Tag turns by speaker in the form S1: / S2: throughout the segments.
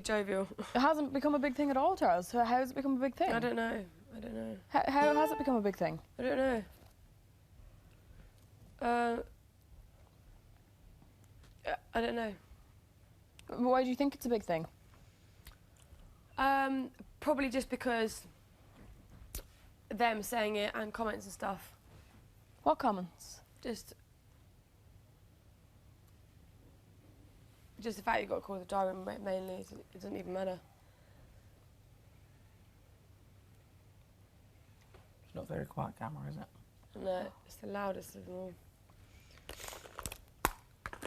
S1: Jovial.
S2: It hasn't become a big thing at all, Charles. So how has it become a big thing?
S1: I don't know. I don't know.
S2: How has it become a big thing?
S1: I don't know. I don't know.
S2: Why do you think it's a big thing?
S1: Probably just because them saying it and comments and stuff.
S2: What comments?
S1: Just the fact you got to call the diary room mainly, it doesn't even matter.
S3: It's not a very quiet camera, is it?
S1: No, it's the loudest of them all.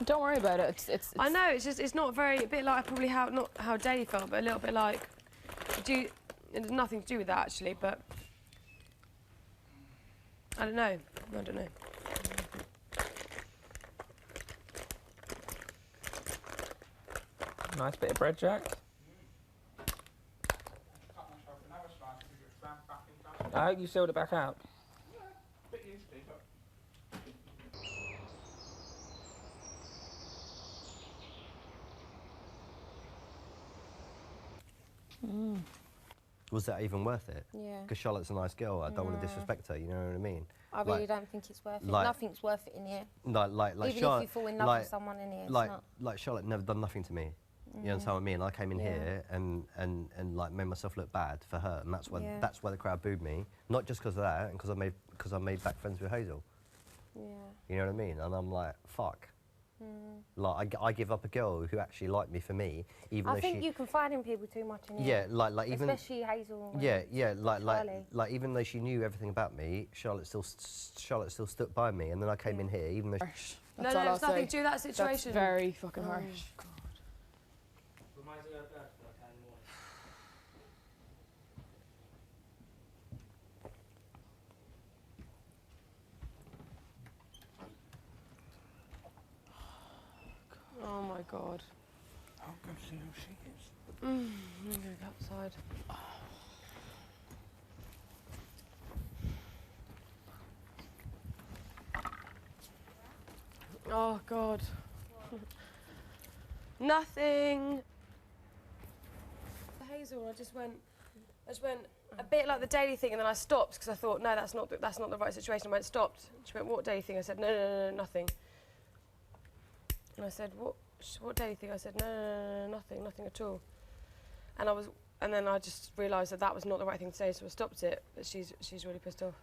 S2: Don't worry about it. It's
S1: I know, it's not very, a bit like probably not how Daly felt, but a little bit like, it has nothing to do with that actually, but I don't know.
S3: Nice bit of bread, Jack. Oh, you sealed it back out.
S4: Was that even worth it?
S5: Yeah.
S4: Because Charlotte's a nice girl. I don't want to disrespect her. You know what I mean?
S5: I really don't think it's worth it.
S4: like-
S5: Nothing's worth it in here.
S4: Like
S5: Even
S4: Charlotte.
S5: if you fall in love with someone in here, it's not.
S4: Like Charlotte never done nothing to me. You understand what I mean? I came in here and like made myself look bad for her, and that's why the crowd booed me. Not just because of that, and because I made back friends with Hazel.
S5: Yeah.
S4: You know what I mean? And I'm like, fuck. Like I give up a girl who actually liked me for me, even though
S5: I think you confide in people too much in
S4: Yeah,
S5: here.
S4: like even
S5: especially Hazel. And
S4: like even though she knew everything about me, Charlotte still stood by me, and then I came in here, even though.
S2: harsh.
S1: No,
S2: That's all I'll
S1: it's nothing
S2: say.
S1: to do with that situation.
S2: That's very fucking harsh.
S1: Oh my god.
S3: I'm going to see who she is.
S1: I'm going to go outside. Oh god. Nothing. Hazel, I just went a bit like the Daly thing, and then I stopped because I thought, no, that's not the right situation. I went stopped. She went, what Daly thing? I said, no, nothing. And I said, what Daly thing? I said, no, nothing at all. And then I just realised that was not the right thing to say, so I stopped it. But she's really pissed off.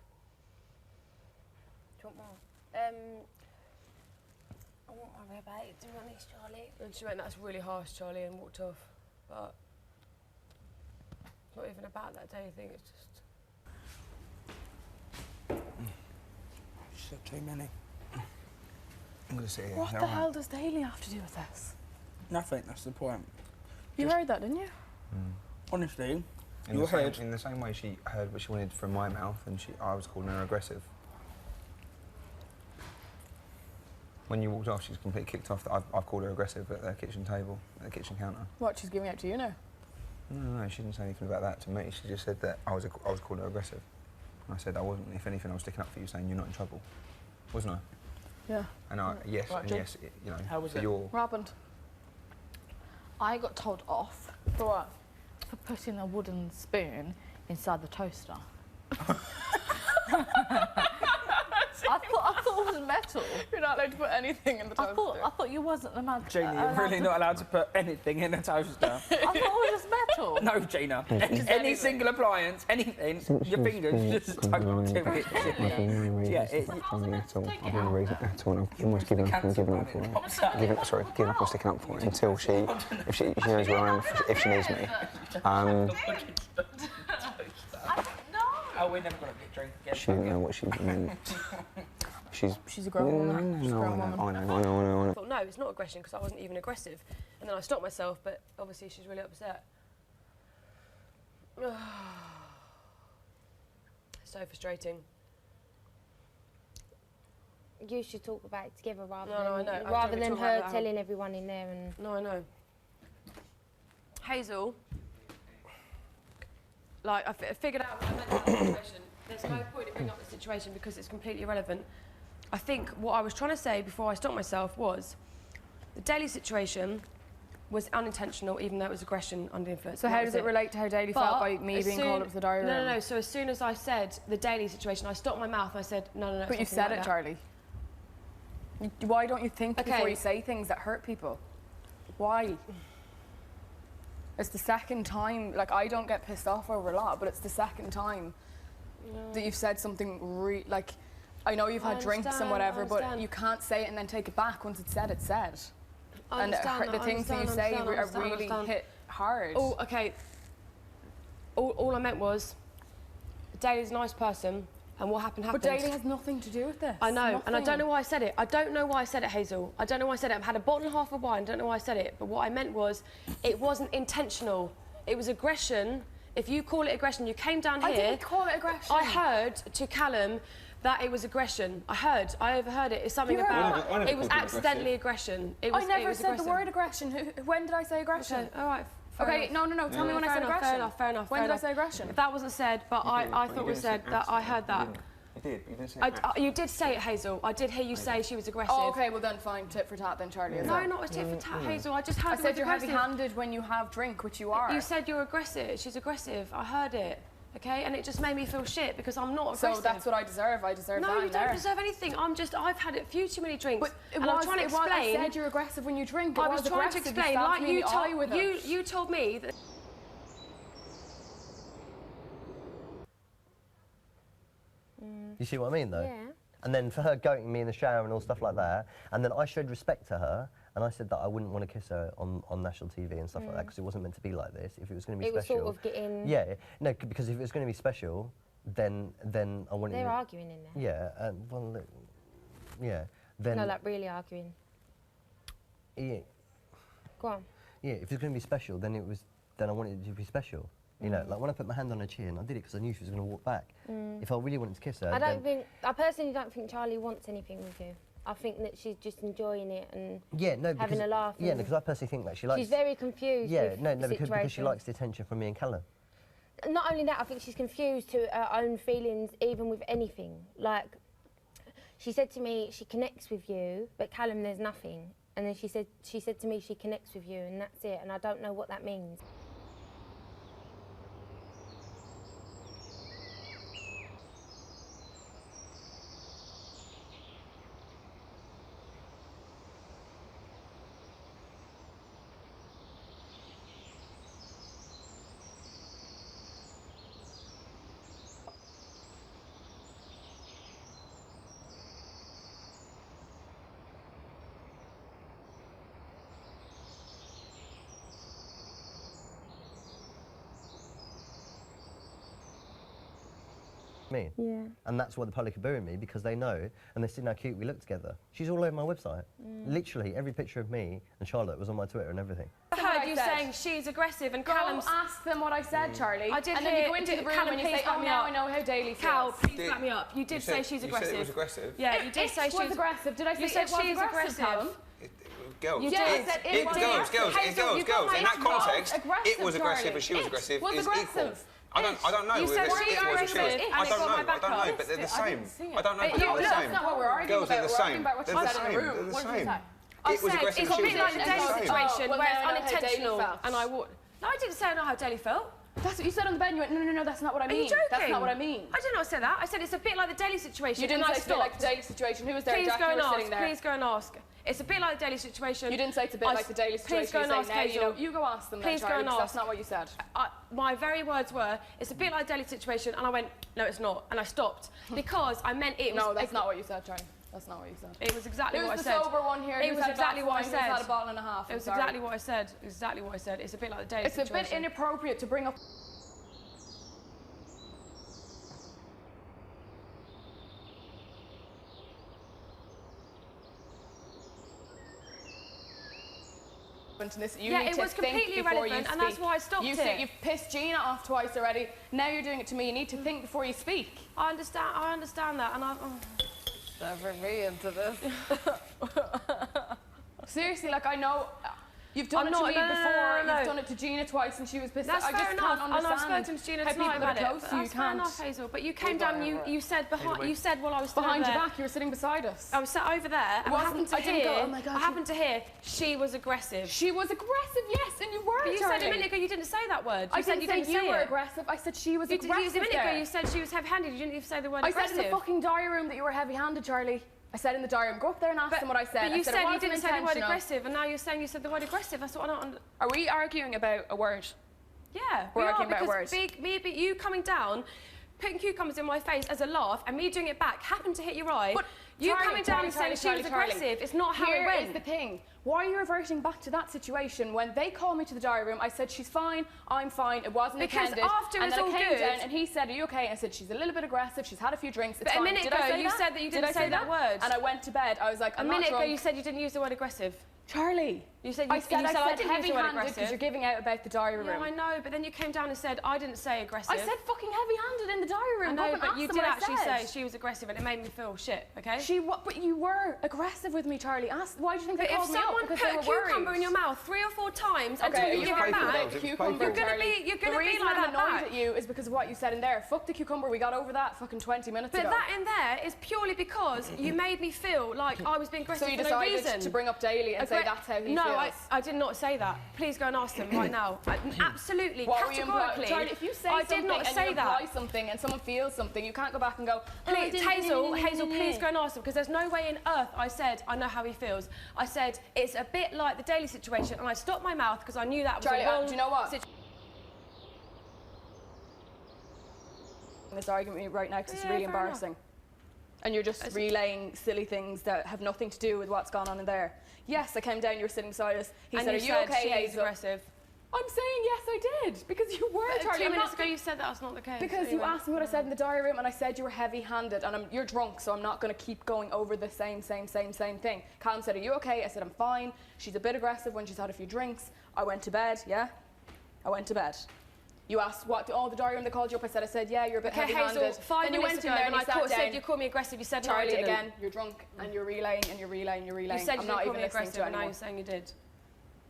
S5: Do you want more? I won't worry about it, to be honest, Charlie.
S1: And she went, that's really harsh, Charlie, and walked off. But it's not even about that Daly thing, it's just...
S3: She said too many. I'm going to sit here.
S2: What the hell does Daly have to do with this?
S3: Nothing, that's the point.
S2: You heard that, didn't you?
S3: Honestly,
S6: in the same way she heard what she wanted from my mouth, and I was calling her aggressive. When you walked off, she's completely kicked off that I've called her aggressive at the kitchen table, at the kitchen counter.
S2: What, she's giving out to you now?
S6: No, she didn't say anything about that to me. She just said that I was calling her aggressive. And I said I wasn't. If anything, I was sticking up for you, saying you're not in trouble, wasn't I?
S2: Yeah.
S6: And yes,
S2: right,
S6: and
S2: Jim.
S6: yes, you know,
S3: How was
S6: for
S3: it?
S6: your.
S2: What happened?
S7: I got told off.
S2: For what?
S7: For putting a wooden spoon inside the toaster. I thought it was metal.
S2: You're not allowed to put anything in the toaster.
S7: I thought you wasn't allowed.
S3: Gina, you're really not allowed to put anything in a toaster.
S7: I thought it was just metal.
S3: No, Gina. Any single appliance, anything, your fingers just don't do it. Yeah,
S6: Something at all. I've no reason at all. I've almost given up on sticking up for it until if she knows where I am, if she needs me.
S3: Oh, we're never going to get drink again.
S6: She didn't know what she meant.
S2: She's a grown woman. She's a grown woman.
S6: I know.
S1: I thought, no, it's not aggression, because I wasn't even aggressive. And then I stopped myself, but obviously she's really upset. So frustrating.
S5: You should talk about it together rather
S1: No, I know.
S5: rather
S1: I
S5: than
S1: don't
S5: her
S1: talk about
S5: telling everyone in there. And
S1: No, I know. Hazel, like, I figured out when I meant the situation. There's no point in bringing up the situation because it's completely irrelevant. I think what I was trying to say before I stopped myself was the Daly situation was unintentional, even though it was aggression under influence.
S7: So
S1: and
S7: how
S1: that
S7: does
S1: was
S7: it relate to how Daly felt by me
S1: as
S7: being
S1: soon-
S7: called up to the diary room?
S1: No. So as soon as I said the Daly situation, I stopped my mouth and I said, no.
S7: But you said it, Charlie. Why don't you think before
S1: Okay.
S7: you say things that hurt people? Why? It's the second time, like, I don't get pissed off over a lot, but it's the second time that you've said something like, I know you've had drinks and
S1: understand,
S7: whatever,
S1: I
S7: but
S1: understand.
S7: you can't say it and then take it back once it's said, it's said.
S1: I
S7: And
S1: understand
S7: the
S1: that,
S7: things that you say really hit hard.
S1: Oh, okay. All I meant was, Daly's a nice person, and what happened
S7: But
S1: happened.
S7: Daly has nothing to do with this.
S1: I know, and I don't
S7: Nothing.
S1: know why I said it. I don't know why I said it, Hazel. I don't know why I said it. I've had a bottle and a half of wine. I don't know why I said it. But what I meant was, it wasn't intentional. It was aggression. If you call it aggression, you came down here.
S7: I didn't call it aggression.
S1: I heard to Callum that it was aggression. I overheard it. It's something
S7: You heard
S1: about.
S6: I never
S1: It was
S6: called it
S1: accidentally aggression. It was,
S7: I never
S1: it was
S7: said
S1: aggressive.
S7: the word aggression. When did I say aggression?
S1: Okay, all right. fair
S7: Okay,
S1: enough.
S7: no. Tell me when I
S1: Fair
S7: said
S1: enough,
S7: aggression.
S1: Fair enough.
S7: When
S1: fair
S7: did I
S1: enough.
S7: say aggression?
S1: That wasn't said, but I thought it was said that I heard that.
S6: You did. You didn't say
S1: You did say it, Hazel. I did hear you say she was aggressive.
S7: Oh, okay, well then fine, tit for tat then, Charlie. is
S1: No,
S7: it?
S1: not a tit for tat, Hazel. I just heard
S7: I
S1: the
S7: said
S1: word
S7: you're
S1: aggressive.
S7: heavy-handed when you have drink, which you are.
S1: You said you're aggressive. She's aggressive. I heard it. Okay, and it just made me feel shit because I'm not aggressive.
S7: So that's what I deserve. I deserve
S1: No,
S7: that
S1: you
S7: in
S1: don't
S7: there.
S1: deserve anything. I've had a few too many drinks.
S7: But
S1: and I'm trying to explain.
S7: I said you're aggressive when you drink.
S1: I was trying to explain, like you told me that.
S4: You see what I mean, though?
S5: Yeah.
S4: And then for her goating me in the shower and all stuff like that, and then I showed respect to her, and I said that I wouldn't want to kiss her on national TV and stuff like that, because it wasn't meant to be like this. If it was going to be
S5: It was
S4: special...
S5: sort of getting...
S4: Yeah, no, because if it was going to be special, then I wanted...
S5: They're arguing in there.
S4: Yeah, well, look, yeah, then...
S5: No, like really arguing.
S4: Yeah,
S5: Go on.
S4: yeah, if it was going to be special, then I wanted it to be special. You know, like when I put my hand on her chin, I did it because I knew she was going to walk back. If I really wanted to kiss her,
S5: I personally don't think Charlie wants anything with you. I think that she's just enjoying it and having a laugh.
S4: Yeah,
S5: and
S4: because I personally think that she likes...
S5: She's very confused.
S4: Yeah,
S5: with
S4: no,
S5: the
S4: because she
S5: situation.
S4: likes the attention from me and Callum.
S5: Not only that, I think she's confused to her own feelings, even with anything. Like, she said to me, she connects with you, but Callum, there's nothing. And then she said to me, she connects with you, and that's it. And I don't know what that means.
S4: Me.
S5: Yeah.
S4: And that's why the public are booing me, because they know and they've seen how cute we look together. She's all over my website. Literally every picture of me and Charlotte was on my Twitter and everything.
S1: I heard you saying she's aggressive and Callum's...
S7: ask them what I said, Charlie.
S1: I did
S7: and then
S1: hear-
S7: you go into the room
S1: Callum,
S7: and you
S1: please
S7: say,
S1: back
S7: oh,
S1: me
S7: now
S1: up.
S7: I know how Daly feels.
S1: Cal, please
S6: did.
S1: back me up. You did say she's aggressive.
S6: You said it was aggressive.
S1: Yeah, you did say
S7: It was aggressive. Did I say
S1: You said
S7: it was
S1: she's
S7: aggressive, Callum?
S6: Girls.
S1: You
S7: Yeah,
S1: did.
S7: I said it was aggressive.
S1: Hazel, you got my
S6: In that
S1: info.
S6: context,
S7: Aggressive,
S6: it was aggressive
S7: Charlie.
S6: and she was
S7: It
S6: aggressive
S7: was
S6: is
S7: aggressive.
S6: equal. I don't know
S1: You
S6: whether
S1: said
S6: it
S1: she
S6: was or
S1: aggressive
S6: she was.
S1: and
S6: I
S1: it got my
S6: don't
S1: back
S6: know,
S1: up.
S6: but they're the
S7: I
S6: same.
S7: didn't see it.
S6: I don't know,
S1: But
S6: but they're
S1: you-
S6: the
S1: look,
S6: same.
S7: That's not what we're arguing
S6: Girls, they're
S7: about.
S6: the
S7: We're arguing
S6: same.
S7: about what
S6: They're
S7: you
S6: the
S7: said in the
S6: same.
S7: room.
S6: They're the
S7: What did you
S6: same.
S7: say?
S1: I
S6: It was
S1: said
S6: aggressive
S1: it's
S6: and
S1: a
S6: she
S1: bit
S6: was
S1: like the
S6: aggressive.
S1: Daly
S6: Same.
S1: situation
S7: Oh, well,
S1: where
S7: now I know
S1: it's
S7: how Daly
S1: unintentional
S7: felt.
S1: and I would... No, I didn't say I know how Daly felt.
S7: That's what you said on the bed. You went, no, that's not what I
S1: Are
S7: mean.
S1: you joking?
S7: That's not what I mean.
S1: I did not say that. I said it's a bit like the Daly situation.
S7: You didn't
S1: and
S7: say
S1: I
S7: it's a bit like
S1: stopped.
S7: the Daily situation. Who was there?
S1: Please
S7: Jack,
S1: go
S7: you
S1: and
S7: were
S1: ask.
S7: sitting there.
S1: Please go and ask. It's a bit like the Daly situation.
S7: You didn't say it's a bit like the Daily situation.
S1: Please go and
S7: you
S1: ask
S7: say now,
S1: Hazel.
S7: you go ask them then,
S1: Please go
S7: Charlie,
S1: and
S7: because
S1: ask.
S7: that's not what you said.
S1: My very words were, it's a bit like the Daly situation, and I went, no, it's not, and I stopped because I meant it was.
S7: No, that's not what you said, Charlie. That's not what you said.
S1: It was exactly
S7: Who's
S1: what I
S7: the
S1: said.
S7: sober one here?
S1: It
S7: Who's
S1: was
S7: had
S1: exactly
S7: a
S1: what I
S7: glass of wine? Who's
S1: said.
S7: had a bottle and a half?
S1: It was
S7: I'm sorry.
S1: exactly what I said. Exactly what I said. It's a bit like the Daly
S7: It's a
S1: situation.
S7: bit inappropriate to bring up.
S1: Yeah, it was completely irrelevant, and that's why I stopped it.
S7: You've pissed Gina off twice already. Now you're doing it to me. You need to think before you speak.
S1: I understand that, and I.
S7: Don't bring me into this. Seriously, like I know. You've done
S1: I'm
S7: it to
S1: not-
S7: me
S1: no, no, no,
S7: before.
S1: no, no, no.
S7: You've done it to Gina twice, and she was pissed.
S1: That's
S7: I
S1: fair
S7: just
S1: enough.
S7: can't
S1: And I've
S7: understand
S1: spoken to Gina
S7: how
S1: tonight
S7: people
S1: about
S7: that
S1: it.
S7: are close to you
S1: That's fair
S7: can't.
S1: enough, Hazel. But you came down, you said
S6: Hazel,
S1: you said while I was stood
S7: Behind
S1: over
S7: your
S1: there.
S7: back, you were sitting beside us.
S1: I was sat over there, and I happened
S7: I
S1: to
S7: didn't
S1: hear.
S7: go, "Oh my God,
S1: I
S7: she-"
S1: happened to hear she was aggressive.
S7: She was aggressive, yes, and you were.
S1: But you said
S7: Charlie.
S1: a minute ago you didn't say that word.
S7: I
S1: You said
S7: didn't
S1: you
S7: say
S1: didn't
S7: you
S1: say
S7: were
S1: it.
S7: aggressive. I said she was
S1: You
S7: aggressive.
S1: a minute ago
S7: there.
S1: you said she was heavy-handed. You didn't even say the word
S7: I
S1: aggressive.
S7: said in the fucking diary room that you were heavy-handed, Charlie. I said in the diary room, go up there and ask them what I said.
S1: But you
S7: I said,
S1: said
S7: it
S1: you
S7: wasn't
S1: didn't say the word
S7: intentional.
S1: aggressive, and now you're saying you said the word aggressive. That's what I don't.
S7: Are we arguing about a word?
S1: Yeah,
S7: We're
S1: we are,
S7: arguing about
S1: because
S7: words.
S1: me, you coming down, putting cucumbers in my face as a laugh, and me doing it back happened to hit your eye.
S7: But
S1: you
S7: Charlie,
S1: coming down
S7: Charlie,
S1: and saying
S7: Charlie,
S1: she was
S7: Charlie.
S1: aggressive. It's not how
S7: Here
S1: it went.
S7: is the thing. Why are you reverting back to that situation when they called me to the diary room? I said, she's fine, I'm fine, it wasn't
S1: Because
S7: intended.
S1: after it
S7: and
S1: was
S7: then
S1: all
S7: I came
S1: good-
S7: down and he said, are you okay? I said, she's a little bit aggressive, she's had a few drinks, it's
S1: But a
S7: fine.
S1: minute
S7: Did
S1: ago
S7: I say
S1: you
S7: that?
S1: said that you
S7: Did
S1: didn't
S7: I
S1: say that word.
S7: And I went to bed. I was like,
S1: A
S7: I'm not
S1: minute ago
S7: drunk.
S1: you said you didn't use the word aggressive.
S7: Charlie.
S1: You said
S7: I
S1: you
S7: said
S1: I didn't use the word
S7: heavy-handed because
S1: aggressive.
S7: you're giving out about the diary room.
S1: Yeah, I know, but then you came down and said I didn't say aggressive.
S7: I said fucking heavy-handed in the diary room.
S1: I
S7: Go
S1: know,
S7: up and
S1: but
S7: ask
S1: you
S7: them
S1: did
S7: what I
S1: actually
S7: said.
S1: say she was aggressive, and it made me feel shit. Okay.
S7: But you were aggressive with me, Charlie. Why do you think
S1: But
S7: they
S1: if
S7: called me up?
S1: someone
S7: Because
S1: put
S7: they
S1: a
S7: were
S1: cucumber
S7: worried.
S1: in your mouth 3 or 4 times until
S7: Okay,
S1: you
S6: was
S1: give it
S6: playful,
S1: back,
S6: that was- it was
S7: cucumber,
S6: playful.
S1: you're gonna
S7: the
S1: be
S7: reason
S1: like
S7: I'm
S1: that
S7: annoyed
S1: back.
S7: at you is because of what you said in there. Fuck the cucumber. We got over that fucking 20 minutes
S1: But
S7: ago.
S1: that in there is purely because you made me feel like I was being aggressive
S7: so you
S1: for no
S7: decided
S1: reason.
S7: to bring up Daly and say that's how he
S1: no,
S7: feels.
S1: I did not say that. Please go and ask them right now. Absolutely,
S7: What were you
S1: categorically.
S7: Charlie, if you say
S1: I
S7: something
S1: did not
S7: and
S1: say
S7: you imply
S1: that.
S7: something and someone feels something, you can't go back and go,
S1: Please, Hazel, please go and ask them, because there's no way in earth I said I know how he feels. I said it's a bit like the Daily situation, and I stopped my mouth because I knew that was
S7: Charlie,
S1: a wrong
S7: do you know what?
S1: situation.
S7: This argument with me right now because it's
S1: Yeah,
S7: really
S1: fair enough.
S7: embarrassing. And you're just relaying silly things that have nothing to do with what's gone on in there. Yes, I came down, you were sitting beside us. He
S1: And
S7: said,
S1: you
S7: are you
S1: said
S7: okay,
S1: she's
S7: Hazel?
S1: aggressive.
S7: I'm saying yes, I did, because you were, Charlie.
S1: 2
S7: I'm
S1: minutes
S7: not-
S1: ago you said that was not the case.
S7: Because you
S1: Anyway.
S7: asked me what I said in the diary room, and I said you were heavy-handed, and you're drunk, so I'm not going to keep going over the same thing. Callum said, are you okay? I said, I'm fine. She's a bit aggressive when she's had a few drinks. I went to bed, yeah? I went to bed. You asked what, the diary room they called you up, I said, yeah, you're a bit
S1: Okay,
S7: heavy-handed.
S1: Hazel, 5
S7: then you
S1: minutes
S7: went in
S1: ago
S7: there and
S1: when
S7: you
S1: I
S7: sat down.
S1: said you called me aggressive, you said no, I
S7: Charlie,
S1: didn't.
S7: again, you're drunk, and you're relaying, and you're relaying, you're relaying.
S1: You said
S7: I'm
S1: you
S7: not
S1: didn't call
S7: even
S1: me
S7: listening
S1: aggressive,
S7: to
S1: and now
S7: anyone.
S1: you're saying you did.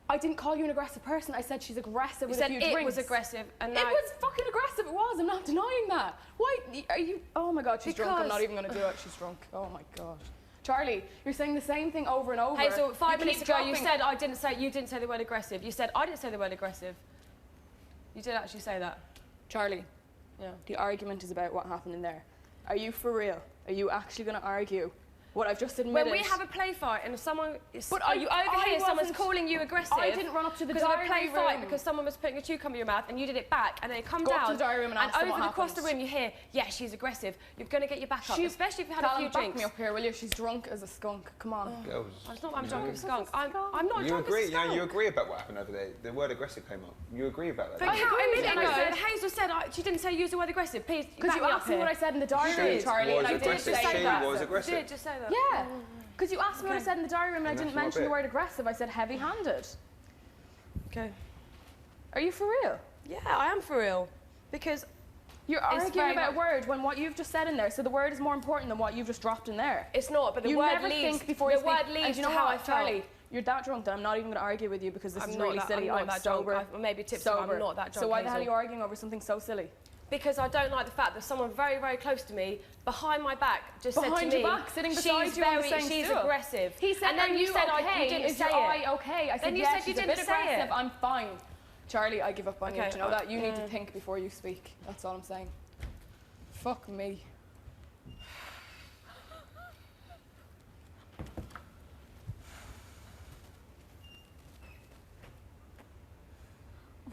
S7: I didn't call you an aggressive person. I said she's aggressive
S1: You
S7: with
S1: said
S7: a few
S1: it
S7: drinks.
S1: was aggressive, and
S7: It
S1: now
S7: was fucking aggressive. It was. I'm not denying that. Why are you? Oh my God, she's drunk. I'm not
S1: Because-
S7: even going to do it. She's drunk. Oh my God. Charlie, you're saying the same thing over and over.
S1: Hazel, 5
S7: You
S1: minutes
S7: keep
S1: ago you
S7: dropping-
S1: said you didn't say the word aggressive. You said I didn't say the word aggressive. You did actually say that.
S7: Charlie,
S1: Yeah.
S7: the argument is about what happened in there. Are you for real? Are you actually going to argue what I've just admitted?
S1: When we have a play fight and someone,
S7: But
S1: you overhear someone's
S7: wasn't-
S1: calling you aggressive.
S7: I didn't run up to the
S1: because of a
S7: diary
S1: play fight
S7: room.
S1: because someone was putting a cucumber in your mouth and you did it back, and then you come
S7: Go up
S1: down
S7: to the diary room and ask them what
S1: over across the
S7: happened.
S1: room you hear, yeah, she's aggressive. You're going to get your back up,
S7: She's-
S1: especially if you had a
S7: Callum,
S1: few
S7: back
S1: drinks.
S7: me up here, will you? She's drunk as a skunk. Come on.
S6: Girls.
S1: It's not that I'm drunk as a skunk. I'm not
S6: You
S1: drunk
S6: agree?
S1: as a skunk.
S6: You agree about what happened over there. The word aggressive came up. You agree about that?
S1: But
S6: don't you?
S1: Kat, a
S7: agreed,
S1: minute
S7: and I
S1: ago,
S7: said-
S1: Hazel said she didn't say use the word aggressive. Please,
S7: Because
S1: back
S7: you
S1: me up
S7: asked me
S1: here.
S7: what I said in the diary room,
S6: She
S7: Charlie, and I
S6: was
S7: didn't
S6: aggressive.
S7: say
S6: She
S7: that.
S6: was
S1: You
S6: aggressive.
S1: did just say that.
S7: Yeah, because you asked me what I said in the diary room and I
S6: And
S7: didn't
S6: that's my
S7: mention the
S6: bit.
S7: word aggressive. I said heavy-handed.
S1: Okay.
S7: Are you for real?
S1: Yeah, I am for real. Because
S7: You're
S1: It's
S7: arguing
S1: very
S7: about a
S1: much-
S7: word when what you've just said in there. So the word is more important than what you've just dropped in there.
S1: it's not, but the
S7: you
S1: word
S7: never
S1: leads.
S7: think before
S1: the
S7: you speak.
S1: word
S7: And
S1: leads
S7: you know
S1: to how
S7: what,
S1: I felt.
S7: Charlie? You're that drunk that I'm not even going to argue with you because this
S1: I'm
S7: is
S1: not
S7: really
S1: that-
S7: silly.
S1: I'm not
S7: I'm
S1: that
S7: sober.
S1: drunk. I maybe tipsy, but I'm not that
S7: So
S1: drunk,
S7: why the hell are
S1: Hazel.
S7: you arguing over something so silly?
S1: Because I don't like the fact that someone very, very close to me, behind my back, just said to
S7: Behind
S1: me,
S7: your back, sitting beside
S1: she's
S7: you on the
S1: very,
S7: same
S1: she's
S7: stool.
S1: aggressive.
S7: He said,
S1: and then
S7: are
S1: you said
S7: okay?
S1: you didn't
S7: is
S1: say
S7: your
S1: it.
S7: eye okay? I said,
S1: Then you
S7: yeah,
S1: said you
S7: she's a
S1: didn't
S7: bit
S1: say
S7: aggressive.
S1: it.
S7: I'm fine. Charlie, I give up on you.
S1: Okay,
S7: Do you know that? You need to think before you speak. That's all I'm saying. Fuck me.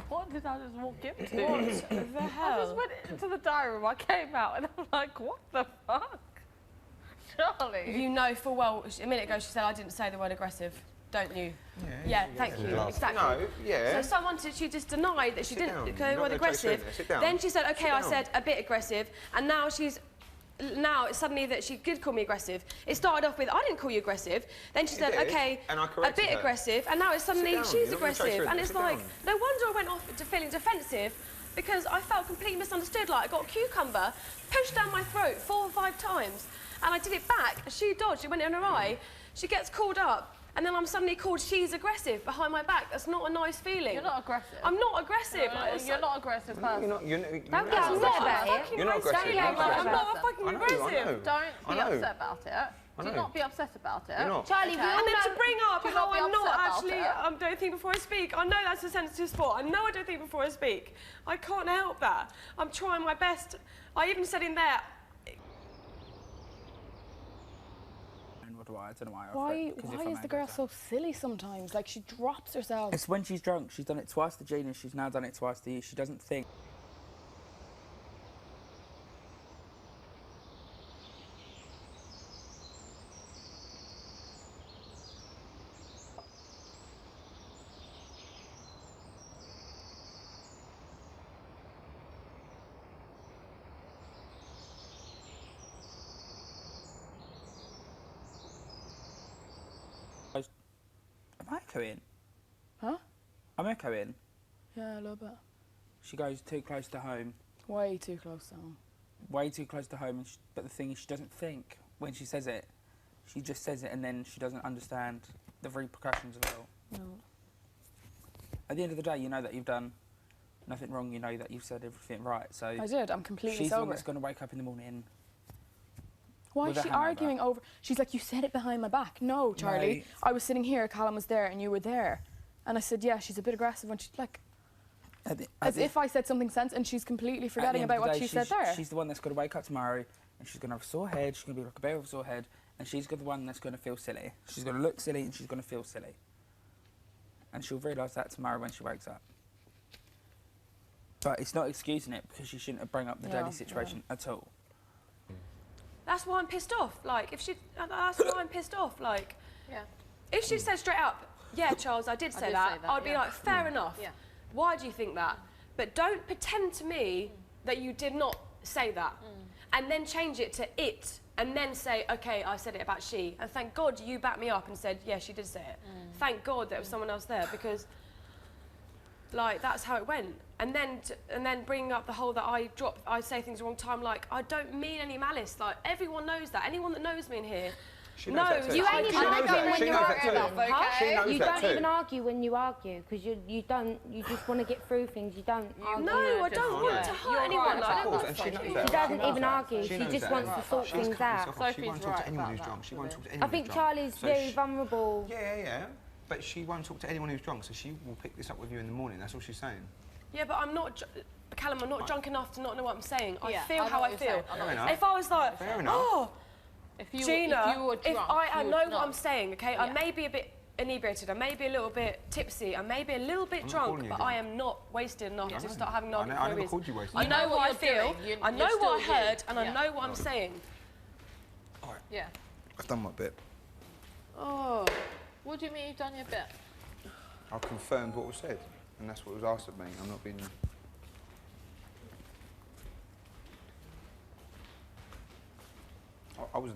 S2: What did I just walk into?
S1: What the
S2: I
S1: hell?
S2: just went into the diary room, I came out and I'm like, what the fuck? Charlie.
S1: You know full well, a minute ago she said I didn't say the word aggressive, don't you? Yeah, thank you. Exactly.
S6: No, yeah.
S1: So someone, she just denied that she
S6: Sit
S1: didn't
S6: down.
S1: say
S6: You're
S1: the
S6: not
S1: word
S6: gonna
S1: aggressive.
S6: chase her. Sit down.
S1: Then she said, okay,
S6: Sit
S1: I
S6: down.
S1: said a bit aggressive, and now it's suddenly that she did call me aggressive. It started off with, I didn't call you aggressive. Then she
S6: You
S1: said,
S6: did,
S1: okay,
S6: and I
S1: a
S6: corrected
S1: bit
S6: her.
S1: aggressive, and now it's suddenly
S6: down.
S1: she's
S6: You're not gonna chase
S1: aggressive.
S6: her.
S1: And it's
S6: Sit
S1: like,
S6: down.
S1: no wonder I went off to feeling defensive, because I felt completely misunderstood. Like, I got a cucumber pushed down my throat 4 or 5 times, and I did it back. She dodged, it went in her eye. She gets called up. and then I'm suddenly called she's aggressive behind my back. That's not a nice feeling.
S2: You're not aggressive.
S1: I'm not aggressive.
S2: No,
S1: like,
S2: you're not aggressive person.
S6: You're not. You're
S5: Don't get
S1: I'm
S5: upset
S1: not
S5: about
S1: a
S5: it.
S1: fucking
S6: You're not
S1: nice
S6: aggressive.
S1: feeling.
S6: You're not
S1: I'm
S6: aggressive.
S1: not a fucking
S6: I know,
S1: aggressive.
S2: Don't
S6: I
S2: be
S6: know.
S2: upset about it.
S6: I
S2: Do
S6: know.
S2: not be upset about it.
S6: You're not.
S5: Charlie, we all
S1: And then
S5: know.
S1: to bring up
S2: Do
S1: how
S2: not be
S1: I'm not
S2: upset about
S1: actually,
S2: it.
S1: don't think before I speak. I know that's a sensitive spot. I know I don't think before I speak. I can't help that. I'm trying my best. I even said in there,
S3: What do I don't know why. I
S7: Why
S3: fret, 'cause if I'm
S7: is the
S3: angry,
S7: girl
S3: so-
S7: so silly sometimes? Like, she drops herself.
S3: It's when she's drunk. She's done it twice to Gina. She's now done it twice to you. She doesn't think. Am I echoing?
S7: Huh?
S3: I'm echoing.
S7: Yeah, a little bit.
S3: She goes too close to home.
S7: Way too close to home.
S3: Way too close to home. And but the thing is, she doesn't think when she says it. She just says it and then she doesn't understand the repercussions of it all.
S7: No.
S3: At the end of the day, you know that you've done nothing wrong. You know that you've said everything right. So
S7: I did. I'm completely
S3: she's the one
S7: sober.
S3: that's going to wake up in the morning.
S7: Why
S3: with
S7: is
S3: a
S7: she
S3: hangover.
S7: arguing over? She's like, you said it behind my back. No, Charlie.
S3: No.
S7: I was sitting here, Callum was there, and you were there. And I said, yeah, she's a bit aggressive when she's like, as if I said something sense, and she's completely forgetting about what she said there.
S3: She's the one that's going to wake up tomorrow and she's going to have a sore head. She's going to be like a bear with a sore head, and she's the one that's going to feel silly. She's going to look silly and she's going to feel silly. And she'll realise that tomorrow when she wakes up. But it's not excusing it because she shouldn't have brought up the
S7: Yeah,
S3: dirty situation at all.
S1: that's why I'm pissed off. Like, if she, that's why I'm pissed off. Like,
S2: Yeah.
S1: if she said straight up, yeah, Charles, I did say
S2: did
S1: that,
S2: say that,
S1: I'd be
S2: yeah.
S1: like, fair enough.
S2: Yeah.
S1: Why do you think that? But don't pretend to me that you did not say that. And then change it to it. And then say, okay, I said it about she. And thank God you backed me up and said, yeah, she did say it. Thank God there was someone else there because, like, that's how it went. And then bringing up the whole that I say things the wrong time. Like, I don't mean any malice. Like, everyone knows that. Anyone that knows me in here
S6: She knows that too.
S5: You ain't
S6: She
S5: even
S6: knows
S5: arguing
S6: that.
S5: when
S6: She
S5: you're
S6: knows that
S5: arguing.
S6: too.
S5: Huh?
S6: She knows
S5: You
S6: that
S5: don't
S6: too.
S5: even argue when you argue because you just want to get through things. You don't argue.
S1: No, I don't want to hurt anyone. I
S6: Of
S1: don't
S6: course,
S1: want
S6: and she
S1: to.
S6: knows
S5: She
S6: that.
S5: doesn't even argue.
S6: She
S5: She
S6: knows
S5: just
S6: that.
S5: wants to sort
S6: She's
S5: things
S6: cut
S5: out.
S6: herself off. She
S2: Sophie's
S6: won't talk
S2: right
S6: to anyone
S2: about
S6: who's
S2: that,
S6: drunk. She won't talk to
S5: I
S6: anyone
S5: think
S6: who's drunk.
S5: Charlie's
S6: So
S5: very
S6: she-
S5: vulnerable.
S6: Yeah. But she won't talk to anyone who's drunk, so she will pick this up with you in the morning. That's all she's saying.
S1: Yeah, but I'm not, Callum, I'm not drunk enough to not know what I'm saying. I
S2: Yeah,
S1: feel
S2: I know
S1: how
S2: what
S1: I
S2: you're
S1: feel.
S2: saying. I know
S6: what you're
S1: If I was like,
S6: Fair enough.
S1: oh,
S2: If you
S1: Gina,
S2: were drunk,
S1: I
S2: you
S1: know
S2: would
S1: what I'm saying, okay? I
S2: Yeah.
S1: may be a bit inebriated, I may be a little bit tipsy, I may be a little bit
S6: I'm not
S1: drunk,
S6: calling you
S1: but
S6: again.
S1: I am not wasted enough to start having
S6: I
S1: an
S6: know-
S1: argument.
S6: I
S1: for no
S6: never
S1: reason.
S6: called you wasted.
S1: I
S2: You
S1: know
S2: know
S1: what I
S2: what you're
S1: feel,
S2: doing.
S1: I know
S2: You're
S1: what I
S2: still
S1: heard,
S2: you.
S1: and I
S2: Yeah.
S1: know what I'm saying.
S2: Yeah.
S6: I've done my bit.
S2: Oh, what do you mean you've done your bit?
S6: I've confirmed what was said, and that's what was asked of me. I'm not being. I was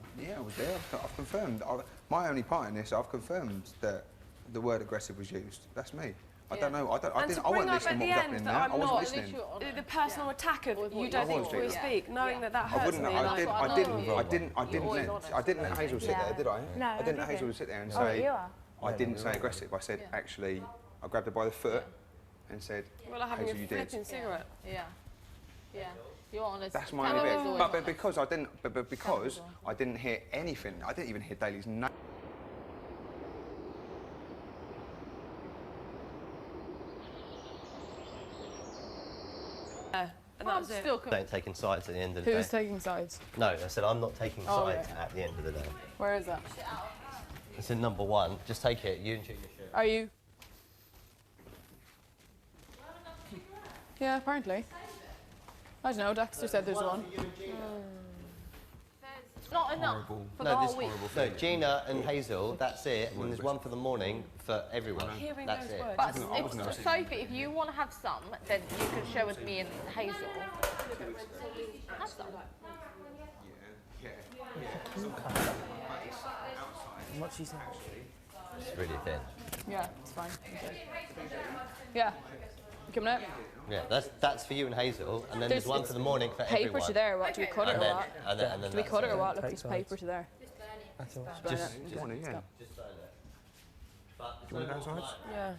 S6: there. I've confirmed. My only part in this, I've confirmed that the word aggressive was used. That's me. I don't know. I
S1: And to
S6: wasn't
S1: bring up
S6: listening
S1: at
S6: what
S1: the
S6: was
S1: end
S6: happening
S1: that
S6: there.
S1: I'm
S6: I wasn't
S1: not-
S6: listening.
S1: The personal attack of
S2: With
S1: you
S2: what
S1: don't
S2: you
S1: think before you
S2: thought.
S1: speak, knowing that
S6: I
S1: hurts
S6: wouldn't.
S1: me.
S6: I
S1: like-
S6: didn't.
S2: I
S6: I
S2: know.
S6: didn't.
S2: You're
S6: I didn't. I didn't.
S2: always
S6: let-
S2: honest.
S6: I didn't let Hazel sit there, did I?
S5: No,
S6: I didn't let
S5: you
S6: Hazel
S5: didn't.
S6: sit there and
S5: Oh,
S6: say.
S5: you are.
S6: I didn't say aggressive. I said
S2: Yeah.
S6: actually. I grabbed her by the foot and said,
S1: Well, I'm having
S6: Hazel,
S1: a
S6: you did.
S1: flipping cigarette.
S2: Yeah. Yeah. You're honest.
S6: That's my
S2: Callum
S6: only
S2: is
S6: bit.
S2: always
S6: But
S2: honest.
S6: because I didn't. But because I didn't hear anything. I didn't even hear Daly's name.
S1: And that
S2: I'm
S1: was it.
S2: still
S4: Don't taking sides at the end of the
S7: Who's
S4: day.
S7: taking sides?
S4: No, I said I'm not taking
S7: Oh,
S4: sides
S7: yeah.
S4: at the end of the day.
S7: Where is that?
S4: It's in number one. Just take it. You and Gina should.
S7: Are you? Yeah, apparently. I don't know, Dexter said there's one.
S2: not enough for the
S4: No,
S2: whole week.
S4: no, Gina and Hazel, that's it. And there's one for the morning for everyone.
S1: Hearing
S4: That's
S1: those
S4: it.
S1: words.
S2: But
S6: I wasn't
S2: if, Sophie, if you want to have some, then you can share with me and Hazel. Have some.
S3: What she said.
S4: It's really thin.
S7: Yeah, it's fine. Okay. Yeah. You coming out?
S4: Yeah, that's for you and Hazel. And then
S7: There's-
S4: there's one for the morning for
S7: Paper
S4: everyone.
S7: to there, what? Do we cut it
S4: And
S7: or
S4: then,
S7: what?
S4: and then
S7: Do we
S4: that's
S7: cut it or
S4: it.
S7: what? Look,
S3: Take
S7: there's
S3: sides.
S7: paper to there.
S3: That's all.
S4: Just
S6: Morning, yeah. Do you want to go outside?
S1: Yeah.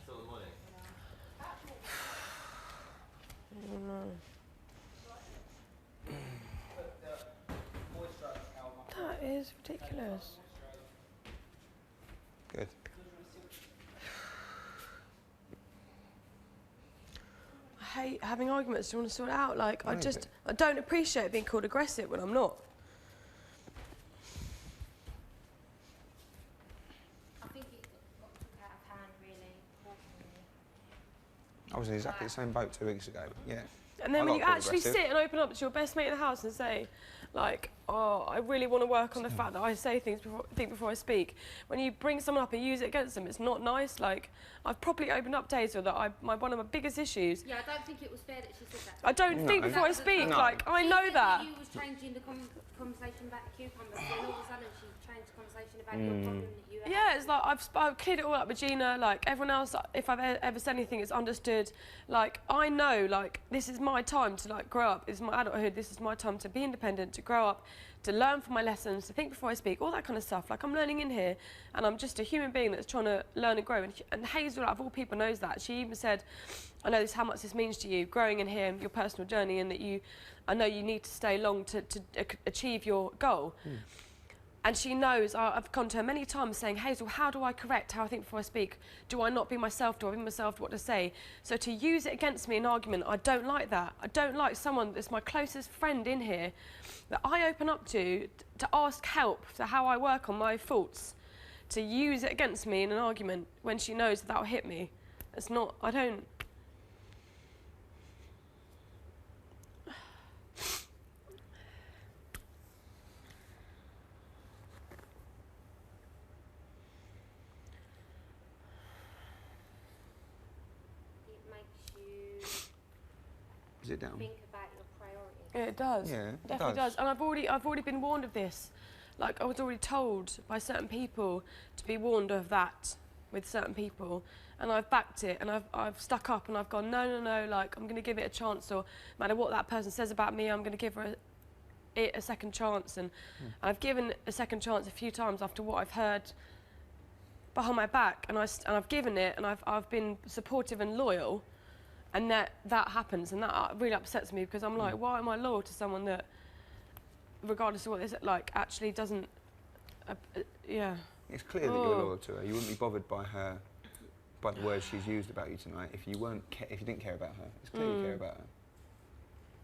S1: That is ridiculous.
S6: Good.
S1: I hate having arguments. Do you want to sort it out? Like,
S6: I hate
S1: I don't appreciate being called aggressive when I'm not.
S5: I think it got took out of hand, really, unfortunately.
S6: I was in exactly the same boat 2 weeks ago. Yeah.
S1: And then
S6: I
S1: when
S6: got
S1: you
S6: called
S1: actually
S6: aggressive.
S1: sit and open up to your best mate in the house and say, like, oh, I really want to work on the fact that I say things before I speak. When you bring someone up and use it against them, it's not nice. Like, I've properly opened up to Hazel that one of my biggest issues.
S5: Yeah, I don't think it was fair that she said that.
S1: I don't think
S6: No.
S1: before I speak.
S6: No.
S1: Like, I know that.
S5: You was changing the conversation about the cucumbers, then all of a sudden she changed the conversation about your problem that you had.
S1: Yeah, it's like I've cleared it all up with Gina. Like everyone else, if I've ever said anything, it's understood. Like I know, like this is my time to like grow up. This is my adulthood. This is my time to be independent, to grow up, to learn from my lessons, to think before I speak, all that kind of stuff. Like I'm learning in here, and I'm just a human being that's trying to learn and grow. And Hazel, out of all people, knows that. She even said, "I know how much this means to you, growing in here, and your personal journey, and that I know you need to stay long to achieve your goal." And she knows, I've gone to her many times saying, Hazel, how do I correct how I think before I speak? Do I not be myself? Do I be myself? What to say? So to use it against me in argument, I don't like that. I don't like someone that's my closest friend in here that I open up to ask help for how I work on my faults, to use it against me in an argument when she knows that will hit me. It's not, I don't...
S6: Is it down?
S5: Think about your priorities.
S1: Yeah, it does.
S6: Yeah,
S1: It definitely does. And I've already been warned of this. Like I was already told by certain people to be warned of that with certain people, and I've backed it, and I've stuck up, and I've gone no. Like I'm going to give it a chance, or no matter what that person says about me, I'm going to give it a second chance, and I've given a second chance a few times after what I've heard behind my back, and I've given it, and I've been supportive and loyal. And that happens, and that really upsets me because I'm like, why am I loyal to someone that, regardless of what it's like, actually doesn't, yeah.
S6: It's clear that you're loyal to her. You wouldn't be bothered by the words she's used about you tonight if you didn't care about her. It's clear you care about her.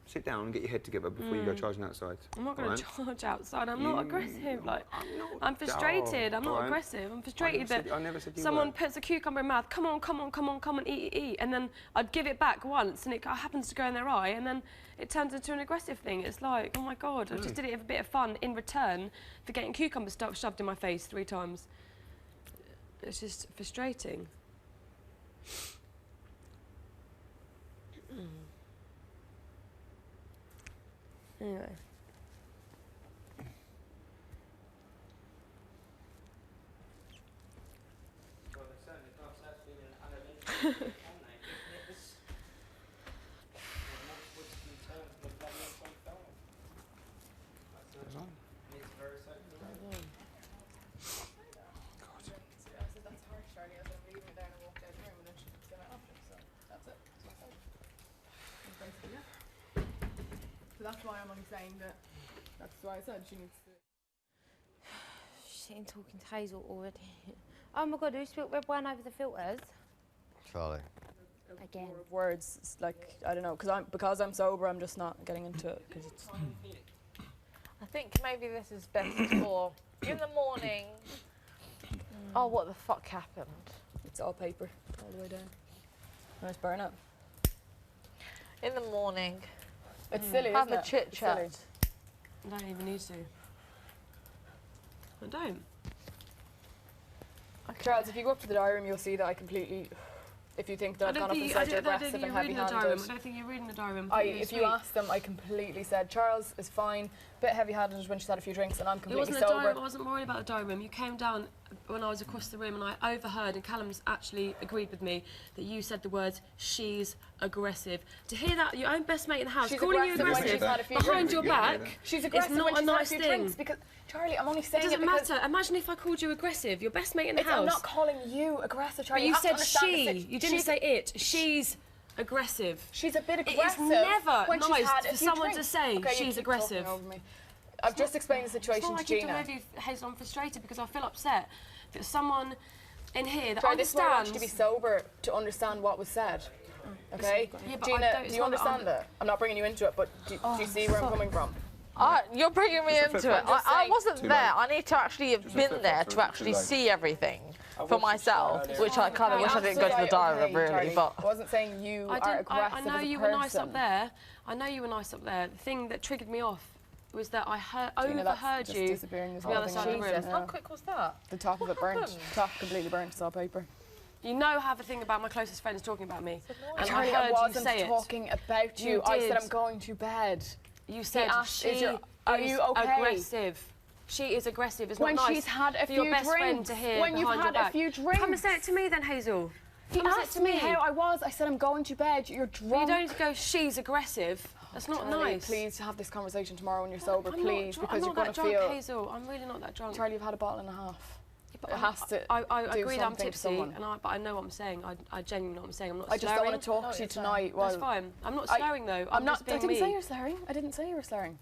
S6: Sit down and get your head together before you go charging outside.
S1: I'm not going to charge outside. I'm not aggressive. Like, I'm
S6: not-
S1: frustrated. I'm not
S6: Alright.
S1: aggressive. I'm frustrated
S6: I never said you
S1: someone
S6: were.
S1: puts a cucumber in mouth. Come on, eat. And then I'd give it back once, and it happens to go in their eye, and then it turns into an aggressive thing. It's like, oh my God, I just did it with a bit of fun in return for getting cucumber stuff shoved in my face 3 times. It's just frustrating. Anyway.
S7: So that's why I'm only saying that. That's why I said she needs to.
S5: Shit, talking to Hazel already. Oh my God, who spilled red wine over the filters?
S4: Charlie.
S5: Again.
S7: More of words, it's like, I don't know, because I'm sober, I'm just not getting into it, because it's...
S2: I think maybe this is best for in the morning. Oh, what the fuck happened?
S7: It's all paper, all the way down. Nice burn up.
S2: In the morning,
S7: It's silly,
S2: have
S7: isn't
S2: a
S7: it?
S2: chit
S7: It's
S2: chat.
S7: silly.
S1: I don't even need to. I don't.
S7: Charles, if you go up to the diary room, you'll see that I completely... If you think that I've gone up and
S1: I
S7: said you're
S1: don't
S7: aggressive
S1: think
S7: and
S1: you're reading the diary room.
S7: heavy-handed...
S1: I don't think you're reading the diary room.
S7: If you ask them, I completely said, Charles is fine, bit heavy-handed when she's had a few drinks, and I'm
S1: It
S7: completely
S1: wasn't a
S7: sober.
S1: diary, I wasn't worried about the diary room. You came down when I was across the room and I overheard, and Callum's actually agreed with me, that you said the words, she's aggressive. To hear that, your own best mate in the house,
S7: She's
S1: calling you
S7: aggressive when
S1: aggressive
S7: she's had a few
S1: behind
S7: drinks.
S1: your
S6: Yeah,
S1: back,
S7: She's
S1: it's
S7: aggressive
S1: not
S7: when
S1: a
S7: she's had a
S1: nice
S7: few
S1: thing.
S7: drinks because Charlie, I'm only
S1: It
S7: saying
S1: doesn't
S7: because
S1: matter. Imagine if I called you aggressive, your best mate in the
S7: I'm
S1: house.
S7: not calling you aggressive, Charlie.
S1: But you
S7: have to
S1: said
S7: understand the
S1: she.
S7: sit-
S1: You didn't
S7: she's-
S1: say it. She's aggressive.
S7: She's a bit
S1: It is
S7: aggressive.
S1: never
S7: when she's
S1: nice
S7: had a
S1: for
S7: few
S1: someone to
S7: drinks.
S1: say
S7: Okay, you
S1: she's
S7: keep
S1: aggressive.
S7: talking over me. I've just explained the
S1: It's
S7: situation
S1: not like
S7: to
S1: you
S7: Gina.
S1: do with Hazel. I'm frustrated because I feel upset that someone in here that
S7: Charlie, this is why I want you
S1: understands.
S7: to be sober to understand what was said. Okay?
S1: Yeah, but I
S7: Gina,
S1: don't-
S7: do
S1: it's
S7: you
S1: not that
S7: understand that? I'm not bringing you into it, but do you see where I'm coming from?
S2: You're bringing me
S6: Just
S2: into it.
S7: just
S2: I
S7: saying-
S2: wasn't
S6: Too
S2: there.
S6: late.
S2: I need to actually have been there to actually see everything for myself, which I kind of wish I didn't go to the diary room, really.
S7: Charlie,
S2: But
S7: I wasn't saying you are
S1: I
S7: aggressive
S1: know
S7: as a
S1: you were nice
S7: person.
S1: up there. I know you were nice up there. The thing that triggered me off was that I
S7: Gina, that's
S1: overheard
S7: just
S1: you.
S7: disappearing this
S1: to the
S7: whole
S1: other
S7: thing
S1: side of the
S7: out.
S1: room.
S7: Jesus.
S2: how quick was that?
S7: The top of it burnt.
S2: happened?
S7: Top completely burnt. It's all paper.
S1: You know how the thing about my closest friend is talking about me. And
S7: Charlie,
S1: I
S7: I
S1: heard
S7: wasn't
S1: you say
S7: talking about you.
S1: You
S7: I said
S1: did.
S7: I'm going to bed.
S1: it. You said
S7: asked,
S1: she
S7: is your- are
S1: is
S7: you okay?
S1: aggressive. She is aggressive. It's
S7: When
S1: not nice
S7: she's had a
S1: for your
S7: few
S1: best friend
S7: drinks.
S1: to hear
S7: When you've
S1: behind
S7: had
S1: your
S7: a
S1: back.
S7: few drinks.
S1: Come and say it to me then, Hazel.
S7: He
S1: Come and say it
S7: asked
S1: to
S7: me how I was. I said I'm going to bed. You're
S1: But you
S7: drunk.
S1: don't need to go, she's aggressive. That's not
S7: Charlie,
S1: nice.
S7: please have this conversation tomorrow when you're sober,
S1: I'm
S7: please,
S1: not,
S7: because
S1: I'm
S7: you're
S1: not
S7: going
S1: that
S7: to
S1: drunk,
S7: feel.
S1: Hazel. I'm really not that drunk.
S7: Charlie, you've had a bottle and a half.
S1: But
S7: it has to
S1: I
S7: do
S1: agree that I'm
S7: something to
S1: tipsy,
S7: someone.
S1: but I know what I'm saying. I genuinely know what I'm saying. I'm not
S7: I just don't
S1: slurring.
S7: want to talk to you tonight.
S1: That's
S7: Well,
S1: fine. I'm not
S7: I-
S1: slurring though.
S7: I'm not.
S1: just being
S7: I didn't
S1: me.
S7: say you're slurring. I didn't say you were slurring.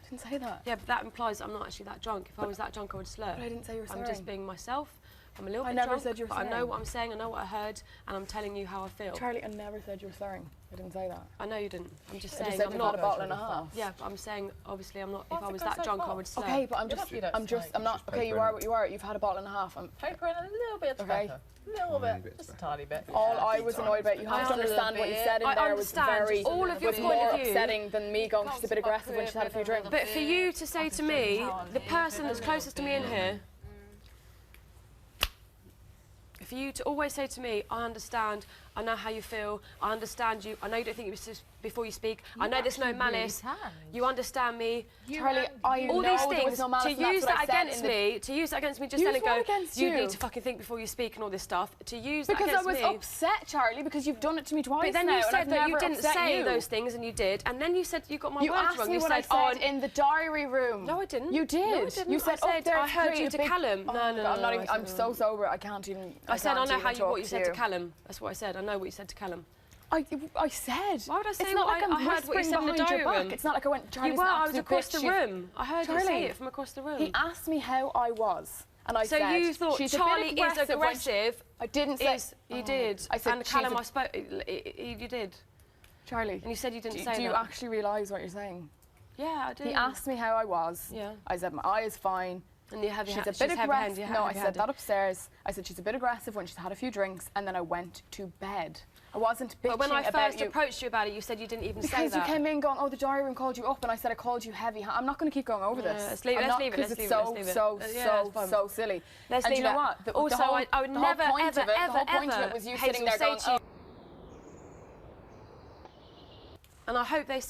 S7: I didn't say that.
S1: Yeah, but that implies I'm not actually that drunk. If I was that drunk, I would slur.
S7: But I didn't say you were
S1: I'm
S7: slurring.
S1: just being myself. I'm a little
S7: I
S1: bit
S7: never
S1: drunk,
S7: said you were
S1: but I know
S7: slurring.
S1: what I'm saying. I know what I heard, and I'm telling you how I feel.
S7: Charlie, I never said you were slurring. I didn't say that.
S1: I know you didn't. I'm just
S7: I
S1: saying
S7: just said
S1: I'm
S7: you've
S1: not.
S7: had a bottle and a half.
S1: Yeah, but I'm saying obviously I'm not.
S2: I
S1: If I
S2: think
S1: was
S2: I
S1: that
S2: said
S1: drunk, I
S2: what?
S1: would slur.
S7: Okay, but I'm
S2: You're
S7: just.
S2: lucky that's
S7: I'm just.
S2: like-
S7: I'm not.
S6: Just
S7: Okay, you
S6: paper
S7: are
S6: in
S7: what you are. You've had a bottle and a half.
S2: paper and a little bit of
S7: Okay.
S2: tobacco. A little
S6: Tiny
S2: bit,
S6: bit of
S2: just a
S6: tobacco.
S2: tiny bit.
S7: All I was annoyed about, you
S1: I
S7: have to
S1: understand
S7: understand what you
S2: it.
S7: said in
S1: I
S7: there was
S1: understand
S7: very,
S1: all of your
S7: was
S1: point
S7: more
S1: of view.
S7: upsetting than me going, she's a bit aggressive when she's had a few drinks.
S1: But for you to say to me, the person that's closest to me in here, for you to always say to me, I understand, I know how you feel, I understand you, I know you don't think it was just before you speak, I know there's no malice, you understand me.
S7: Charlie, I
S1: All
S7: know
S1: these
S7: there was
S1: things,
S7: no malice,
S1: to
S7: and that's
S1: use
S7: what I
S1: that
S7: said
S1: against
S7: in the-
S1: me, to use that against me, just
S7: Use
S1: then and
S7: what
S1: go,
S7: against
S1: you
S7: you?
S1: need to fucking think before you speak and all this stuff, to use
S7: Because
S1: that
S7: I
S1: against
S7: was
S1: me.
S7: upset, Charlie, because you've done it to me twice
S1: But then
S7: now,
S1: you
S7: and
S1: said
S7: I've
S1: that you
S7: never
S1: didn't
S7: upset
S1: say
S7: you.
S1: those things, and you did, and then you said you got my
S7: You
S1: words
S7: asked
S1: wrong.
S7: me
S1: You
S7: what I
S1: said, oh,
S7: said in the diary room.
S1: No, I didn't.
S7: You did.
S1: No, I didn't.
S7: You said,
S1: I said,
S7: up there
S1: I heard
S7: create
S1: you
S7: a
S1: to
S7: big-
S1: Callum.
S7: Oh,
S1: No,
S7: God,
S1: no,
S7: I'm not
S1: no,
S7: even,
S1: I
S7: I'm
S1: said
S7: so
S1: no.
S7: sober, I can't even.
S1: I said, I
S7: can't
S1: know
S7: even
S1: how you,
S7: talk
S1: what you said to
S7: you.
S1: Callum. That's what I said. I know what you said to Callum.
S7: I said.
S1: Why would I say
S7: it's not
S1: what
S7: like
S1: I
S7: I'm
S1: heard what you
S7: whispering
S1: said in the
S7: behind your
S1: diary
S7: back.
S1: room.
S7: It's not like I went, Charlie's
S1: You were.
S7: an
S1: I was
S7: absolute
S1: across
S7: bitch,
S1: the
S7: she's-
S1: room. I heard you say
S7: Charlie,
S1: it from across the room.
S7: He asked me how I was, and I
S1: So
S7: said,
S1: you thought
S7: she's a
S1: Charlie
S7: bit
S1: is
S7: aggressive. when she-"
S1: aggressive?
S7: I didn't say.
S1: You did.
S7: I said
S1: and
S7: she's
S1: Callum,
S7: a-
S1: I spoke. You did.
S7: Charlie,
S1: And you said you didn't
S7: do,
S1: say
S7: do you
S1: that.
S7: actually realise what you're saying?
S1: Yeah, I do.
S7: He asked me how I was.
S1: Yeah.
S7: I said my eye is fine.
S1: And you have
S7: She's a bit
S1: heavy-handed.
S7: aggressive. No, I said that upstairs. I said she's a bit aggressive when she's had a few drinks, and then I went to bed. I wasn't bitching
S1: But when I
S7: about
S1: first
S7: you.
S1: approached you about it, you said you didn't even say
S7: Because you
S1: that.
S7: came in going, oh, the diary room called you up, and I said I called you heavy. I'm not going to keep going over
S1: Yeah,
S7: this.
S1: let's leave it,
S7: I'm
S1: let's
S7: not,
S1: leave it,
S7: 'cause
S1: let's
S7: it's
S1: leave it,
S7: so,
S1: let's leave it.
S7: so,
S1: Yeah,
S7: so,
S1: it's fine.
S7: so silly.
S1: Let's
S7: and
S1: leave
S7: you know
S1: it.
S7: what? The,
S1: Also,
S7: the whole,
S1: I would
S7: the
S1: never,
S7: whole point
S1: ever,
S7: of it,
S1: ever,
S7: the whole point
S1: ever
S7: of it was you
S1: Hazel,
S7: sitting there
S1: say
S7: going,
S1: to you,
S7: oh.
S1: And I hope they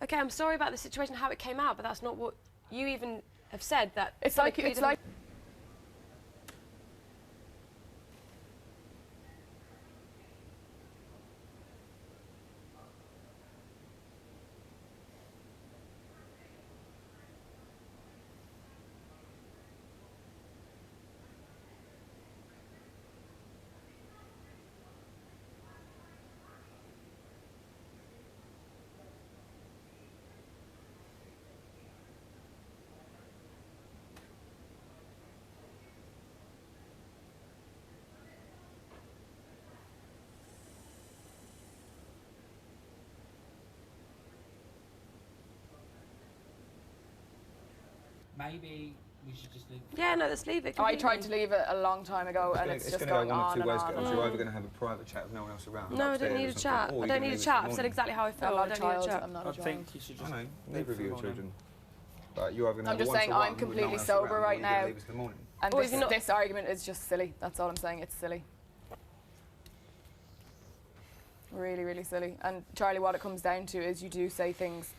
S1: okay, I'm sorry about the situation, how it came out, but that's not what you even have said. That
S7: It's
S1: something
S7: like
S1: could be
S7: it's
S1: done-
S7: like.
S3: Maybe we should just leave.
S1: Yeah, no, let's leave it.
S7: I tried
S1: completely.
S7: to leave it a long time ago, and it's just
S6: going to
S7: going
S6: go one
S7: on
S6: of two
S7: and
S6: ways,
S7: on.
S6: girls. You're either going to have a private chat with no one else around.
S1: No, I
S6: upstairs
S1: don't need
S6: or
S1: a
S6: something,
S1: chat.
S6: or
S1: I
S6: you
S1: don't
S6: can
S1: need a
S6: leave it
S1: chat.
S6: till
S1: I've said
S6: morning.
S1: exactly how I feel.
S7: I'm
S1: I
S7: not a
S1: don't need a
S7: child.
S1: chat.
S7: I'm not
S3: I
S7: a child.
S3: think you should
S6: I
S3: just.
S6: know,
S3: leave
S6: neither of
S3: for
S6: you
S3: the
S6: are
S3: morning.
S6: children. But you're either going to
S7: I'm
S6: have
S7: just
S6: a
S7: saying
S6: one-to-one
S7: I'm
S6: with no one
S7: completely
S6: else
S7: sober
S6: around, or
S7: right
S6: you're gonna
S7: now.
S6: leave us in the morning.
S7: And
S1: Or
S7: this,
S1: if you're not-
S7: this argument is just silly. That's all I'm saying. It's silly. Really, really silly. And Charlie, what it comes down to is you do say things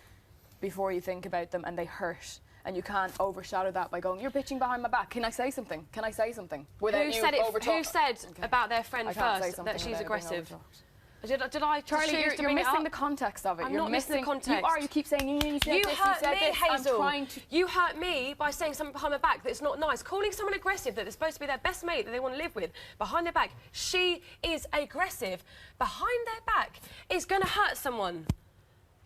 S7: before you think about them, and they hurt. And you can't overshadow that by going, "You're bitching behind my back. Can I say something? Can I say something?" Without
S1: Who
S7: you
S1: said it?
S7: overtalk-
S1: Who said
S7: Okay.
S1: about their friend
S7: I can't say
S1: first
S7: something
S1: that she's
S7: without it being
S1: aggressive?
S7: overtalked.
S1: Did I
S7: Charlie,
S1: choose
S7: you're
S1: to bring it
S7: missing
S1: up?
S7: the context of it.
S1: I'm
S7: you're
S1: not missing the context.
S7: You are. You keep saying you said
S1: You
S7: this,
S1: hurt
S7: you said
S1: me,
S7: this.
S1: Hazel.
S7: I'm trying to.
S1: You hurt me by saying something behind my back that's not nice. Calling someone aggressive that they're supposed to be their best mate that they want to live with behind their back. She is aggressive. Behind their back is going to hurt someone.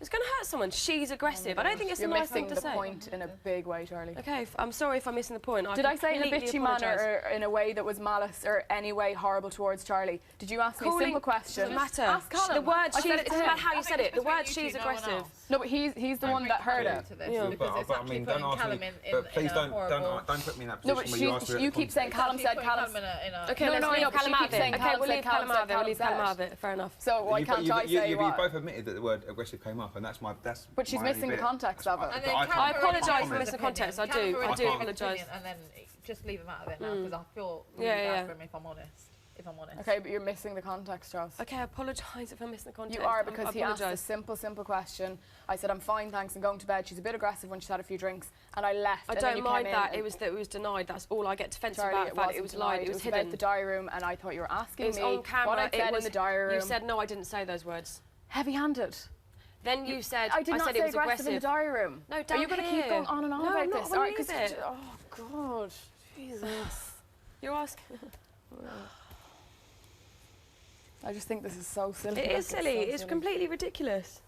S1: It's going to hurt someone. She's aggressive. I don't think it's
S7: You're
S1: a nice thing
S7: missing
S1: to
S7: the
S1: say.
S7: point in a big way, Charlie.
S1: Okay, I'm sorry if I'm missing the point.
S7: Did I say in a
S1: completely
S7: bitchy manner
S1: apologise.
S7: or in a way that was malice or any way horrible towards Charlie? Did you ask me a
S1: Calling
S7: simple question?
S1: doesn't matter.
S7: Ask Callum.
S1: The word
S7: I
S1: she's,
S7: said
S1: it
S7: to
S1: doesn't
S7: him.
S1: matter how you
S2: I
S1: said
S2: think
S1: it. The
S2: it's
S1: word
S2: between you
S1: she's
S2: two, no one
S1: aggressive.
S2: else.
S7: No, but he's the one that heard it.
S2: To this,
S1: Yeah.
S2: because it's
S6: But I
S2: actually
S6: mean,
S2: putting
S6: don't ask
S2: Callum
S6: me.
S2: in
S6: But please
S2: a
S6: don't
S2: horrible...
S6: put me in that
S7: No,
S6: position
S7: but
S6: where you ask me
S7: you
S6: that
S7: keep saying Callum
S2: It's
S7: said
S2: actually
S7: Callum.
S2: putting Callum in a...
S1: Okay,
S7: No,
S1: let's
S7: no,
S1: leave
S7: no, but she
S1: Callum out
S7: keeps
S1: of it.
S7: saying
S1: Okay,
S7: Callum
S1: we'll
S7: said,
S1: leave Callum
S7: Callum
S1: out of it. We'll
S7: said,
S1: leave
S7: Callum
S1: Callum out
S7: said.
S1: of it. Fair enough.
S7: So why can't I say
S6: you
S7: what?
S6: both admitted that the word aggressive came up, and that's my
S7: But she's
S6: my
S7: missing the
S6: bit.
S7: context of it.
S2: And
S6: But
S2: then
S6: I
S2: Callum
S6: can't-
S1: I
S2: already
S1: apologise
S2: gave
S1: for
S2: his
S1: missing the
S2: opinion.
S1: context. I
S2: Callum
S1: do.
S2: already
S1: I do
S2: gave his
S1: apologise.
S2: opinion, and then just leave him out of it now, because I feel really
S1: Yeah,
S2: bad
S1: yeah.
S2: for him, if I'm honest. If I'm honest.
S7: Okay, but you're missing the context, Charles.
S1: Okay, I apologise if I'm missing the context.
S7: You are,
S1: I
S7: because he asked a
S1: apologise.
S7: simple question. I said, I'm fine, thanks, I'm going to bed. She's a bit aggressive when she's had a few drinks, and I left.
S1: I
S7: and then
S1: don't
S7: you
S1: mind
S7: came in
S1: that.
S7: and-
S1: It was denied. That's all I get defensive
S7: Charlie,
S1: about. The fact that it
S7: wasn't
S1: was lied.
S7: denied.
S1: It was
S7: about
S1: hidden.
S7: the diary room, and I thought you were asking
S1: It was
S7: me
S1: on camera.
S7: what I
S1: It
S7: said
S1: was
S7: in the diary room.
S1: You said no. I didn't say those words.
S7: Heavy-handed.
S1: Then you said
S7: I did not
S1: said
S7: say
S1: it was
S7: aggressive in the
S1: aggressive.
S7: diary room.
S1: No,
S7: Are
S1: down
S7: you going to
S1: here.
S7: keep going on and on
S1: No,
S7: about
S1: I'm not.
S7: this?
S1: We'll
S7: Alright,
S1: leave
S7: 'cause-
S1: it.
S7: oh God, Jesus.
S1: You're asking.
S7: I just think this is so silly.
S1: It is
S7: It's so
S1: silly. It's completely ridiculous.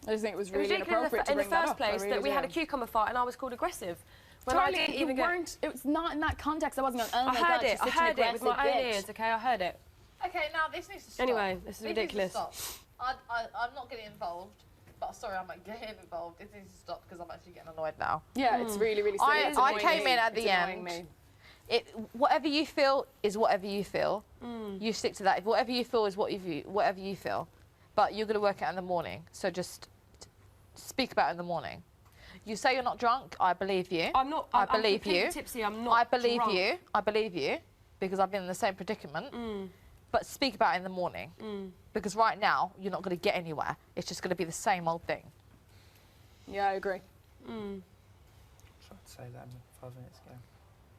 S7: I just think it was
S1: It was
S7: really
S1: ridiculous
S7: inappropriate to
S1: in the
S7: bring that
S1: first
S7: up. I
S1: place
S7: really
S1: that we had a
S7: do.
S1: cucumber fight and I was called aggressive. When
S7: Charlie,
S1: I didn't
S7: you
S1: even get.
S7: weren't. It was not in that context. I wasn't going. Oh
S1: I
S7: my
S1: heard
S7: God,
S1: it.
S7: she's
S1: I
S7: such an
S1: heard it with my
S7: aggressive
S1: own
S7: bitch.
S1: ears. Okay, I heard it.
S2: Okay, now this needs to stop.
S1: Anyway, this is
S2: Needs
S1: ridiculous.
S2: to stop. I'm not getting involved, but sorry, I'm not getting involved. It needs to stop because I'm actually getting annoyed now.
S7: Yeah, it's really, really silly. It's
S2: I
S7: annoying
S2: came
S7: me.
S2: in at
S7: It's
S2: the
S7: annoying
S2: end.
S7: me.
S2: Whatever you feel is whatever you feel. You stick to that. If whatever you feel is whatever you feel, but you're going to work it out in the morning. So just speak about it in the morning. You say you're not drunk. I believe you.
S1: I'm not.
S2: I
S1: I'm
S2: believe
S1: completely
S2: you.
S1: Tipsy. I'm not.
S2: I believe
S1: drunk.
S2: you. I believe you because I've been in the same predicament. But speak about it in the morning because right now you're not going to get anywhere. It's just going to be the same old thing.
S7: Yeah, I agree.
S3: Tried to say that 5 minutes ago.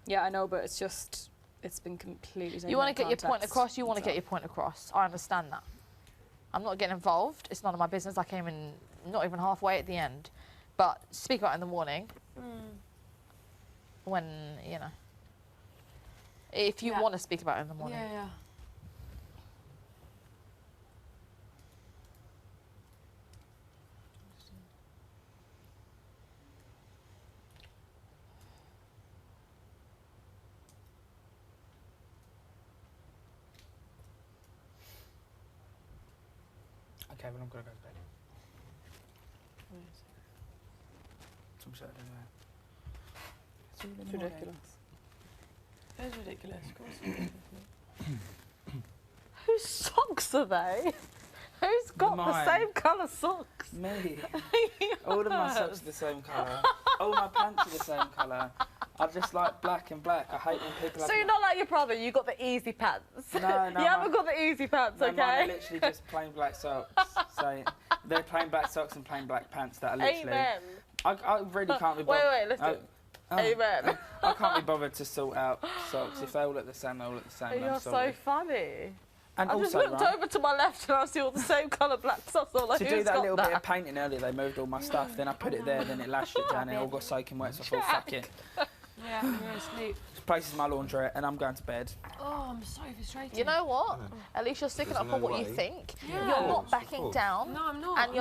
S7: Yeah, I know, but it's just, it's been completely taken
S2: You want
S7: out
S2: to
S7: of
S2: get your point
S7: context.
S2: across. You want to
S7: So-
S2: get your point across. I understand that. I'm not getting involved. It's none of my business. I came in not even halfway at the end. But speak about it in the morning. When, you know. If you
S1: Yeah.
S2: want to speak about it in the morning.
S1: Yeah, yeah.
S3: Okay, well, I'm going to go to bed. Some shit I don't know.
S7: It's ridiculous.
S1: It's ridiculous. Of course.
S2: Whose socks are they? Who's got the
S3: Mine.
S2: same colour socks?
S3: Me. All of my socks are the same colour. All my pants are the same colour. I just like black and black. I hate when people have...
S2: So you're not like your brother, you got the easy pants.
S3: No, no,
S2: You haven't got the easy pants,
S3: no, mine are
S2: okay?
S3: literally just plain black socks. So they're plain black socks and plain black pants that are literally.
S2: Amen.
S3: I really can't be bothered.
S2: Wait, let's do it. Amen.
S3: I can't be bothered to sort out socks. If they all look the same, they all look the same.
S2: You're
S3: I'm
S2: so
S3: sorry.
S2: funny.
S3: And
S2: I
S3: also,
S2: just looked
S3: right,
S2: over to my left and I see all the same colour black socks. I'm like,
S3: to do
S2: who's
S3: that
S2: got
S3: little
S2: that?
S3: bit of painting earlier, they moved all my stuff. Then I put it there, then it lashed it down, and it all got soaking wet. So I thought, fuck it.
S1: Yeah, I'm going to sleep.
S3: This place is my laundrette, and I'm going to bed.
S1: Oh, I'm so frustrated.
S2: You know what? At least you're sticking
S6: There's
S2: up for
S6: no
S2: what you
S6: way.
S2: think.
S1: Yeah.
S2: You're
S6: Of
S2: not
S6: course, of
S2: backing
S6: course.
S2: down.
S1: No, I'm not.
S2: And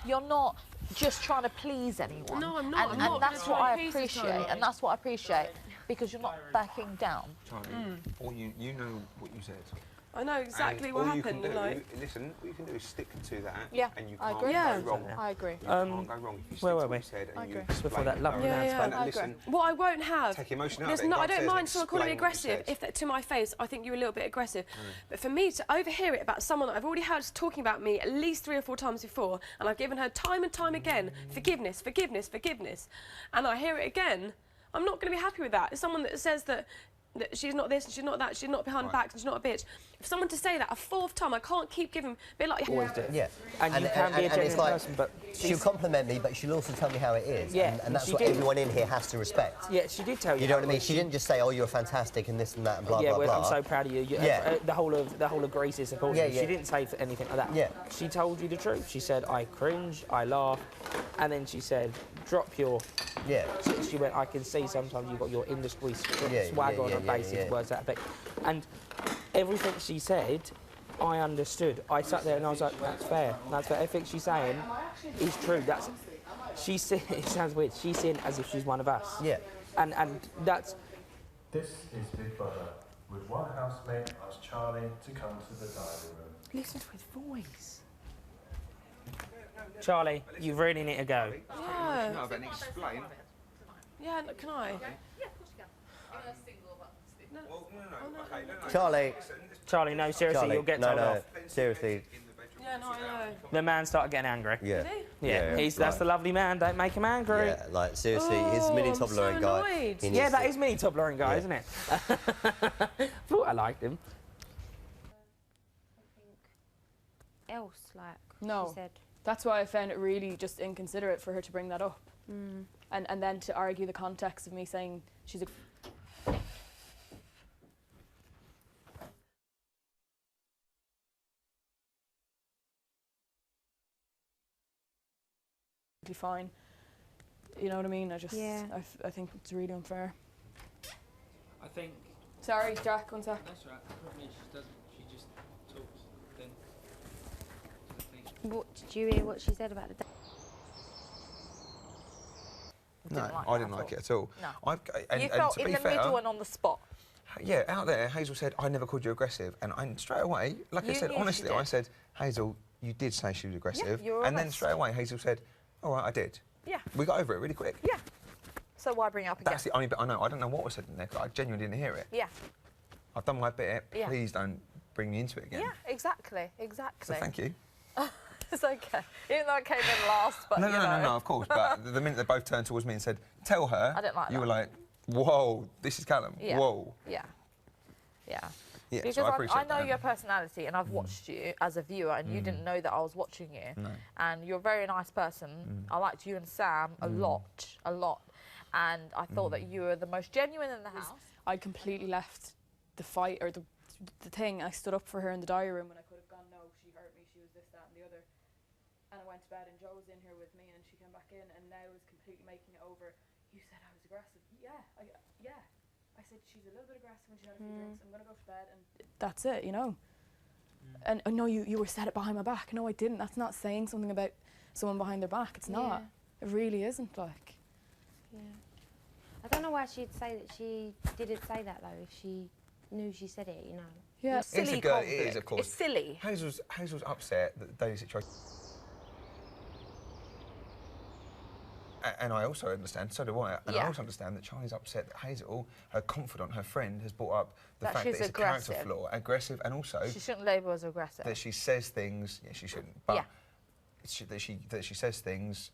S2: you're not just trying to please anyone.
S1: No, I'm not.
S2: And,
S1: I'm
S2: and
S1: not
S2: that's
S1: gonna
S2: what
S1: try
S2: I
S1: and please this
S2: appreciate.
S1: time.
S2: And that's what I appreciate because you're not backing down.
S6: Charlie, all you know what you said.
S1: I know exactly
S6: And
S1: what
S6: all
S1: happened.
S6: You can do,
S1: Like,
S6: listen, what you can do is stick to that.
S2: Yeah,
S6: and you
S2: I
S6: can't
S2: agree.
S1: Yeah.
S6: go wrong.
S2: I agree.
S6: You can't go wrong if you stick
S3: where
S6: to
S3: were
S6: what
S3: we?
S6: you said and
S2: I
S6: you
S2: agree.
S3: Just before
S6: explain
S3: that lovely
S1: Yeah,
S3: man
S1: yeah.
S3: spoke.
S6: And listen,
S1: what I won't have.
S6: take emotion out
S1: There's
S6: of it.
S1: no, I
S6: Downstairs
S1: don't mind
S6: and
S1: someone calling me
S6: explain what you
S1: aggressive.
S6: said.
S1: If that, to my face, I think you're a little bit aggressive. But for me to overhear it about someone that I've already heard talking about me at least 3 or 4 times before, and I've given her time and time again, forgiveness, forgiveness, forgiveness, and I hear it again, I'm not going to be happy with that. It's someone that says that she's not this and she's not that, she's not behind backs and she's not a bitch. For someone to say that a 4th time, I can't keep giving, be like,
S3: Always do.
S4: Yeah.
S3: And you can be a
S4: it's
S3: genuine
S4: like,
S3: person, but
S4: she'll compliment me, but she'll also tell me how it is.
S3: Yeah,
S4: and that's
S3: she
S4: what
S3: did.
S4: everyone in here has to respect.
S3: yeah, she did tell you.
S4: You know
S3: how
S4: what I mean?
S3: it
S4: She
S3: was.
S4: didn't just say, "Oh, you're fantastic," and this and that, and blah
S3: Yeah,
S4: blah
S3: well,
S4: blah.
S3: I'm so proud of you.
S4: Yeah.
S3: The whole of Greece is supporting
S4: Yeah,
S3: you.
S4: yeah.
S3: She didn't say anything like that.
S4: Yeah.
S3: She told you the truth. She said, "I cringe, I laugh," and then she said, "Drop your."
S4: Yeah.
S3: She went, "I can see sometimes you've got your industry
S4: Yeah,
S3: swag
S4: yeah,
S3: on
S4: yeah,
S3: a
S4: yeah,
S3: basis,
S4: yeah.
S3: words that effect." And everything she said, I understood. I sat there and I was like, "That's fair. That's fair. Everything she's saying is true. That's." She's seen. It sounds weird. She's seen as if she's one of us.
S4: Yeah.
S3: And that's.
S8: This is Big Brother, with one housemate asked Charlie to come to the diary room.
S1: listen to his voice.
S3: Charlie, you really need to go.
S1: Yeah.
S6: No, but explain.
S1: Yeah, look, can I?
S4: Charlie.
S3: Charlie, no, seriously,
S4: Charlie.
S3: you'll get
S4: no,
S3: told
S4: no.
S3: off.
S4: Seriously.
S1: Yeah, no, I know.
S3: The man started getting angry.
S4: Yeah.
S3: Yeah, that's the lovely man. Don't make him angry.
S4: Yeah, like seriously, his
S1: Oh,
S4: mini
S1: I'm so
S4: Toblerone guy.
S1: annoyed.
S4: he
S3: Yeah,
S4: needs
S3: that
S4: to-
S3: is mini Toblerone guy,
S4: Yeah.
S3: isn't it? Thought I liked him.
S5: Else, like
S7: No.
S5: she said.
S7: That's why I found it really just inconsiderate for her to bring that up. And then to argue the context of me saying she's a... fine. You know what I mean? I just,
S5: Yeah.
S7: I think it's really unfair.
S3: I think
S7: Sorry, Jack, one sec.
S3: that's right. The problem is she doesn't. She just talks. Then.
S5: What did you hear? What she said about the day?
S6: No,
S2: Didn't like
S6: I
S2: that
S6: didn't
S2: at
S6: like
S2: all.
S6: it at all.
S2: No.
S6: And
S2: You felt
S6: to
S2: in
S6: be
S2: the
S6: fair,
S2: middle and on the spot.
S6: yeah, out there, Hazel said, I never called you aggressive. And straight away, like I
S2: You
S6: said,
S2: knew she
S6: honestly,
S2: did.
S6: I said, Hazel, you did say she was aggressive.
S2: you were
S6: and then
S2: honest.
S6: straight away, Hazel said, all right, I did.
S2: Yeah.
S6: We got over it really quick.
S2: Yeah. So why bring it up again?
S6: That's the only bit I know. I don't know what was said in there, 'cause I genuinely didn't hear it.
S2: Yeah.
S6: I've done my bit.
S2: Yeah.
S6: Please don't bring me into it again.
S2: Yeah, exactly, exactly.
S6: So thank you.
S2: It's okay. Even though I came in last, but
S6: No,
S2: you
S6: no,
S2: know.
S6: no, of course. But the minute they both turned towards me and said, tell her,
S2: I didn't like
S6: you
S2: that.
S6: were like, whoa, this is Callum.
S2: Yeah.
S6: Whoa.
S2: Yeah. Yeah.
S6: Yeah,
S2: Because
S6: so I appreciate
S2: I know
S6: that.
S2: your personality and I've watched you as a viewer and you didn't know that I was watching you.
S6: No.
S2: And you're a very nice person. I liked you and Sam a lot. And I thought that you were the most genuine in the house.
S7: I completely left the fight or the thing. I stood up for her in the diary room when I could have gone, no, she hurt me, she was this, that and the other. And I went to bed and Jo was in here with me and she came back in and now is completely making it over. You said I was aggressive. Yeah. I said she's a little bit aggressive when she had a few drinks. I'm going to go to bed and that's it, you know. And no, you were said it behind my back. No, I didn't. That's not saying something about someone behind their back. It's not. It really isn't, like.
S5: Yeah. I don't know why she'd say that she didn't say that though. If she knew she said it, you know.
S7: Yeah.
S6: It's a
S2: Silly
S6: girl,
S2: conflict.
S6: it is, of course.
S2: It's silly.
S6: Hazel's upset that the daily situation. And I also understand, so do I, and I
S2: Yeah.
S6: also understand that Charlie's upset that Hazel, her confidant, her friend, has brought up the
S2: That
S6: fact
S2: she's
S6: that it's a character
S2: aggressive.
S6: flaw, aggressive, and also
S2: She shouldn't label as aggressive.
S6: that she says things, yeah, she shouldn't, but
S2: Yeah.
S6: that she says things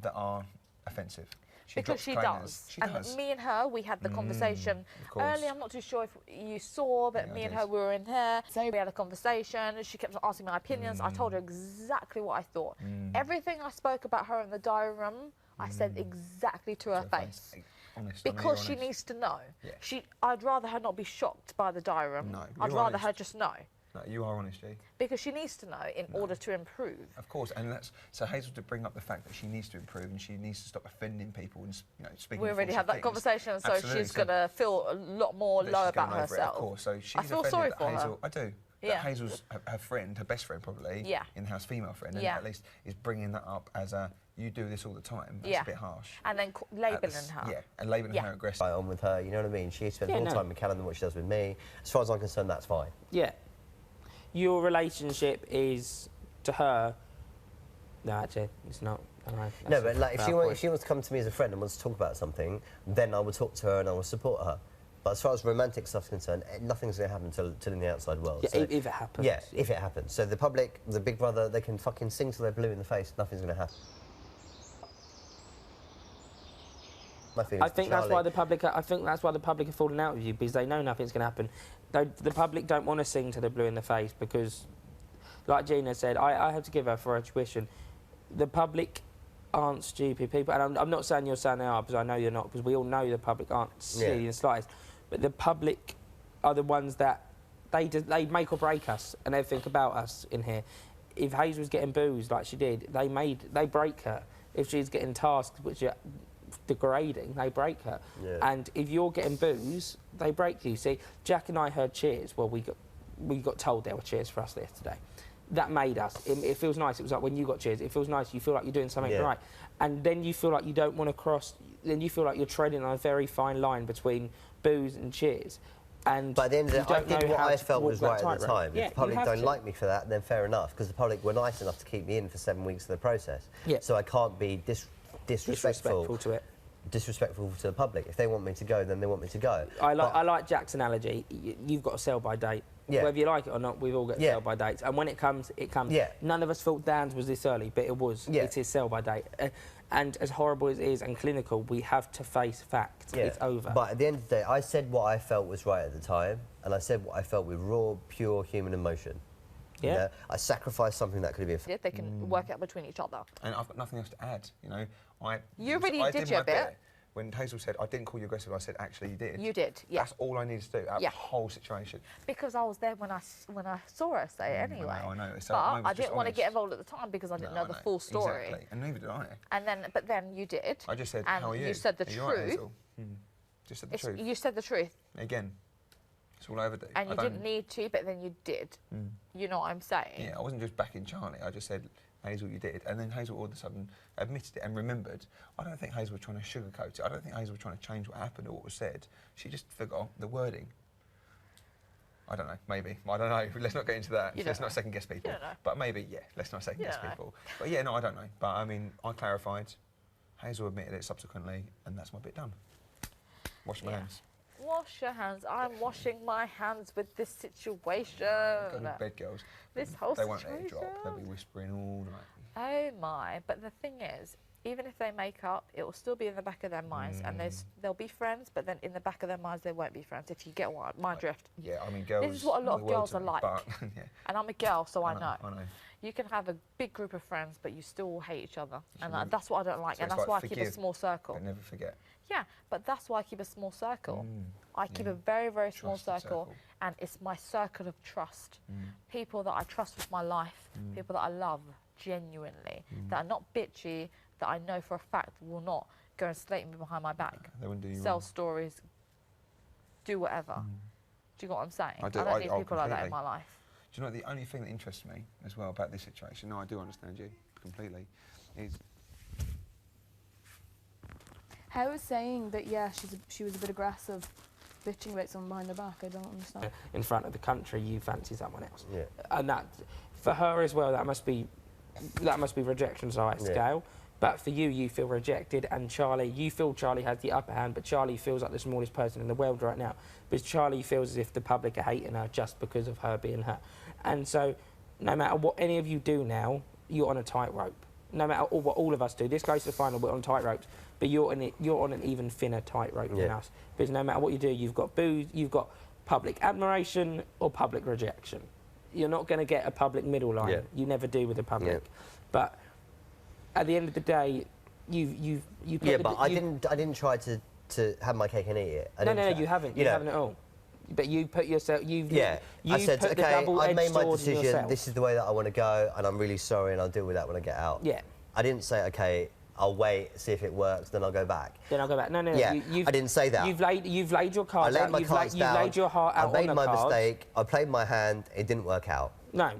S6: that are offensive.
S2: Because
S6: drops
S2: she
S6: trainers.
S2: does.
S6: She
S2: And
S6: does.
S2: me and her, we had the conversation
S6: of course.
S2: earlier. I'm not too sure if you saw, but
S6: Yeah, I
S2: me and
S6: did.
S2: her, we were in here. So we had a conversation. She kept asking my opinions. I told her exactly what I thought. Everything I spoke about her in the diary room, I said exactly to her face.
S6: Honest, I know
S2: Because
S6: you're
S2: she
S6: honest.
S2: needs to know.
S6: Yeah.
S2: I'd rather her not be shocked by the diary room.
S6: No,
S2: I'd
S6: you're
S2: rather
S6: honest.
S2: her just know.
S6: No, you are honest, G.
S2: Because she needs to know in order to improve.
S6: Of course, and that's so Hazel to bring up the fact that she needs to improve and she needs to stop offending people and speaking.
S2: We already
S6: false
S2: had that
S6: things.
S2: conversation, so
S6: Absolutely,
S2: she's going to feel a lot more
S6: that
S2: low
S6: she's
S2: about
S6: going over it,
S2: herself.
S6: of course, so she's
S2: I feel
S6: offended
S2: sorry
S6: that
S2: for her.
S6: Hazel. I do. That
S2: Yeah.
S6: Hazel's her friend, her best friend probably,
S2: Yeah.
S6: in-house female friend, and
S2: Yeah.
S6: at least is bringing that up as a you do this all the time. That's
S2: Yeah.
S6: a bit harsh.
S2: And then labelling her.
S6: Yeah, and labelling
S2: Yeah.
S6: her aggressive.
S4: Right on with her, you know what I mean? She spends
S3: Yeah,
S4: more
S3: no.
S4: time with Callum than what she does with me. As far as I'm concerned, that's fine.
S3: Yeah. Your relationship is to her. No, actually, it's not. I don't know.
S4: No,
S3: That's
S4: but
S3: a
S4: like if
S3: fair
S4: she,
S3: point.
S4: if she wants to come to me as a friend and wants to talk about something, then I will talk to her and I will support her. But as far as romantic stuff's concerned, nothing's going to happen till in the outside world.
S3: Yeah,
S4: So-
S3: if it happens.
S4: Yeah, if it happens. So the public, the Big Brother, they can fucking sing till they're blue in the face. Nothing's going to happen. My feelings
S3: I think
S4: to
S3: that's why
S4: Charlie-
S3: the public. I think that's why the public are falling out with you because they know nothing's going to happen. The public don't want to sing to the blue in the face because, like Gina said, I have to give her for her tuition. The public aren't stupid people, and I'm not saying you're saying they are because I know you're not because we all know the public aren't silly in the slightest. But the public are the ones that they make or break us and everything about us in here. If Hazel's getting boozed like she did, they break her. If she's getting tasks which are degrading, they break her.
S4: Yeah.
S3: And if you're getting booze, they break you. See, Jack and I heard cheers. Well, we got told there were cheers for us yesterday. That made us. It feels nice. It was like when you got cheers. It feels nice. You feel like you're doing something right. And then you feel like you don't want to cross. Then you feel like you're treading on a very fine line between booze and cheers. And
S4: But at the end of the day, I did what I felt was right at the time.
S3: Yeah,
S4: If the public
S3: you have
S4: don't
S3: to.
S4: like me for that, then fair enough, because the public were nice enough to keep me in for 7 weeks of the process.
S3: Yeah.
S4: So I can't be
S3: disrespectful to it.
S4: disrespectful to the public. If they want me to go, then they want me to go.
S3: I
S4: But-
S3: like Jack's analogy. You've got to sell by date.
S4: Yeah.
S3: Whether you like it or not, we've all got to
S4: Yeah.
S3: sell by dates. And when it comes, it comes.
S4: Yeah.
S3: None of us thought Dan's was this early, but it was.
S4: Yeah.
S3: It is sell by date. And as horrible as it is and clinical, we have to face fact.
S4: Yeah.
S3: It's over.
S4: But at the end of the day, I said what I felt was right at the time, and I said what I felt with raw, pure human emotion. You
S3: Yeah.
S4: know? I sacrificed something that could have been.
S2: They can work out between each other.
S6: And I've got nothing else to add. You know,
S2: You already
S6: I
S2: did
S6: did
S2: your
S6: my
S2: bit.
S6: When Hazel said I didn't call you aggressive, I said actually you did.
S2: You did, yeah.
S6: That's all I needed to do out of
S2: Yeah.
S6: the whole situation.
S2: Because I was there when I saw her say it anyway.
S6: I know. So I
S2: But
S6: was
S2: I
S6: just
S2: didn't want to get
S6: honest.
S2: involved at the time because I didn't know
S6: I
S2: the full story.
S6: Exactly, and neither did I.
S2: But then you did.
S6: I just said,
S2: and
S6: how are you?
S2: you said the
S6: Are you all right,
S2: truth.
S6: Hazel? Just said the truth.
S2: You said the truth.
S6: Again, that's all I ever do.
S2: And
S6: I
S2: you
S6: don't-
S2: didn't need to, but then you did. You know what I'm saying?
S6: Yeah, I wasn't just backing Charlie. I just said, Hazel, you did. And then Hazel all of a sudden admitted it and remembered. I don't think Hazel was trying to sugarcoat it. I don't think Hazel was trying to change what happened or what was said. She just forgot the wording. I don't know, maybe. I don't know. Let's not get into that.
S2: You
S6: Let's
S2: don't
S6: not
S2: know.
S6: second guess people.
S2: You don't know.
S6: But maybe, yeah, let's not second guess
S2: don't know.
S6: people. But yeah, no, I don't know. But I mean, I clarified. Hazel admitted it subsequently, and that's my bit done. Wash my
S2: Yeah.
S6: hands.
S2: Wash your hands. I'm washing my hands with this situation.
S6: Go to bed, girls.
S2: This whole
S6: They won't let it
S2: situation.
S6: drop. They'll be whispering all night.
S2: Oh my! But the thing is, even if they make up, it will still be in the back of their minds, and they'll be friends. But then in the back of their minds, they won't be friends. If you get my drift.
S6: Yeah, I mean, girls.
S2: This is what a lot
S6: mean
S2: of
S6: the world
S2: girls
S6: to
S2: are
S6: me,
S2: like.
S6: But, yeah,
S2: And I'm a girl, so I know.
S6: I know.
S2: You can have a big group of friends, but you still hate each other, and
S6: Absolutely.
S2: that's what I don't like,
S6: So
S2: and
S6: it's
S2: that's why
S6: like
S2: I keep a
S6: forgive,
S2: small circle.
S6: But never forget.
S2: Yeah, but that's why I keep a small circle. I keep a very, very small
S6: Trusted
S2: circle,
S6: circle.
S2: and it's my circle of trust. People that I trust with my life, people that I love genuinely, that are not bitchy, that I know for a fact will not go and slate me behind my back,
S6: They wouldn't do you
S2: sell
S6: wrong.
S2: stories, do whatever. Do you get what I'm saying?
S6: I do,
S2: don't need people like that in
S6: completely.
S2: my life.
S6: Do you know what, the only thing that interests me as well about this situation, no, I do understand you completely, is
S7: How is saying that, yeah, she was a bit aggressive, bitching about someone behind her back? I don't understand.
S3: In front of the country, you fancy someone else.
S4: Yeah.
S3: And that, for her as well, that must be rejection's high
S4: Yeah.
S3: scale. But for you, you feel rejected, and Charlie, you feel Charlie has the upper hand, but Charlie feels like the smallest person in the world right now. Because Charlie feels as if the public are hating her just because of her being her. And so, no matter what any of you do now, you're on a tightrope. no matter what all of us do. This goes to the final, we're on tight ropes, but you're on an even thinner tightrope than
S4: Yeah.
S3: us. Because no matter what you do, you've got booze, you've got public admiration or public rejection. You're not going to get a public middle line.
S4: Yeah.
S3: You never do with the public.
S4: Yeah.
S3: But at the end of the day, you put
S4: Yeah,
S3: the-
S4: but I didn't try to have my cake and eat it. I
S3: No,
S4: didn't
S3: no,
S4: try-
S3: you haven't.
S4: You
S3: You
S4: know,
S3: haven't at all. But you put yourself. You've
S4: yeah.
S3: You
S4: I said,
S3: put the
S4: okay, I
S3: double-edged
S4: made my
S3: sword in
S4: decision.
S3: yourself.
S4: This is the way that I want to go, and I'm really sorry, and I'll deal with that when I get out.
S3: Yeah.
S4: I didn't say, okay, I'll wait, see if it works, then I'll go back.
S3: Then I'll go back. No, no, no.
S4: Yeah,
S3: you've,
S4: I didn't say that.
S3: You've laid your
S4: I
S3: cards
S4: laid
S3: out.
S4: my
S3: You've
S4: cards down.
S3: laid your heart out
S4: I made
S3: on
S4: my
S3: the cards.
S4: mistake. I played my hand. It didn't work out.
S3: No.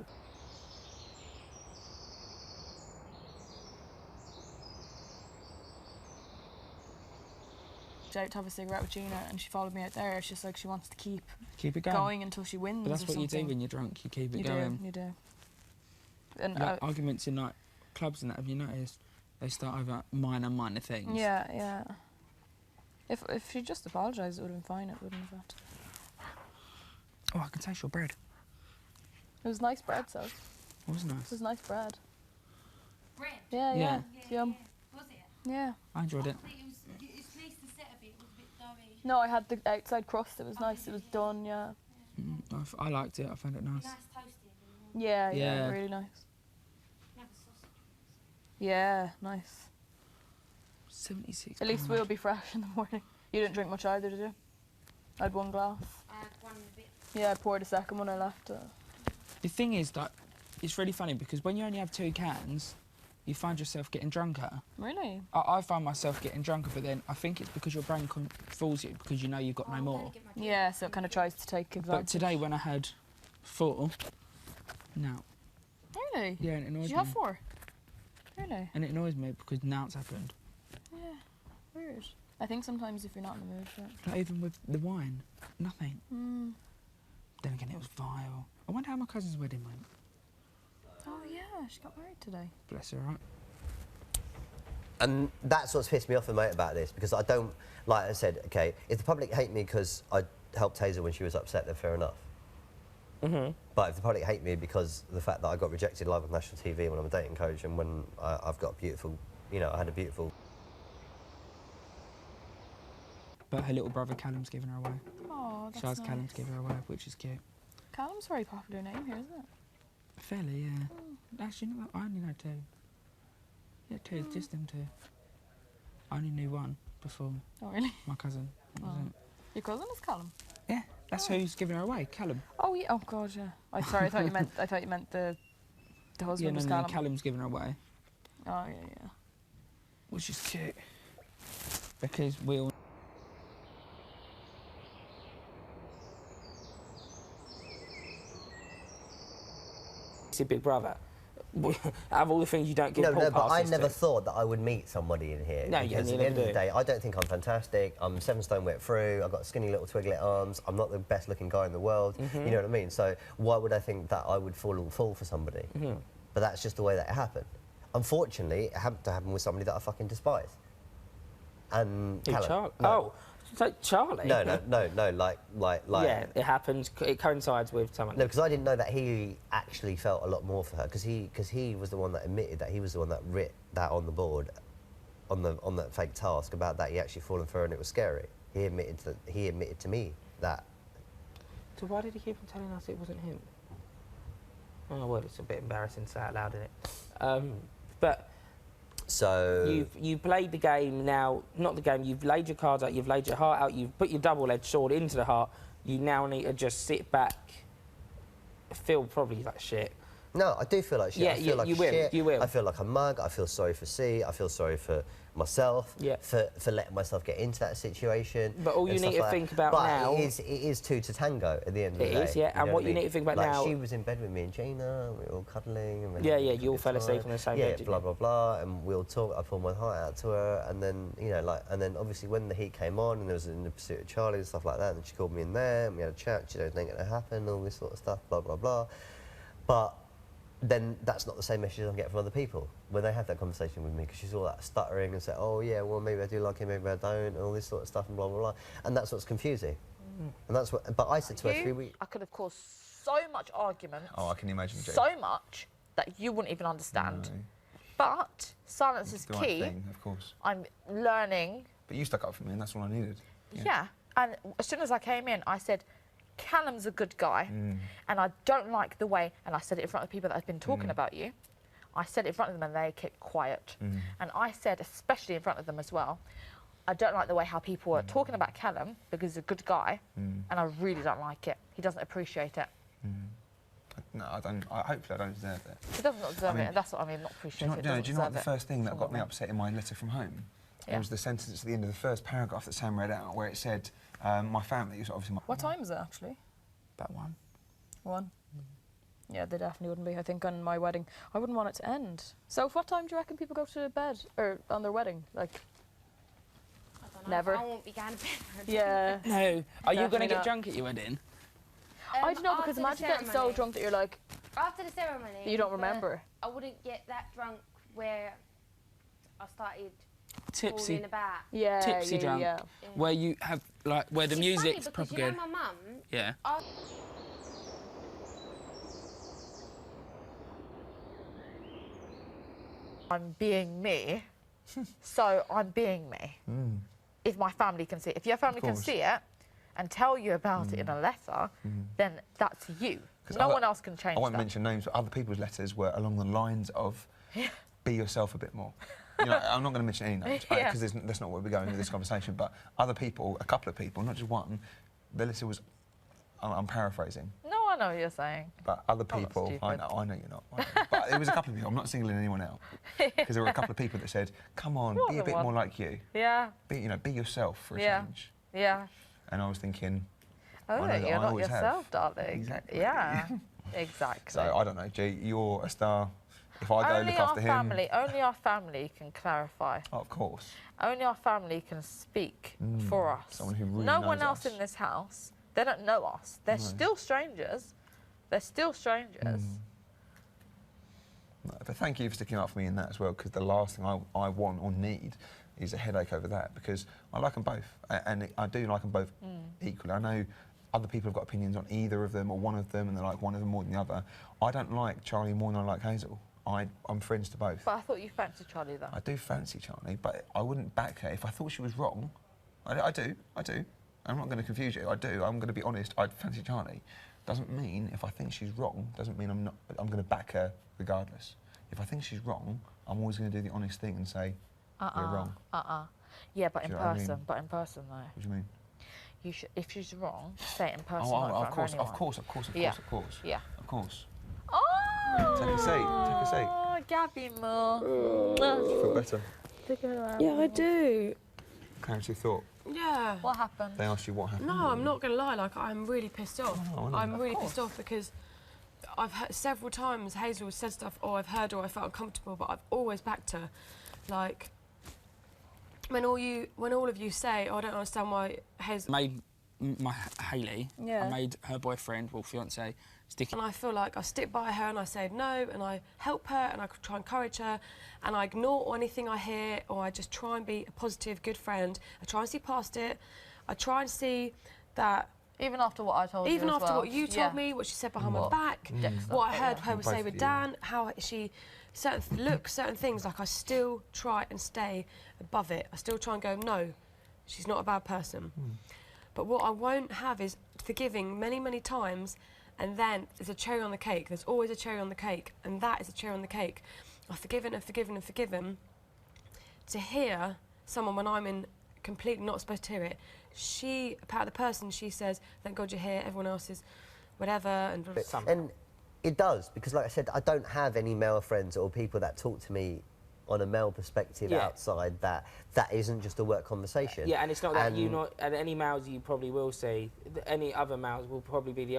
S7: Out to have a cigarette with Gina, and she followed me out there. It's just like she wants to keep
S9: Keep it going.
S7: going until she wins.
S9: But that's
S7: or
S9: what you do
S7: something.
S9: when you're drunk. You keep it
S7: You
S9: going.
S7: do, you do. And
S9: Like arguments in like clubs and that. Have you noticed? They start over minor things.
S7: yeah, yeah. If she just apologised, it would have been fine. It wouldn't have had to.
S9: Oh, I can taste your bread.
S7: It was nice bread, so. It
S9: It was nice.
S7: was nice bread.
S10: Bread?
S7: Yeah,
S9: Yeah.
S7: yeah. It's yum.
S10: Was it?
S7: Yeah.
S9: I enjoyed it.
S10: I think it's nice to set a bit, it was a bit doughy.
S7: No, I had the outside crust. It was nice. It was done, yeah.
S9: I liked it. I found it nice.
S10: Nice toasted. And
S7: Yeah,
S9: Yeah.
S7: really nice.
S10: have a sausage.
S7: Yeah, nice.
S9: 76.
S7: At least we'll be fresh in the morning. You didn't drink much either, did you? I had one glass.
S10: I had one and a bit.
S7: Yeah, I poured a second one. I left it.
S9: The thing is that it's really funny because when you only have 2 cans, you find yourself getting drunker.
S7: Really?
S9: I find myself getting drunker, but then I think it's because your brain fools you because you know you've got no more.
S7: Yeah, so it kind of tries to take advantage.
S9: But today when I had 4, no.
S7: Really?
S9: Yeah, and it annoys
S7: Did you
S9: me.
S7: have 4? Really?
S9: And it annoys me because now it's happened.
S7: Yeah. Weird. I think sometimes if you're not in the mood for it.
S9: Like even with the wine, nothing.
S7: Mm.
S9: Then again, it was vile. I wonder how my cousin's wedding went.
S7: Oh yeah, she got married today.
S9: Bless her, right?
S4: And that's what's pissed me off, mate, about this, because I don't, like I said, okay, if the public hate me because I helped Hazel when she was upset, then fair enough.
S3: Mm-hmm.
S4: But if the public hate me because of the fact that I got rejected live on national TV when I'm a dating coach and when I've got a beautiful, you know, I had a beautiful...
S9: But her little brother Callum's giving her away.
S7: Oh, that's
S9: She has
S7: nice.
S9: Callum to give her away, which is cute.
S7: Callum's a very popular name here, isn't it?
S9: Fairly, yeah. Actually, no, I only know 2. Yeah, 2, just them 2. I only knew 1 before
S7: Oh really?
S9: my cousin. That was
S7: Oh.
S9: it.
S7: Your cousin is Callum.
S9: Yeah, that's who's giving her away, Callum.
S7: Oh yeah. Oh god, yeah. I sorry. I thought you meant. I thought you meant the
S9: Yeah,
S7: husband
S9: no,
S7: was
S9: no,
S7: Callum.
S9: Callum's giving her away,
S7: Oh yeah, yeah.
S9: which is cute. Because we all
S3: It's Big Brother. Out of all the things you don't give
S4: No,
S3: Paul
S4: no, but I
S3: passes
S4: never
S3: to.
S4: thought that I would meet somebody in here.
S3: No, you
S4: because at
S3: never
S4: the end of
S3: do.
S4: the day, I don't think I'm fantastic. I'm 7 stone wet through. I've got skinny little twiglet arms. I'm not the best looking guy in the world.
S3: Mm-hmm.
S4: You know what I mean? So why would I think that I would fall for somebody?
S3: Mm-hmm.
S4: But that's just the way that it happened. Unfortunately, it happened to happen with somebody that I fucking despise. And
S3: Who,
S4: Callum.
S3: Charlie?
S4: No.
S3: Oh, so Charlie?
S4: No, like.
S3: Yeah, it happens. It coincides with someone.
S4: No, because I didn't know that he actually felt a lot more for her, because he was the one that admitted that he was the one that writ that on the board, on that fake task about that he actually fallen for her and it was scary. He admitted to me that.
S3: So why did he keep on telling us it wasn't him? Oh well, it's a bit embarrassing to say out loud, isn't it? But
S4: So
S3: you've played the game now. Not the game. You've laid your cards out. You've laid your heart out. You've put your double-edged sword into the heart. You now need to just sit back. Feel probably like shit.
S4: no, I do feel like shit.
S3: Yeah,
S4: I feel
S3: you-
S4: like
S3: you will,
S4: shit.
S3: you will.
S4: I feel like a mug. I feel sorry for C. I feel sorry for myself.
S3: Yeah.
S4: For letting myself get into that situation.
S3: But all you
S4: and
S3: need
S4: stuff
S3: to
S4: like that.
S3: think about
S4: but
S3: now-
S4: it is 2 to tango at the end of the
S3: It
S4: day.
S3: is, yeah, and
S4: know
S3: what
S4: I
S3: you
S4: mean?
S3: need to think about
S4: like,
S3: now-
S4: she was in bed with me and Gina. We were all cuddling. And we
S3: Yeah,
S4: had
S3: yeah,
S4: a
S3: you all
S4: good
S3: fell asleep
S4: time.
S3: on the same
S4: yeah,
S3: bed, didn't
S4: blah
S3: you?
S4: blah blah, and we'll talk. I poured my heart out to her, and then and then obviously when the heat came on, and there was in the pursuit of Charlie and stuff like that, and she called me in there, and we had a chat. She don't think it happen, all this sort of stuff, blah blah blah. But then that's not the same message I'm getting from other people when they have that conversation with me, because she's all that stuttering and say, oh yeah, well maybe I do like him, maybe I don't, and all this sort of stuff, and blah blah blah. And that's what's confusing. And that's what. But I said to her 3 weeks.
S2: I could have caused so much argument,
S6: Oh, I can imagine. Jane.
S2: so much that you wouldn't even understand.
S6: No.
S2: But silence is
S6: the right
S2: key.
S6: thing, of course.
S2: I'm learning.
S6: But you stuck up for me, and that's all I needed.
S2: Yeah. And as soon as I came in, I said, Callum's a good guy, and I don't like the way, and I said it in front of the people that have been talking about you. I said it in front of them, and they kept quiet. And I said, especially in front of them as well, I don't like the way how people are talking about Callum because he's a good guy, and I really don't like it. He doesn't appreciate it.
S6: No, I don't. Hopefully, I don't deserve it.
S2: He doesn't deserve it, and that's what I mean, not appreciate it.
S6: Do you know what the first thing that got me upset in my letter from home?
S2: Yeah.
S6: It was the sentence at the end of the first paragraph that Sam read out, where it said, "My family is obviously my."
S7: What time is it actually?
S9: About 1.
S7: 1. Yeah, they definitely wouldn't be. I think on my wedding, I wouldn't want it to end. So, what time do you reckon people go to bed or on their wedding? Like,
S5: I don't know.
S7: Never.
S5: I won't be going to bed for a
S7: yeah.
S9: No. Are you going
S7: Definitely
S9: to get
S7: not.
S9: drunk at your wedding?
S7: I don't know because
S5: after the
S7: imagine getting so
S5: ceremony-
S7: drunk that you're like,
S5: After the ceremony.
S7: you don't
S5: but
S7: remember.
S5: I wouldn't get that drunk where I started
S9: Tipsy.
S5: falling about.
S7: Yeah,
S9: Tipsy
S7: yeah,
S9: drunk.
S7: yeah.
S9: Where you have, like, where the
S5: It's
S9: music's
S5: funny
S9: proper
S5: because you
S9: good.
S5: know my mum.
S9: Yeah.
S2: I'm being me, so I'm being me. If my family can see it. If your family can
S6: course.
S2: see it and tell you about it in a letter, then that's you.
S6: 'Cause
S2: No one else can change
S6: I won't
S2: that.
S6: mention names, but other people's letters were along the lines of, "Be yourself a bit more." You know, I'm not going to mention any names
S2: Yeah.
S6: because that's not where we're going with this conversation. But other people, a couple of people, not just one, the letter was. I'm paraphrasing,
S2: No, I know what you're saying.
S6: but other
S2: not
S6: people.
S2: stupid.
S6: I know you're not. I know. But it was a couple of people. I'm not singling anyone out because there were a couple of people that said, "Come on,
S2: More
S6: be a
S2: than
S6: bit
S2: one.
S6: more like you.
S2: Yeah,
S6: Be yourself for a
S2: Yeah.
S6: change."
S2: yeah.
S6: And I was thinking,
S2: Oh,
S6: I know
S2: no,
S6: that
S2: you're
S6: I
S2: not
S6: always have.
S2: yourself, darling.
S6: Exactly.
S2: Yeah, exactly.
S6: so I don't know, G. You're a star. If I go
S2: only
S6: look
S2: our
S6: after him,
S2: family, only our family can clarify.
S6: oh, of course.
S2: Only our family can speak for us.
S6: Someone who really
S2: no
S6: knows
S2: one else
S6: us.
S2: in this house. They don't know us. They're still strangers. They're still strangers.
S6: No, but thank you for sticking up for me in that as well, because the last thing I want or need is a headache over that, because I like them both, and I do like them both equally. I know other people have got opinions on either of them or one of them, and they like one of them more than the other. I don't like Charlie more than I like Hazel. I'm friends to both.
S2: But I thought you fancied Charlie, though.
S6: I do fancy Charlie, but I wouldn't back her if I thought she was wrong. I do. I'm not going to confuse you. I do. I'm going to be honest. I'd fancy Charlie. Doesn't mean if I think she's wrong, doesn't mean I'm going to back her regardless. If I think she's wrong, I'm always going to do the honest thing and say, you're wrong.
S2: Yeah, but
S6: Do
S2: in
S6: you know what I mean?
S2: person. But in person, though.
S6: What do you mean?
S2: You should, if she's wrong, say it in person.
S6: Oh,
S2: not in front
S6: of course,
S2: anyone.
S6: of course, of course, of
S2: Yeah.
S6: course, of course.
S2: Yeah.
S6: Of course.
S2: Oh!
S6: Take a seat, take a seat.
S2: Oh, Gabby Moore.
S6: Feel better?
S1: Yeah, I do.
S6: Clarity of thought.
S1: Yeah.
S2: What happened?
S6: They asked you what happened.
S1: No, I'm not going to lie. Like, I'm really pissed off.
S6: Oh, I know.
S1: I'm really pissed off because I've heard several times Hazel has said stuff, or I've heard, or I felt uncomfortable, but I've always backed her. Like, when all of you say, oh, I don't understand why Hazel.
S9: Made my Hayley.
S7: Yeah.
S9: I made her boyfriend, well, fiance, stick.
S1: And I feel like I stick by her and I say no and I help her and I try and encourage her and I ignore anything I hear, or I just try and be a positive, good friend. I try and see past it. I try and see that
S2: Even after what I told you
S1: even
S2: as
S1: after
S2: well.
S1: what you told me, what she said behind my
S2: What?
S1: back,
S2: Dexter.
S1: what I heard
S2: Yeah.
S1: her
S6: Both
S1: say
S6: of
S1: with
S6: you.
S1: Dan, how she certain looks, certain things, like I still try and stay above it. I still try and go, no, she's not a bad person. But what I won't have is forgiving many, many times, and then there's a cherry on the cake. There's always a cherry on the cake, and that is a cherry on the cake. I've forgiven and forgiven and forgiven. To hear someone when I'm in completely not supposed to hear it, she, about the person, she says, thank God you're here, everyone else is whatever, and
S4: And it does, because like I said, I don't have any male friends or people that talk to me on a male perspective
S3: Yeah.
S4: outside that isn't just a work conversation.
S3: Yeah, and it's not that
S4: And-
S3: you not, and any males you probably will see, any other males will probably be the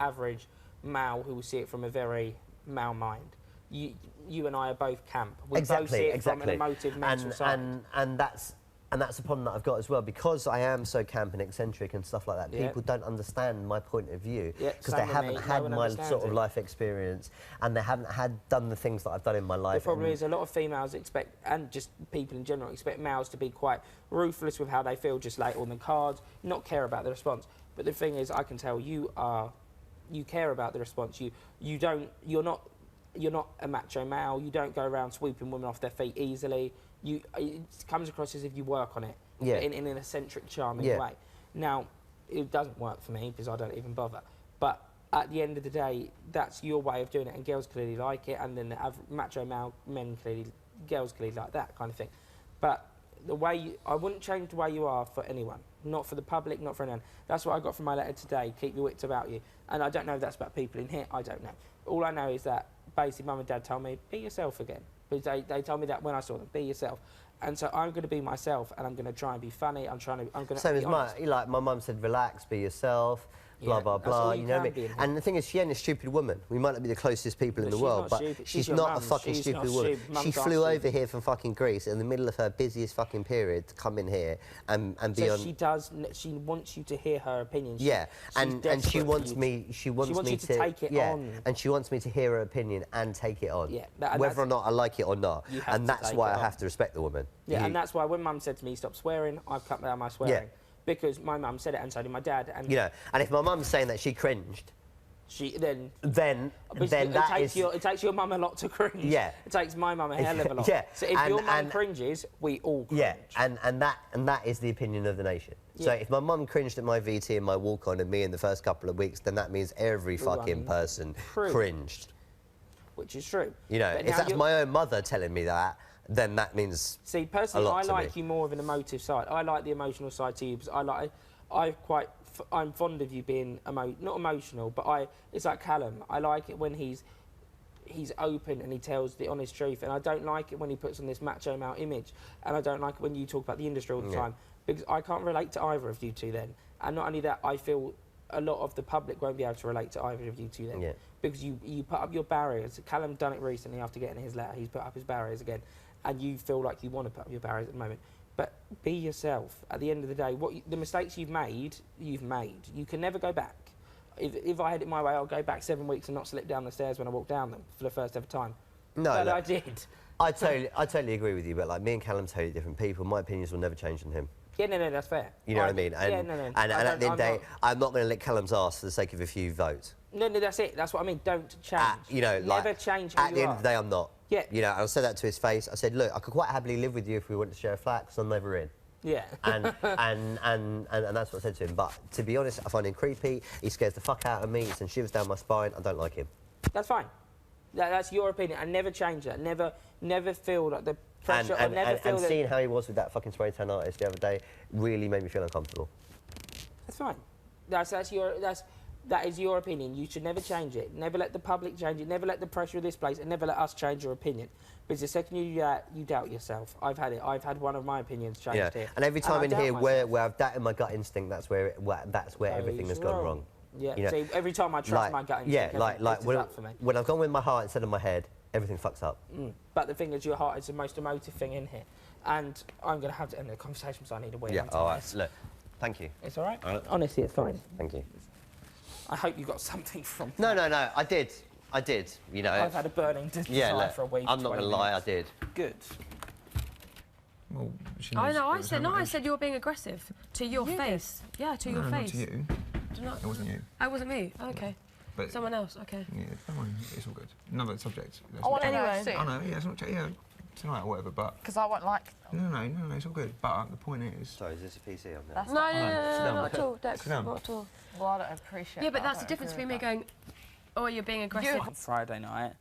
S3: average male who will see it from a very male mind. You and I are both camp. We both see it from an emotive mental side.
S4: And that's the problem that I've got as well, because I am so camp and eccentric and stuff like that.
S3: Yeah.
S4: People don't understand my point of view
S3: Yeah,
S4: because
S3: same
S4: they
S3: with
S4: haven't
S3: me.
S4: had
S3: No one
S4: my
S3: understands
S4: sort of
S3: it.
S4: life experience, and they haven't done the things that I've done in my life.
S3: The problem
S4: and-
S3: is a lot of females expect, and just people in general, expect males to be quite ruthless with how they feel, just lay it on the cards, not care about the response. But the thing is, I can tell you care about the response. You're not you're not a macho male. You don't go around sweeping women off their feet easily. It comes across as if you work on it,
S4: Yeah.
S3: in an eccentric, charming
S4: Yeah.
S3: way. Now, it doesn't work for me because I don't even bother. But at the end of the day, that's your way of doing it, and girls clearly like it, and then the macho male men girls clearly like that kind of thing. But I wouldn't change the way you are for anyone, not for the public, not for anyone. That's what I got from my letter today. Keep your wits about you. And I don't know if that's about people in here. I don't know. All I know is that basically mum and dad told me, be yourself again. Because they told me that when I saw them, be yourself. And so I'm going to be myself, and I'm going to try and be funny. I'm going to.
S4: Same
S3: be
S4: as
S3: honest.
S4: my mum said, relax, be yourself. Blah
S3: Yeah,
S4: blah
S3: that's
S4: blah.
S3: all
S4: You
S3: you
S4: know what I
S3: can be
S4: mean?
S3: in here.
S4: And the thing is, she ain't a stupid woman. We might not be the closest people in
S3: But
S4: the
S3: she's
S4: world,
S3: not
S4: but
S3: stupid.
S4: she's
S3: She's your
S4: not a
S3: mum.
S4: fucking
S3: She's
S4: stupid
S3: not
S4: woman.
S3: stupid. Mums
S4: She
S3: aren't
S4: flew over
S3: stupid.
S4: here from fucking Greece in the middle of her busiest fucking period to come in here and be
S3: So
S4: on.
S3: she does. She wants you to hear her opinion.
S4: Yeah,
S3: She's
S4: and she
S3: desperate for
S4: wants
S3: you
S4: me. She wants me
S3: you to take it
S4: yeah,
S3: on.
S4: and she wants me to hear her opinion and take it on.
S3: Yeah, and
S4: whether or
S3: that's-
S4: not I like it or not.
S3: You have
S4: And
S3: to
S4: that's
S3: take
S4: why
S3: it
S4: I
S3: on.
S4: have to respect the woman.
S3: Yeah,
S4: You-
S3: and that's why when mum said to me, stop swearing, I've cut down my swearing. Because my mum said it, and so did my dad. And
S4: you know, and if my mum's saying that she cringed,
S3: then
S4: that is.
S3: it takes your mum a lot to cringe.
S4: Yeah.
S3: It takes my mum a hell of a lot.
S4: Yeah,
S3: So if
S4: and-
S3: your mum
S4: and-
S3: cringes, we all cringe.
S4: Yeah, and that is the opinion of the nation. So
S3: Yeah.
S4: if my mum cringed at my VT and my walk on and me in the first couple of weeks, then that means every fucking
S3: Everyone
S4: person
S3: cringed.
S4: cringed.
S3: Which is true.
S4: You know,
S3: But
S4: if
S3: now
S4: that's
S3: you're-
S4: my own mother telling me that, then that means
S3: See, personally,
S4: a lot
S3: I
S4: to
S3: like
S4: me.
S3: you more of an emotive side. I like the emotional side to you because I'm fond of you being not emotional, but it's like Callum. I like it when he's open and he tells the honest truth, and I don't like it when he puts on this macho male image, and I don't like it when you talk about the industry all the
S4: Yeah.
S3: time because I can't relate to either of you two then. And not only that, I feel a lot of the public won't be able to relate to either of you two then.
S4: Yeah.
S3: Because you put up your barriers. Callum done it recently after getting his letter. He's put up his barriers again, and you feel like you want to put up your barriers at the moment. But be yourself. At the end of the day, the mistakes you've made, you've made. You can never go back. If I had it my way, I'll go back 7 weeks and not slip down the stairs when I walk down them for the first ever time.
S4: No,
S3: But
S4: look,
S3: I did.
S4: I totally agree with you, but like me and Callum totally different people. My opinions will never change on him.
S3: Yeah, no, that's fair.
S4: You know what I mean? And,
S3: yeah, no.
S4: and
S3: I
S4: at
S3: don't-
S4: the end of the
S3: I'm
S4: day,
S3: not-
S4: I'm not going to lick Callum's ass for the sake of a few votes.
S3: No, that's it. That's what I mean. Don't change.
S4: You know,
S3: never
S4: like,
S3: change who
S4: at the
S3: you
S4: end
S3: are.
S4: of the day, I'm not.
S3: Yeah.
S4: You know, and I said that to his face. I said, look, I could quite happily live with you if we wanted to share a flat, because I'm never in.
S3: Yeah.
S4: And that's what I said to him. But to be honest, I find him creepy. He scares the fuck out of me. He sends shivers down my spine. I don't like him.
S3: That's fine. That's your opinion. And never change that. Never feel like the pressure.
S4: And
S3: never feel that.
S4: seeing how he was with that fucking spray tan artist the other day really made me feel uncomfortable.
S3: That's fine. That is your opinion. You should never change it. Never let the public change it. Never let the pressure of this place, and never let us change your opinion. Because the second you do that, you doubt yourself. I've had it. I've had one of my opinions changed
S4: Yeah.
S3: here.
S4: And every time
S3: I
S4: in
S3: doubt
S4: here
S3: myself.
S4: where I've doubted my gut instinct, that's where everything has gone wrong.
S3: Yeah.
S4: You know,
S3: See, every time I trust my gut instinct,
S4: yeah,
S3: everything
S4: like
S3: pisses
S4: when,
S3: up for me.
S4: when I've gone with my heart instead of my head, everything fucks up.
S3: But the thing is, your heart is the most emotive thing in here. And I'm going to have to end the conversation because I need a wee.
S4: Yeah.
S3: I'm
S4: All
S3: tired.
S4: right. Look, thank you.
S3: It's all right. Honestly, it's fine.
S4: Thank you.
S3: I hope you got something from.
S4: No. I did. You know.
S3: I've had a burning desire
S4: look,
S3: for a week.
S4: I'm not going to lie. I did.
S3: Good.
S6: Well, she
S1: I
S6: knows
S1: know.
S6: it
S1: I
S6: was
S1: said
S6: her
S1: no. I
S6: marriage.
S1: said you were being aggressive to your face. Yeah, to your
S6: No,
S1: face.
S6: not to you.
S1: Not-
S6: It wasn't you.
S1: Oh, it wasn't me. Okay.
S6: But
S1: Someone else. Okay.
S6: yeah, don't worry, it's all good. Another subject. Let's
S2: I
S6: not
S2: want to
S6: change-
S2: know
S1: Anyway.
S2: soon.
S6: I know, yeah, it's not tonight or whatever, but
S2: Because I won't like them.
S6: no, it's all good. But the point is,
S4: Sorry, is this a PC on there?
S2: That's
S1: No,
S2: not
S1: no, no,
S6: sit
S1: no,
S6: down.
S1: not at all, Dex.
S6: Sit down.
S1: Not at all.
S2: Well, I don't appreciate
S1: Yeah, but
S2: that.
S1: that's
S2: I
S1: the
S2: don't
S1: difference
S2: agree
S1: between me
S2: with that.
S1: going, oh, you're being aggressive.
S9: On Friday night,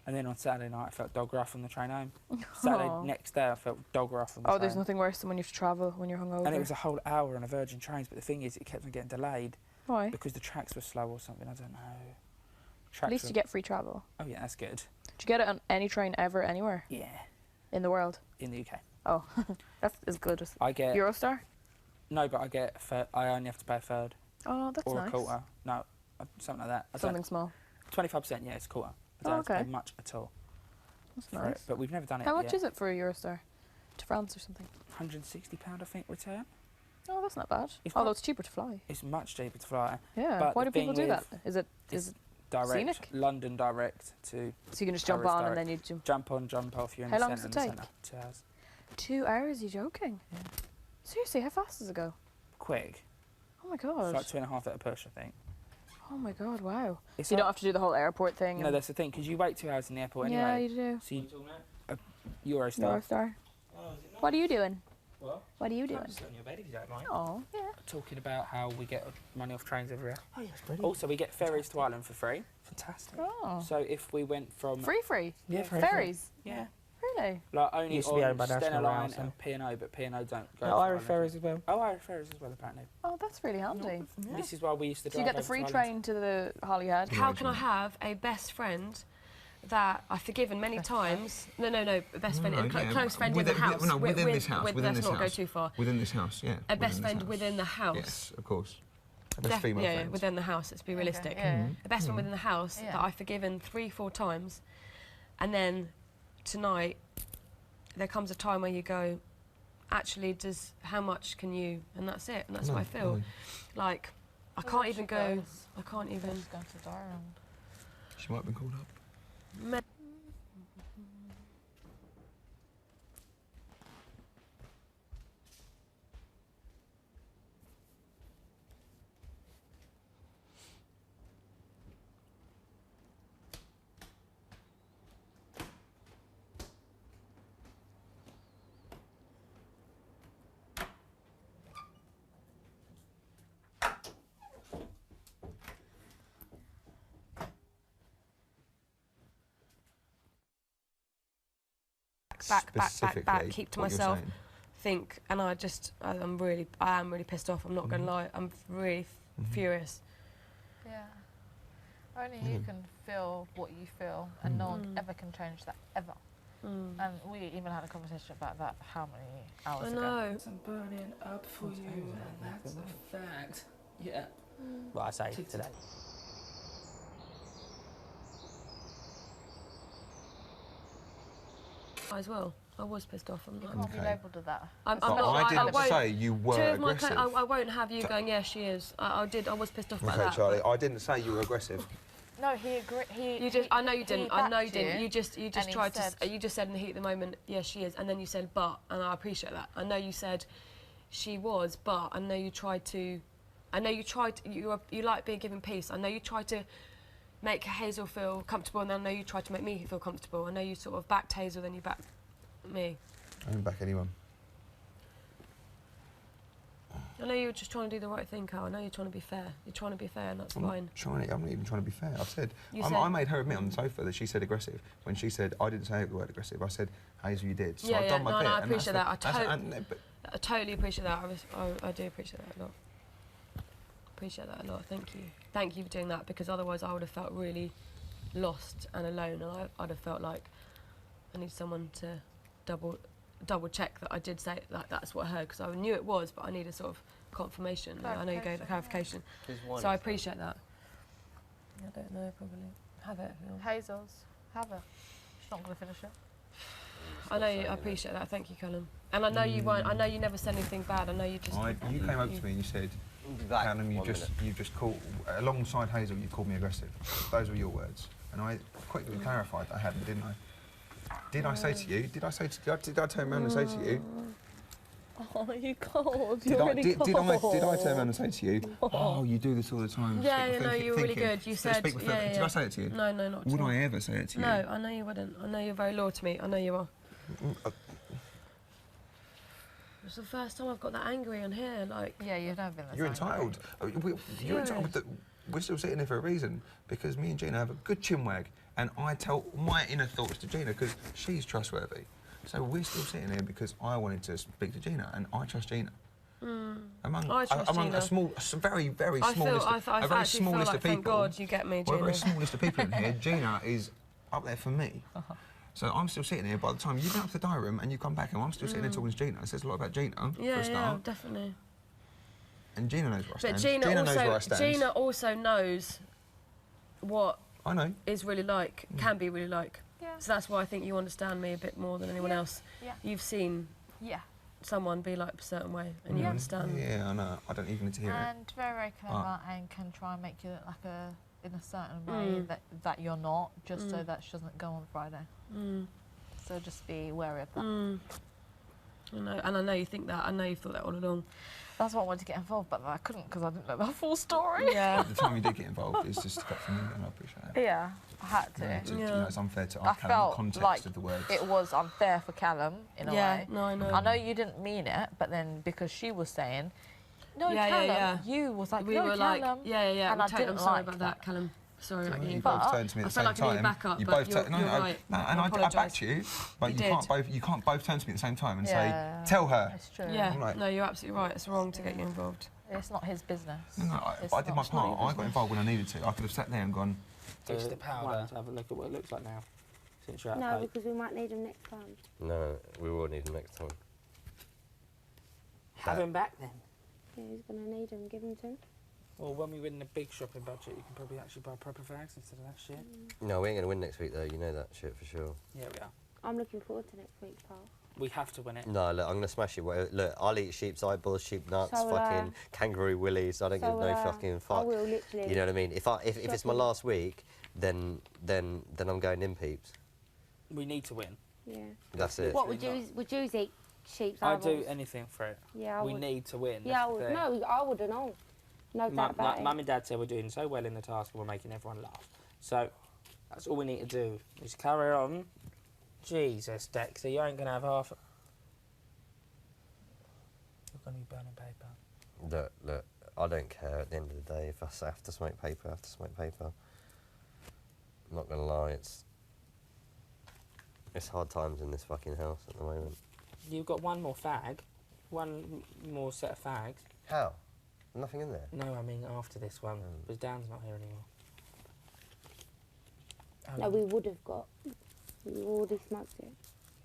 S9: and then on Saturday night I felt dog rough on the train home. Saturday next day I felt dog rough on the
S7: Oh,
S9: train.
S7: there's nothing worse than when you have to travel when you're hungover.
S9: And it was a whole hour on a Virgin trains, but the thing is, it kept on getting delayed
S7: Why?
S9: because the tracks were slow or something. I don't know.
S7: At
S9: Tracks
S7: least
S9: were-
S7: you get free travel.
S9: Oh yeah, that's good.
S7: Did you get it on any train ever, anywhere
S9: Yeah,
S7: in the world?
S9: in the UK,
S7: Oh, that's as good as
S9: I get
S7: Eurostar.
S9: no, but I get I only have to pay a third
S7: Oh, that's
S9: or
S7: nice.
S9: a quarter. No, something like that. I don't-
S7: Something small.
S9: 25%, yeah, it's a quarter. I
S7: Oh,
S9: don't have to
S7: okay.
S9: pay much at all
S7: That's
S9: for it,
S7: nice.
S9: but we've never done it
S7: How much
S9: yet.
S7: is it for a Eurostar? To France or something?
S9: £160, I think, return.
S7: Oh, that's not bad.
S9: It's
S7: Although
S9: not-
S7: it's cheaper to fly.
S9: It's much cheaper to fly.
S7: Yeah.
S9: But
S7: Why
S9: the
S7: do people
S9: thing
S7: do that?
S9: with-
S7: Is it
S9: it's direct,
S7: scenic?
S9: London direct to
S7: so you can just jump
S9: Paris
S7: on and
S9: direct.
S7: then you jump?
S9: jump on, jump off. You're in
S7: How
S9: the
S7: long does
S9: centre
S7: it
S9: and the
S7: take?
S9: centre. 2 hours.
S7: 2 hours? You joking?
S9: Yeah.
S7: Seriously, how fast does it go?
S9: Quick.
S7: Oh my
S9: It's
S7: god.
S9: like 2.5 at a push, I think.
S7: Oh my God! Wow.
S9: It's
S7: You don't
S9: like-
S7: have to do the whole airport thing.
S9: No,
S7: and-
S9: that's the thing, because you wait 2 hours in the airport
S7: Yeah,
S9: anyway.
S7: you do.
S9: So Eurostar.
S7: Eurostar. What are you doing?
S9: What?
S7: What are you
S9: I'm
S7: doing?
S9: just on your bed if you don't mind.
S7: Oh, yeah.
S9: Talking about how we get money off trains everywhere.
S3: Oh, yes, brilliant.
S9: Also, we get ferries to Ireland for free. Fantastic.
S7: Oh.
S9: So if we went from
S7: Free.
S3: Yeah, free.
S7: Ferries.
S9: yeah,
S7: Really?
S9: like only
S3: Used to be
S9: on
S3: owned by National
S9: Stena
S3: Rail,
S9: Line
S3: so.
S9: and P&O, but P&O don't go.
S3: No,
S9: to
S3: Irish
S9: Ireland.
S3: ferries as well.
S9: Oh, Irish ferries as well, apparently.
S7: Oh, that's really handy.
S9: This is why we used to
S7: So you
S9: drive
S7: get the
S9: over
S7: free
S9: to
S7: train
S9: Ireland.
S7: to the Holyhead.
S1: How can I have a best friend that I've forgiven many times? No, best friend, close friend in the house.
S6: Within this house. Within
S1: let's
S6: this
S1: not
S6: house.
S1: go too far.
S6: Within this house, yeah.
S1: A best
S6: within this
S1: friend
S6: house.
S1: within the house.
S6: Yes, of course. A best female
S1: Yeah,
S6: friend.
S1: within the house. Let's be realistic.
S2: yeah.
S1: A best friend within the house
S2: Yeah.
S1: that I've forgiven 3-4 times, and then tonight there comes a time where you go, actually, how much can you? And that's it. And that's
S6: No,
S1: what I feel.
S6: no.
S1: Like I can't even go. I can't even.
S2: Just going to Ireland.
S6: She might have been called up.
S1: Me- back, keep to
S6: what you're
S1: myself,
S6: saying.
S1: think, and I am really pissed off. I'm not going to lie. I'm really furious.
S2: Yeah. Only you can feel what you feel, and no one ever can change that, ever. And we even had a conversation about that how many hours
S1: I
S2: ago?
S1: know.
S9: I'm burning up for you, and that's a fact. Yeah.
S3: What I say today.
S1: As well, I was pissed off. I'm
S2: You
S1: not.
S2: can't be
S6: Okay.
S2: labelled with that.
S1: I'm
S6: But
S1: not.
S6: I didn't
S1: won't.
S6: say you were
S1: Two of my
S6: aggressive.
S1: I won't have you going. Yeah, she is. I was pissed off about
S6: Okay,
S1: that.
S6: Charlie, I didn't say you were aggressive.
S2: No, he agreed.
S1: You just. I know you didn't. I know you
S2: backed
S1: didn't. You just
S2: and he
S1: tried to.
S2: said-
S1: You just said in the heat of the moment, yes, she is, and then you said but, and I appreciate that. I know you said she was, but I know you tried to. I know you tried. You like being given peace. I know you tried to make Hazel feel comfortable, and I know you tried to make me feel comfortable. I know you sort of backed Hazel, then you backed me.
S6: I didn't back anyone.
S1: I know you were just trying to do the right thing, Carl. I know you're trying to be fair. You're trying to be fair, and that's
S6: I'm
S1: fine.
S6: not even trying to be fair. I've said,
S1: You
S6: I
S1: said-
S6: made her admit on the sofa that she said aggressive. When she said, I didn't say the word aggressive, I said, Hazel, you did. So
S1: Yeah,
S6: I've
S1: yeah,
S6: done my
S1: no,
S6: bit.
S1: no, I
S6: and
S1: appreciate
S6: that's
S1: that.
S6: but
S1: I totally appreciate that. I do appreciate that a lot. Appreciate that a lot. Thank you. Thank you for doing that, because otherwise I would have felt really lost and alone, and I'd have felt like I need someone to double check that I did say that that's what I heard, because I knew it was, but I need a sort of confirmation. I know you gave the clarification, so I appreciate that. I don't know, probably have it. If you want.
S2: Hazel's. Have it. She's not going to finish it.
S1: I know I appreciate that. Thank you, Callum. And I know you won't. I know you never said anything bad. I know you just.
S6: you came over to me and you said, Callum, you just called, alongside Hazel, you called me aggressive. Those were your words. And I quickly clarified that I hadn't, didn't I? Did I say to you? Did I turn around and say to you?
S7: Oh, you cold.
S6: Did I turn around and say to you? Oh, you do this all the time.
S1: Yeah, no, you were really good. You said,
S6: Speak with
S1: yeah,
S6: Did
S1: yeah.
S6: I say it to you?
S1: No, not at
S6: Would
S1: all.
S6: I ever say it to you?
S1: No, I know you wouldn't. I know you're very loyal to me. I know you are. It's the first time I've got that angry on here. Like,
S2: Yeah, you've never been this
S6: You're
S2: angry.
S6: entitled. You're entitled. But we're still sitting here for a reason, because me and Gina have a good chinwag, and I tell my inner thoughts to Gina because she's trustworthy. So we're still sitting here because I wanted to speak to Gina, and I trust Gina. Among
S1: I trust
S6: among
S1: Gina.
S6: a very, very
S1: I
S6: small
S1: feel,
S6: list of,
S1: I
S6: a very
S1: actually
S6: small
S1: feel
S6: list
S1: like,
S6: of people.
S1: thank God you get me,
S6: Well, a
S1: Gina.
S6: very small list of people in here. Gina is up there for me. So I'm still sitting here. By the time you've been up to the diary room and you come back, and I'm still sitting there talking to Gina. It says a lot about Gina for
S1: Yeah,
S6: a start.
S1: yeah, definitely.
S6: And Gina knows where I
S1: But
S6: stand.
S1: Gina,
S6: knows where I
S1: also,
S6: stand.
S1: Gina also knows what
S6: I know.
S1: is really like, can be really like.
S2: Yeah.
S1: So that's why I think you understand me a bit more than anyone else.
S2: Yeah.
S1: You've seen
S2: Yeah.
S1: someone be like a certain way, and you understand.
S6: Yeah, I know. I don't even need to hear it.
S2: And very, very clever and can try and make you look like in a certain way that you're not, just so that she doesn't go on Friday. So just be wary of that.
S1: I know, and I know you think that. I know you've thought that all along.
S2: That's why I wanted to get involved, but I couldn't because I didn't know the full story.
S1: Yeah.
S6: The time you did get involved is just got from you, and I appreciate it.
S2: Yeah, I had to.
S6: Yeah, you know, it's unfair to
S2: I
S6: ask Callum the
S2: felt
S6: context
S2: like
S6: of the words.
S2: it was unfair for Callum in a
S1: Yeah,
S2: way.
S1: no, I know.
S2: I know you didn't mean it, but then because she was saying, no,
S1: Yeah,
S2: Callum,
S1: yeah.
S2: you was like,
S1: We
S2: no,
S1: were
S2: Callum.
S1: like, yeah.
S2: And
S1: I'm
S2: I didn't
S1: sorry
S2: like
S1: about that, Callum. Sorry about
S6: You
S1: you.
S2: But
S6: both turned to me
S1: I
S6: at the
S1: felt
S6: same
S1: like I needed
S6: time.
S1: backup,
S6: You
S1: but
S6: both
S1: you're
S6: no,
S1: right.
S6: no,
S1: I
S6: and I
S1: apologise.
S6: backed you, but
S1: You
S6: you can't both turn to me at the same time and
S2: Yeah.
S6: say, tell her.
S2: It's true.
S1: Yeah,
S6: I'm like-
S1: no, you're absolutely right. It's wrong to get you involved.
S2: It's not his business.
S6: No,
S2: It's
S6: but I did my
S2: not- it's not
S6: part.
S2: your
S6: I got involved when I needed to. I could have sat there and gone,
S3: Ditch
S11: the
S3: the
S11: powder.
S3: powder. To have a look at what it looks like now. Since you're at
S5: No,
S3: Pate.
S5: because we might need them next time.
S4: No, we will need them next time.
S3: Have him back then.
S5: Yeah, who's going to need them? Give them to him.
S3: Well, when we win the big shopping budget, you can probably actually buy proper fags instead of that shit.
S4: No, we ain't going to win next week, though. You know that shit for sure.
S3: Yeah, we are.
S5: I'm looking forward to next week's pal.
S3: We have to win it.
S4: No, look, I'm going to smash it. Look, I'll eat sheep's eyeballs, sheep nuts,
S5: So will I.
S4: fucking kangaroo willies. I don't
S5: So
S4: give
S5: will
S4: no
S5: I.
S4: fucking
S5: I
S4: fuck.
S5: will, literally.
S4: You know what I mean? If it's my
S5: Shocking.
S4: last week, then I'm going in peeps.
S3: We need to win.
S5: Yeah.
S4: That's it.
S5: What would you eat? Sheep's
S3: I'd
S5: eyeballs?
S3: do anything for it.
S5: Yeah, I
S3: we
S5: would.
S3: need to win.
S5: Yeah, I
S3: that's
S5: would.
S3: the thing.
S5: No, I would have known. No doubt about it.
S3: Mum and Dad said we're doing so well in the task and we're making everyone laugh. So that's all we need to do is carry on. Jesus, Dexter, you ain't gonna have half. You're gonna be burning paper.
S4: Look, I don't care at the end of the day. If I have to smoke paper, I have to smoke paper. I'm not going to lie, it's hard times in this fucking house at the moment.
S3: You've got one more fag, one more set of fags.
S4: How? Nothing in there?
S3: No, I mean after this one, because Dan's not here anymore.
S5: No, we would have got. We already smoked it.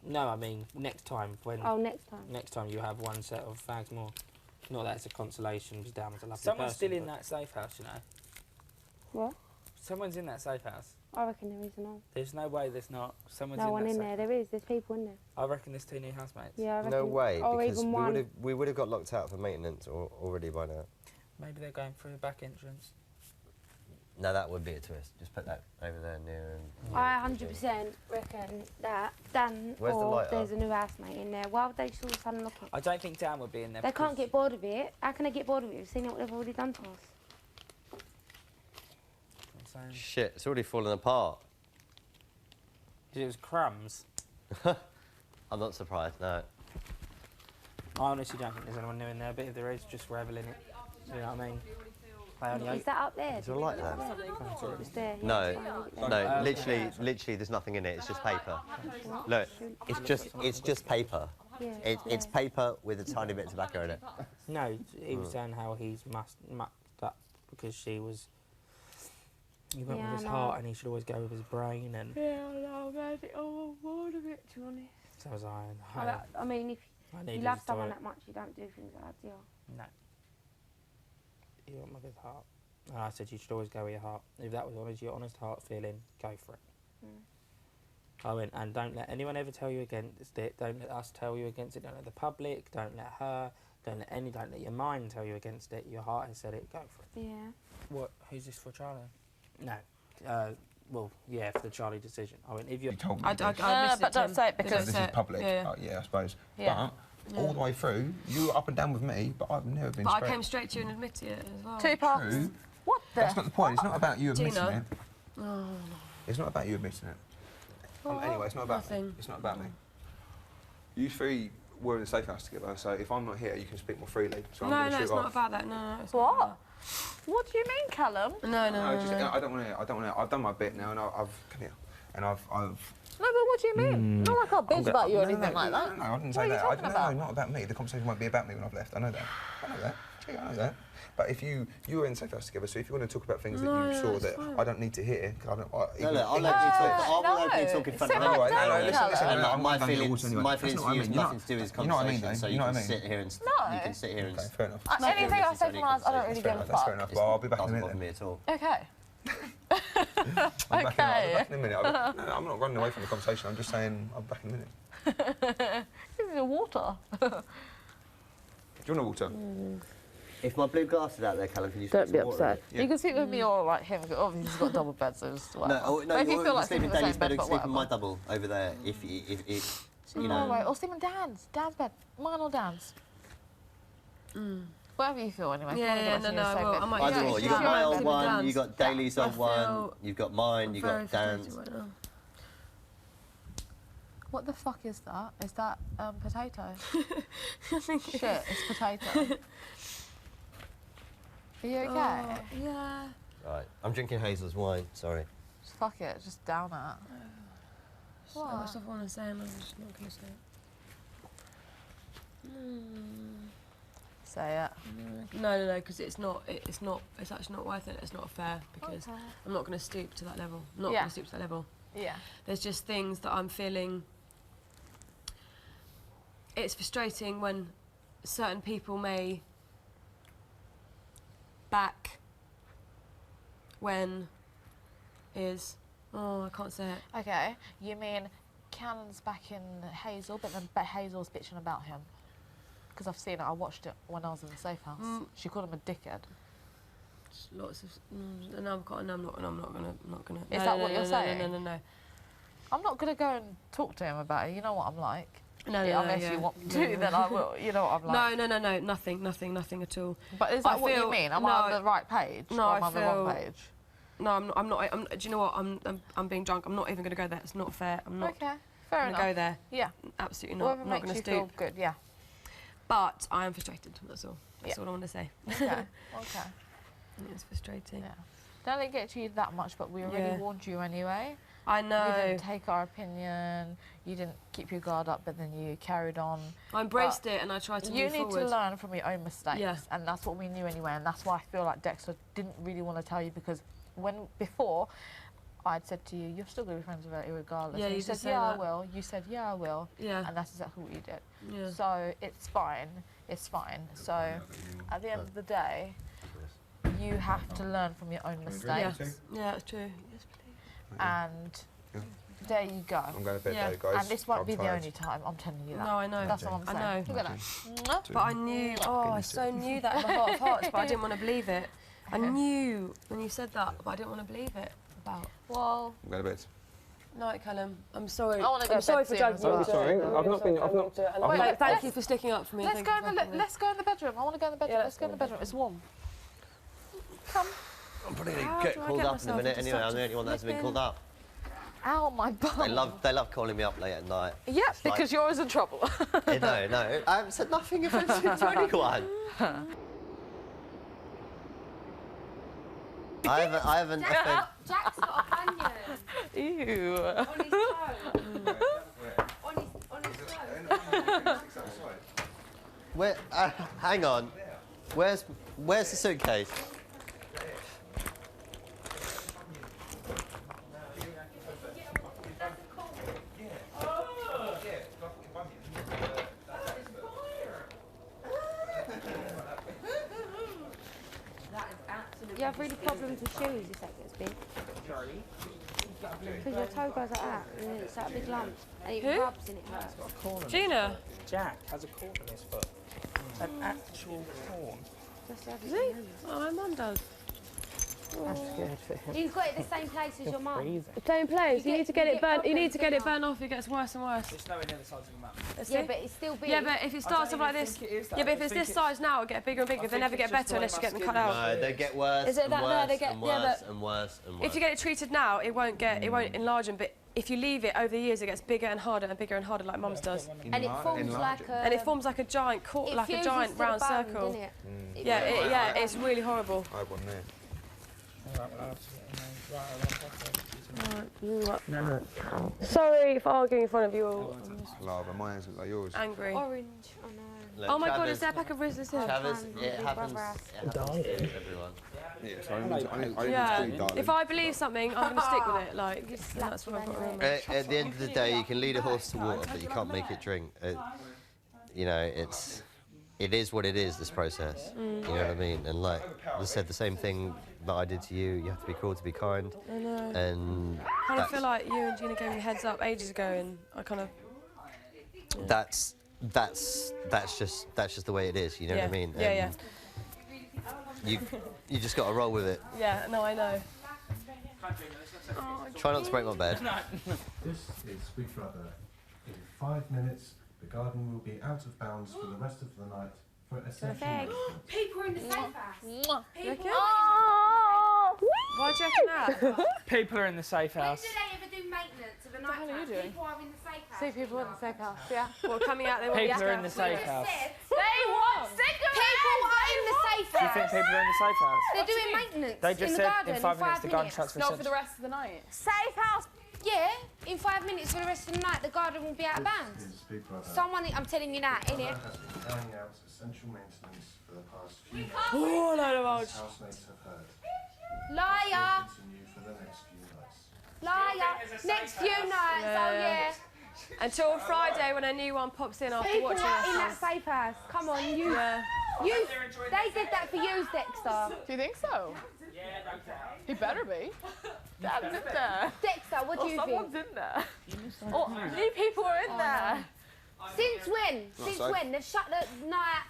S3: No, I mean next time when.
S5: Oh, next time.
S3: Next time you have one set of fags more. Not that it's a consolation, because Dan was a lovely
S11: Someone's
S3: person,
S11: still in
S3: but-
S11: that safe house, you know.
S5: What?
S11: Someone's in that safe house.
S5: I reckon there is no.
S11: There's no way there's not. Someone's
S5: No
S11: in
S5: one
S11: that
S5: in
S11: safe
S5: there. There is. There's people in there.
S11: I reckon there's 2 new housemates.
S5: Yeah, I reckon.
S4: No way,
S5: Or
S4: because
S5: even one.
S4: we would have got locked out for maintenance already by now.
S11: Maybe they're going through the back entrance.
S4: No, that would be a twist. Just put that over there near and...
S5: I 100% reckon that Dan
S4: Where's the
S5: or
S4: light
S5: there's
S4: up?
S5: a new housemate in there. Why would they still suddenly look it?
S11: I don't think Dan would be in there.
S5: They can't
S11: because-
S5: get bored of it. How can they get bored of it? We've seen what they've already done to us.
S11: I'm saying.
S4: Shit, it's already fallen apart.
S3: 'Cause it was crumbs.
S4: I'm not surprised, no.
S3: I honestly don't think there's anyone new in there, but if there is, just revel in it. You know what I mean? They only
S5: Is
S3: open.
S5: that up there?
S4: Is there a light there?
S5: It's there. Yeah,
S4: No,
S5: it's fine, leave it there.
S4: no, literally, there's nothing in it. It's just paper. Look, it's just paper.
S5: Yeah,
S4: It's paper with a tiny bit of tobacco in it.
S3: No, he was saying how he's mucked up because she was. He went
S5: Yeah,
S3: with his
S5: I
S3: heart
S5: know.
S3: and he should always go with his brain, and
S5: Yeah, I know, man. Oh, bored of it, to be honest.
S3: so was I. And
S5: I mean, if
S3: I
S5: you
S3: needed
S5: love
S3: to
S5: someone
S3: do it.
S5: that much, you don't do things like that, do you?
S3: No. He went with his heart. And I said you should always go with your heart. If that was honest, your honest heart feeling, go for it. I went, and don't let anyone ever tell you against it. Don't let us tell you against it. Don't let the public. Don't let her. Don't let your mind tell you against it. Your heart has said it. Go for it.
S5: Yeah.
S11: What? Who's this for, Charlie?
S3: No. Well, yeah, for the Charlie decision. I went, if you.
S6: You told me
S1: I
S6: this.
S1: missed
S2: but
S1: it,
S2: don't
S1: Tim.
S2: say it
S1: They
S2: because-
S1: don't
S6: This
S1: say
S6: is
S1: it.
S6: public.
S1: Yeah.
S6: Yeah, I suppose.
S2: Yeah.
S6: But all the way through, you were up and down with me, but I've never been
S1: But I
S6: straight.
S1: came straight to you and admitted it as well.
S2: Two parts.
S6: True.
S2: What the?
S6: That's not the point. It's not about you admitting
S1: Gina.
S6: it. It's not about you admitting it. Anyway, it's not about me.
S1: Nothing.
S6: It's not about me. You three were in the safe house together, so if I'm not here, you can speak more freely. So I'm
S1: No,
S6: going to
S1: no,
S6: shoot
S1: it's
S6: off.
S1: not about that. No, it's
S2: What?
S1: not
S2: What do you mean, Callum?
S1: about that. No,
S6: No, just,
S1: no.
S6: I don't want to. I don't want to. I've done my bit now, and I've come here, and I've.
S2: No, but what do you mean? Not like I'll bitch about you or anything like that.
S6: No, I didn't
S2: What
S6: say
S2: are you
S6: that.
S2: talking about?
S6: No, not about me. The conversation won't be about me when I've left. I know that. I know that. Gee, I know that. But if you were in safe house together, so if you want to talk about things that
S1: No,
S6: you
S1: no,
S6: saw
S1: it's
S6: that
S1: fine.
S6: I don't need to hear, because I don't.
S4: No, look, I'll let you talk. I'll let you talk in front of
S2: Sit
S4: everyone.
S2: back down,
S6: listen,
S2: Callum.
S6: listen,
S4: And my
S6: I'm done
S4: feelings,
S6: yours anyway.
S4: my
S6: That's
S4: feelings
S6: not
S4: for
S6: what I
S4: you has
S6: mean.
S4: nothing to do with
S6: You know what I mean,
S4: conversation,
S6: though?
S4: so
S6: You
S4: you
S6: know what
S4: can
S6: I mean?
S4: sit here and
S2: No.
S4: you can sit here and
S6: Okay, fair enough.
S2: Anything I say to someone else, I don't really give a
S6: That's fair
S2: fuck.
S6: enough. Well, I'll be back in a
S4: doesn't
S6: minute.
S4: bother me at all.
S2: Okay.
S6: I'll be back in a minute.
S2: Okay.
S6: No, I'm not running away from the conversation. I'm just saying I'll be back in a minute.
S2: Give me the water.
S6: Do you want a water?
S4: If my blue glass is out there, Callum, can you
S2: Don't
S4: spit
S2: be
S4: some water in
S2: upset.
S6: Yeah.
S2: You can sleep with me or like him. Obviously, he's got a double bed, so just
S4: it?
S2: whatever.
S4: No,
S2: But if you feel like
S4: sleep
S2: sleeping
S4: in
S2: in the
S4: Daniel's
S2: same
S4: bed,
S2: bed, but
S4: sleep in my
S2: whatever.
S4: double over there. If You
S2: No
S4: know,
S2: way. Or sleep in Dan's. Dan's bed. Mine or Dan's. Whatever you feel, anyway. If you wanna
S1: Yeah,
S2: get
S1: no,
S2: back to
S1: no,
S2: your
S1: I
S2: sofa.
S1: will. I might
S4: either
S1: do
S4: or.
S1: it.
S4: You got
S1: Yeah,
S4: my
S1: I'm
S4: old
S1: sleeping
S4: one,
S1: Dan's.
S4: you got Daly's old
S1: I
S4: one,
S1: feel
S4: you've got mine, you
S1: very
S4: got Dan's.
S1: frustrated right now.
S2: What the fuck is that? Is that potato? Shit, it's potato. Are you okay?
S1: Oh, yeah.
S4: Right, I'm drinking Hazel's wine. Sorry.
S2: Just fuck it, just down it.
S1: So much stuff I want to say and I'm just not going to say it.
S2: Say it.
S1: No, because it's actually not worth it. It's not fair because I'm not going to stoop to that level. I'm not
S2: Yeah.
S1: going to stoop to that level.
S2: Yeah.
S1: There's just things that I'm feeling. It's frustrating when certain people may back when is. Oh, I can't say it.
S2: Okay, you mean Callum's backing Hazel, but then Hazel's bitching about him? Because I've seen it, I watched it when I was in the safe house. She called him a dickhead.
S1: Lots of. No, I'm not gonna.
S2: Is that what you're
S1: no,
S2: saying?
S1: No.
S2: I'm not going to go and talk to him about it. You know what I'm like.
S1: No,
S2: Unless you want me to, then I will. You know what I'm like.
S1: No, nothing at all.
S2: But is that
S1: I
S2: what you
S1: feel-
S2: mean? Am
S1: no,
S2: I on the right page?
S1: no,
S2: or
S1: I
S2: am I on the wrong
S1: feel-
S2: page?
S1: No, I'm not. Do you know what? I'm being drunk. I'm not even gonna go there. It's not fair. I'm not
S2: Okay, fair
S1: gonna
S2: enough.
S1: go there.
S2: Yeah.
S1: Absolutely not.
S2: Whatever
S1: I'm not
S2: makes
S1: gonna
S2: you
S1: stoop.
S2: feel good, yeah.
S1: But I am frustrated. That's all. That's
S2: Yeah.
S1: all I want to say.
S2: Okay, okay.
S1: It's frustrating.
S2: Yeah. Don't let it get to you that much, but we already
S1: Yeah.
S2: warned you anyway.
S1: I
S2: You
S1: know.
S2: didn't take our opinion, you didn't keep your guard up, but then you carried on.
S1: I embraced it and I tried to
S2: You
S1: move
S2: need
S1: forward.
S2: to learn from your own mistakes,
S1: Yeah.
S2: and that's what we knew anyway, and that's why I feel like Dexter didn't really want to tell you, because before I'd said to you, you're still going to be friends with her irregardless.
S1: Yeah,
S2: and
S1: you
S2: you said,
S1: did say
S2: yeah, I
S1: that.
S2: will. You said, yeah, I will.
S1: Yeah.
S2: And that's exactly what you did.
S1: Yeah.
S2: So it's fine. It's fine. So at the end of the day, you have to learn from your own
S1: Yeah.
S2: mistakes.
S1: Yeah, that's true. Yes, please.
S2: And there you go.
S6: I'm going to bed
S1: Yeah.
S6: though, guys.
S2: And this won't
S6: I'm
S2: be the
S6: tired.
S2: only time, I'm telling you that.
S1: No, I know.
S2: That's what I'm
S1: I
S2: saying.
S1: know.
S2: Look at that. Mwah.
S1: But I knew. Oh, I so knew that in my heart of hearts, but I didn't want to believe it. I knew when you said that, but I didn't want to believe it. About.
S2: Well,
S6: I'm going to bed.
S1: Night, Callum. I'm sorry.
S2: I wanna go
S1: I'm
S2: to
S1: sorry
S2: bed
S1: for
S2: soon
S1: dragging
S2: as
S1: you
S2: well.
S1: into
S3: Sorry,
S1: it.
S3: I've not been.
S1: And
S2: Wait,
S1: thank
S2: let's-
S1: you for sticking up for me.
S2: let's
S1: Thank
S2: go
S1: you
S2: in
S1: for
S2: the
S1: helping me.
S2: let's go in the bedroom. I want to go in the bedroom.
S1: Yeah,
S2: Let's go in the bedroom. It's warm.
S1: Come.
S4: I'm probably going
S1: How
S4: to get
S1: do I
S4: called
S1: get
S4: up in a
S1: myself
S4: minute
S1: into
S4: anyway. I'm
S1: such
S4: the
S1: a
S4: only one that's been
S1: flipping-
S4: called up.
S2: Ow, my bum.
S4: They love calling me up late at night.
S2: Yep,
S4: It's like-
S2: because you're always in trouble.
S4: No, I haven't said nothing offensive to anyone. I haven't offended.
S10: Jack's got a bunion
S2: Ew.
S10: on his toe. on his toe.
S4: Where? Hang on. Where's the suitcase?
S5: You have really problems with shoes if that gets big. Because your toe goes like that, and it's like a big lump, and it
S1: Who?
S5: rubs and it hurts.
S1: Gina.
S3: Jack has a corn in his foot. An actual corn.
S5: Just have
S1: Does
S5: it
S1: he?
S5: in the
S1: Oh, my mum does.
S3: I'm scared for him.
S5: He's got it the same place as your mum.
S3: Freezing.
S1: Same place. You
S5: You
S1: need to
S5: get-
S1: get
S5: you
S1: it
S5: get
S1: burnt. You need
S5: problems
S1: to get it
S5: bigger.
S1: burnt off. It gets worse and worse.
S11: It's nowhere near the size of a map.
S1: Let's
S5: Yeah,
S1: see.
S5: but it's still big.
S1: Yeah, but if it starts off like this, yeah, but if it's this size now, it'll get bigger and bigger. They never get better unless you get them cut out.
S4: No, they get worse
S1: Is it
S4: and
S1: that there?
S4: worse
S1: They get-
S4: and
S1: yeah,
S4: worse
S1: but
S4: and worse and worse.
S1: If you get it treated now, it won't enlarge them. But if you leave it over the years, it gets bigger and harder, like Mum's does.
S5: And it forms like a...
S1: And it forms like a giant
S5: it fuses
S1: giant
S5: to the
S1: round
S5: bone,
S1: circle.
S5: doesn't it? It
S1: Yeah,
S5: fuses.
S1: yeah, it's really horrible.
S6: I have one there.
S11: Alright, well, I'll have to
S3: No.
S1: Sorry for arguing in front of you all.
S6: Lava, my hands look like yours.
S1: Angry.
S5: Orange, oh no.
S4: Look,
S1: Oh my God,
S4: Travis-
S1: is there a pack of Rizzlers here?
S4: Travis,
S5: Big
S4: it happens.
S5: brother ass.
S4: It happens to everyone.
S6: Yeah, so I need to
S1: Yeah.
S6: do darling.
S1: If I believe something, I'm going to stick with it. Like, that's what I've got to remember.
S4: At the end of the day, you can lead a horse to water, but you can't make it drink. You know, it is what it is, this process. You know what I mean? And like I said, the same thing that I did to you, you have to be cruel to be kind.
S1: I know.
S4: And
S1: I kind of feel like you and Gina gave me a heads up ages ago, and I kind of.
S4: that's just the way it is, you know what I mean?
S1: Yeah,
S4: You just got to roll with it.
S1: yeah. No, I know.
S4: Try not to break my bed.
S8: This is Big Brother in 5 minutes, the garden will be out of bounds for the rest of the night for essential
S1: Perfect.
S8: maintenance.
S10: People are in the safe house. People
S1: Why do you reckon that?
S3: People are in the safe
S10: When
S3: house.
S10: do they ever do maintenance of a night
S7: hell are you
S10: house?
S7: doing?
S10: People are in the safe house.
S2: See people in the safe house. Yeah.
S1: Well, coming out, they want
S3: People are in the
S1: stuff.
S3: safe house.
S2: They want cigarettes.
S5: People are in the safe
S3: Do you
S5: house.
S3: think people are in the safe house?
S5: They're doing maintenance
S3: They just
S5: in the
S3: said
S5: garden
S3: in 5 minutes the garden shuts for
S7: No, for
S3: essential.
S7: the rest of the night.
S2: Safe house.
S5: Yeah, in 5 minutes for the rest of the night, the garden will be out of bounds.
S8: Is Big Brother.
S5: Someone, I'm telling you that, innit?
S8: Has been carrying out essential maintenance for the past few nights.
S1: Oh, load of old.
S8: As housemates have heard.
S5: Liar,
S8: Will continue for the next few nights.
S5: liar. Next few nights, oh yeah.
S1: Until Friday when a new one pops in after
S5: People
S1: watching
S5: are in that
S1: us.
S5: safe house. Come on, you. You. They did that for you, Dexter.
S7: Do you think so?
S9: Yeah, okay.
S7: He better be.
S2: Dad's in there.
S5: Dexter, what do you
S2: Someone's
S5: think?
S2: in there. Oh, new people are in there.
S5: Since when? Since
S6: safe.
S5: when? They've shut the night.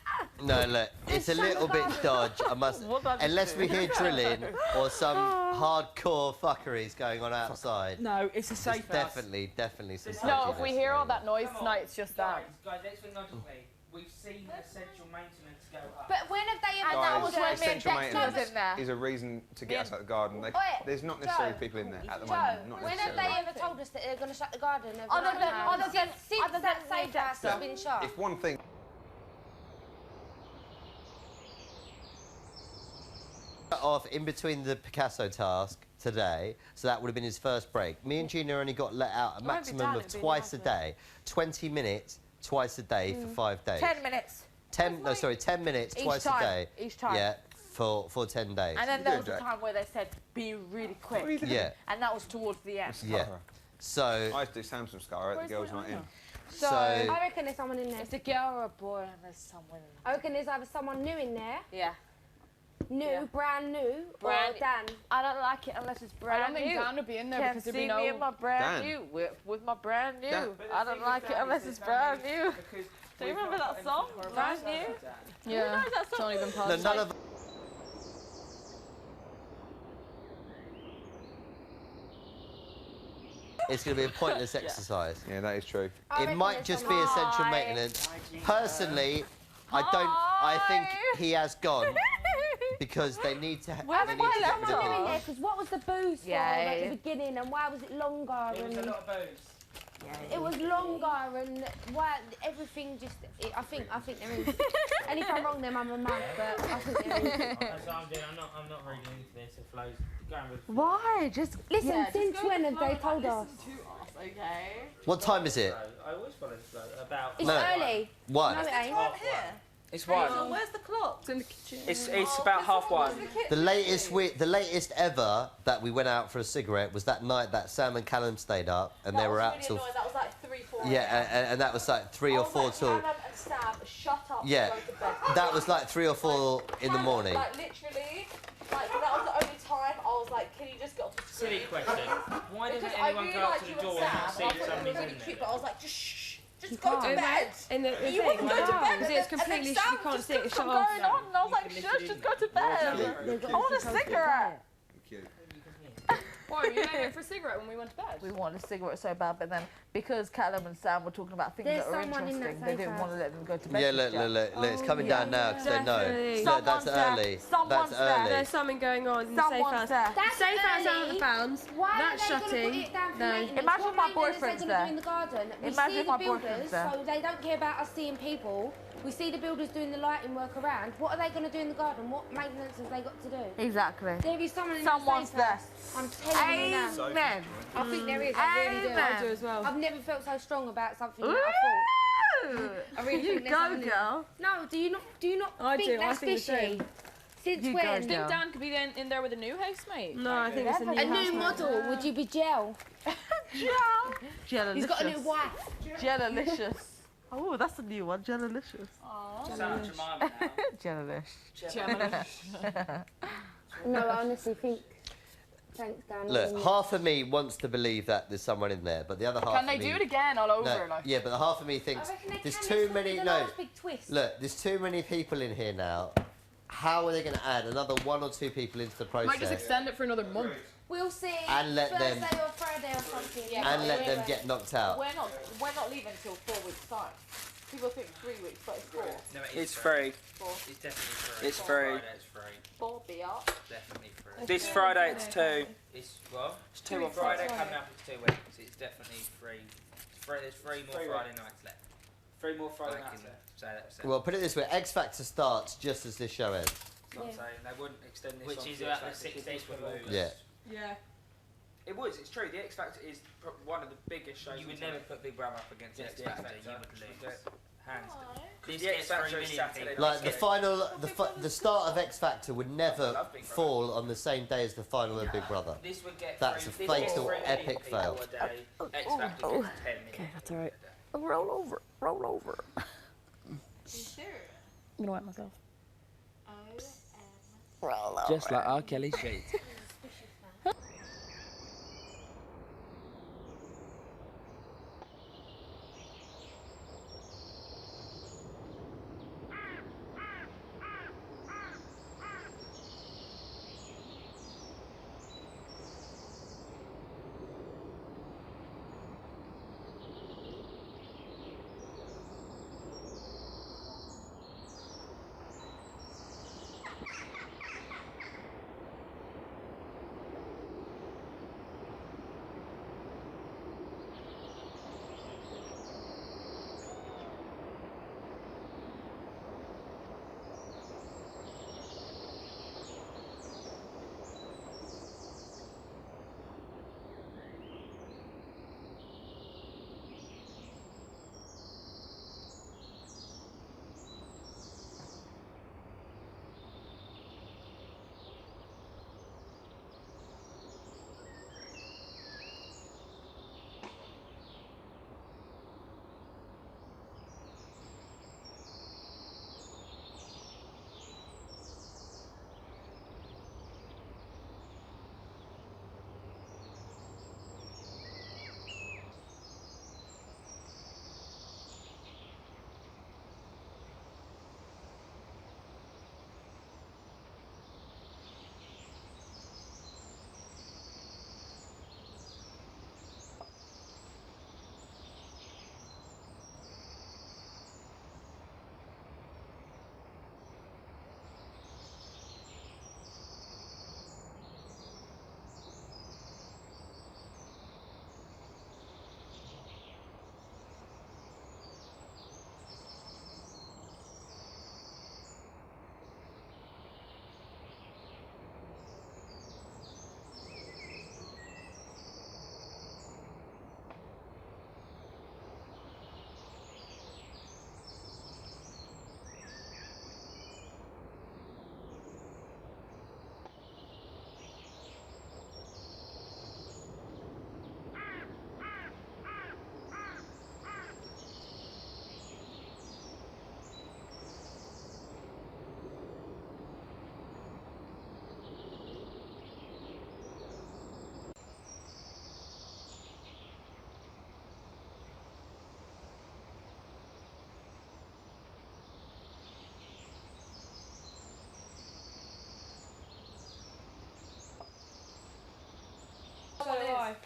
S4: No, look, it's a little bit dodge. I must, unless we hear drilling or some hardcore fuckeries going on outside.
S9: No, it's a safe house.
S4: Definitely some.
S7: No, if we hear all
S4: dodginess
S7: that noise tonight, it's just that.
S9: Guys, let's think logically. We've seen essential maintenance go up.
S5: But when have they ever
S6: Guys,
S5: done that?
S6: essential
S2: Dexter
S6: maintenance
S2: was in there.
S6: is a reason to get us out of the garden. They,
S5: Oi,
S6: there's not necessarily
S5: Joe.
S6: people in there at the
S5: Joe,
S6: moment. Not
S5: when have
S6: necessarily.
S5: they ever told us that they're going to shut the garden?
S2: Other than
S5: Since that safe house has been shut.
S6: If one thing.
S4: off in between the Picasso task today, so that would have been his first break. Me and Gina only got let out a
S2: be
S4: maximum
S2: done,
S4: of
S2: it'd be
S4: twice a
S2: nicer.
S4: day, 20 minutes twice a day for 5 days.
S2: 10 minutes.
S4: 10 minutes
S2: Each
S4: twice
S2: time,
S4: a day.
S2: each time.
S4: Yeah, for 10 days.
S2: And then
S6: You're
S2: there
S6: doing
S2: was a
S6: Jack.
S2: time where they said, be really quick.
S4: Yeah,
S2: And that was towards the end.
S4: yeah. So,
S6: I used to do Samsung Scar, the girl's not in.
S2: So,
S5: I reckon there's someone in there.
S2: it's a girl or a boy and there's someone.
S5: I reckon there's either someone new in there,
S2: Yeah.
S5: new, brand new,
S2: Brand-
S5: or Dan.
S2: I don't like it unless it's
S7: I
S2: brand
S7: don't think
S2: new.
S7: Dan would be in there
S2: Can't
S7: because there'd
S2: see
S7: be no.
S2: me in my brand
S6: Dan.
S2: new with my brand new.
S6: Dan.
S2: I don't like it unless it's brand new. Do you remember that song? Brand new?
S7: Yeah.
S2: knows that song?
S7: Don't even
S4: no,
S7: pause.
S4: none of. It's going to be a pointless exercise.
S6: Yeah, that is true.
S5: I
S4: It
S5: reckon
S4: might
S5: there's
S4: just be
S5: someone-
S4: essential
S2: Hi.
S4: maintenance. Personally, I think he has gone because they need to.
S2: Where
S4: they
S2: have
S4: need
S2: I
S4: to
S2: left
S4: get rid
S5: Someone
S4: of
S5: new in
S4: it.
S5: there, because what was the booze for
S2: Yeah,
S5: at
S2: yeah.
S5: the beginning, and why was it longer?
S9: There was a
S5: And
S9: lot of booze.
S5: it was longer, and why everything just. I think there is. And if I'm wrong, then I'm a mug, but I think there is.
S9: That's what I'm doing. I'm not really into this. It flows. Going with.
S2: Why? Just
S5: Listen,
S2: yeah,
S5: since
S2: just go
S5: when
S2: with
S5: have
S2: the
S5: they
S2: flow,
S5: told
S2: like,
S5: us?
S2: listen to us, okay?
S4: What time is it?
S9: I always follow the flow. About.
S5: It's
S4: No.
S5: early.
S4: One.
S5: No, it ain't.
S3: it's one.
S2: Where's the clock?
S7: It's in the kitchen.
S3: It's about half one.
S4: The latest ever that we went out for a cigarette was that night that Sam and Callum stayed up and they were out till.
S2: That was like 3-4.
S4: Yeah, and that was like 3 or 4 till.
S2: And Sam, shut up.
S4: Yeah,
S2: and go to bed.
S4: that was like 3 or 4 in the morning.
S2: Like literally, like that was the only time I was like, can you just get off the
S9: Silly
S2: screen?
S9: question. Why
S2: Because
S9: doesn't
S2: I
S9: anyone
S2: really
S9: go up
S2: liked
S9: to
S2: you
S9: the
S2: and
S9: door
S2: Sam,
S9: and not
S2: and
S9: see
S2: I
S9: if
S2: thought it was
S9: somebody's
S2: really
S9: in
S2: cute,
S9: there?
S2: but I was like, just go to
S1: In
S2: bed.
S1: In the
S2: You wouldn't go to bed.
S1: Because it's completely, you can't see it,
S2: Just
S1: shut
S2: kept
S1: off.
S2: going on, and I was like, shush, just go to bed. I want a cigarette.
S7: Why were you going for a cigarette when we went to bed?
S2: We wanted a cigarette so bad, but then because Callum and Sam were talking about things
S5: There's
S2: that were
S5: someone in that
S2: interesting, they
S5: safe
S2: didn't
S5: house.
S2: want to let them go to bed.
S4: Yeah,
S2: just yet.
S4: look, it's coming down now. So no,
S1: Definitely.
S4: no, that's
S2: Someone's there.
S4: early.
S2: Someone's
S4: That's
S2: there.
S4: early.
S1: There's something going on in the safe
S2: Someone's
S1: house.
S2: there.
S5: That's
S1: Safe house out of
S5: early.
S1: the bounds.
S5: Why
S1: That's
S5: are they going to
S1: shutting.
S5: put it down for
S1: No.
S5: maintenance?
S2: Imagine
S5: What
S2: my
S5: maintenance
S2: boyfriend's
S5: are they
S2: there.
S5: going to do in the garden? We
S2: Imagine
S5: see
S2: if
S5: the
S2: my
S5: builders,
S2: boyfriend's there.
S5: so they don't care about us seeing people. We see the builders doing the lighting work around. What are they going to do in the garden? What maintenance have they got to do?
S2: Exactly.
S5: There is someone in
S2: Someone's
S5: that
S2: there.
S5: safe house. I'm telling you now.
S2: Amen.
S5: I think there is. I really do.
S2: Amen.
S1: I do as well.
S5: I've never felt so strong about something that I thought. I really
S2: You
S5: think there's
S2: go,
S5: someone in-
S2: girl.
S5: No, do you not
S1: I
S5: think
S1: do, I
S5: that's
S1: think the
S5: fishy?
S1: same.
S5: Since
S2: You
S5: when?
S2: go,
S7: Do you think
S2: girl.
S7: Dan could be in there with a new housemate?
S1: No, I think it's a new
S5: A new
S1: housemate.
S5: model? Would you be gel?
S2: Jellylicious.
S5: He's got a new wife.
S2: Jellylicious. Oh, that's a new one. Jellylicious.
S9: Sound Jemima now.
S2: Jellylish.
S5: No, I honestly think. Thanks, Dan.
S4: Look, half of me wants to believe that there's someone in there, but the other half
S7: Can
S4: of
S7: they
S4: me.
S7: do it again all over?
S4: No,
S7: Like?
S4: yeah, but the half of me
S5: I
S4: thinks
S5: reckon they
S4: there's
S5: can.
S4: too
S5: It's gonna
S4: many.
S5: be the
S4: No,
S5: last big twist.
S4: look, there's too many people in here now. How are they going to add another 1 or 2 people into the
S7: Might just
S4: process?
S7: extend it for another month.
S5: We'll see.
S4: And let them-
S5: Thursday or Friday or something.
S2: Yeah,
S4: and let them get knocked out.
S2: We're not leaving until 4 weeks time. People think 3 weeks, but it's 4.
S3: No, it's free.
S2: 4.
S3: It's definitely free. It's free.
S12: It's free.
S2: 4 BR.
S12: Definitely free.
S3: This Friday it's 2.
S12: It's what?
S3: It's 2 on Friday.
S12: Coming up in 2 weeks. It's definitely free. There's 3 more
S3: Free
S12: Friday nights left.
S3: 3 more Friday
S12: I
S3: nights
S12: can
S3: left.
S12: say that.
S4: Well, put it this way: X Factor starts just as this show ends.
S12: That's what I'm saying. They wouldn't extend this.
S3: Which
S12: on
S3: is
S12: to
S3: about the
S12: X Factor
S3: 16th
S12: this
S3: of
S12: would
S3: August.
S12: lose.
S4: Yeah.
S7: Yeah.
S3: It was. It's true. The X Factor is one of the biggest shows.
S12: You would
S3: on
S12: never
S3: TV.
S12: put Big Brother up against
S3: Yes,
S12: X
S3: the X
S12: Factor. You
S3: Factor.
S12: would lose. Hands down. This
S3: The X
S12: gets
S3: Factor
S12: 3
S3: is
S12: million
S3: Saturday
S12: people.
S3: night.
S4: Like the final, the start of X Factor would never
S3: love Big Brother.
S4: fall on the same day as the final of Big Brother.
S12: This would get
S4: That's a fatal, epic fail.
S3: X Factor gets 10 million.
S5: Okay, that's alright. Roll over. Roll over. I'm gonna wipe myself. Roll over.
S9: Just like R. Kelly sheets.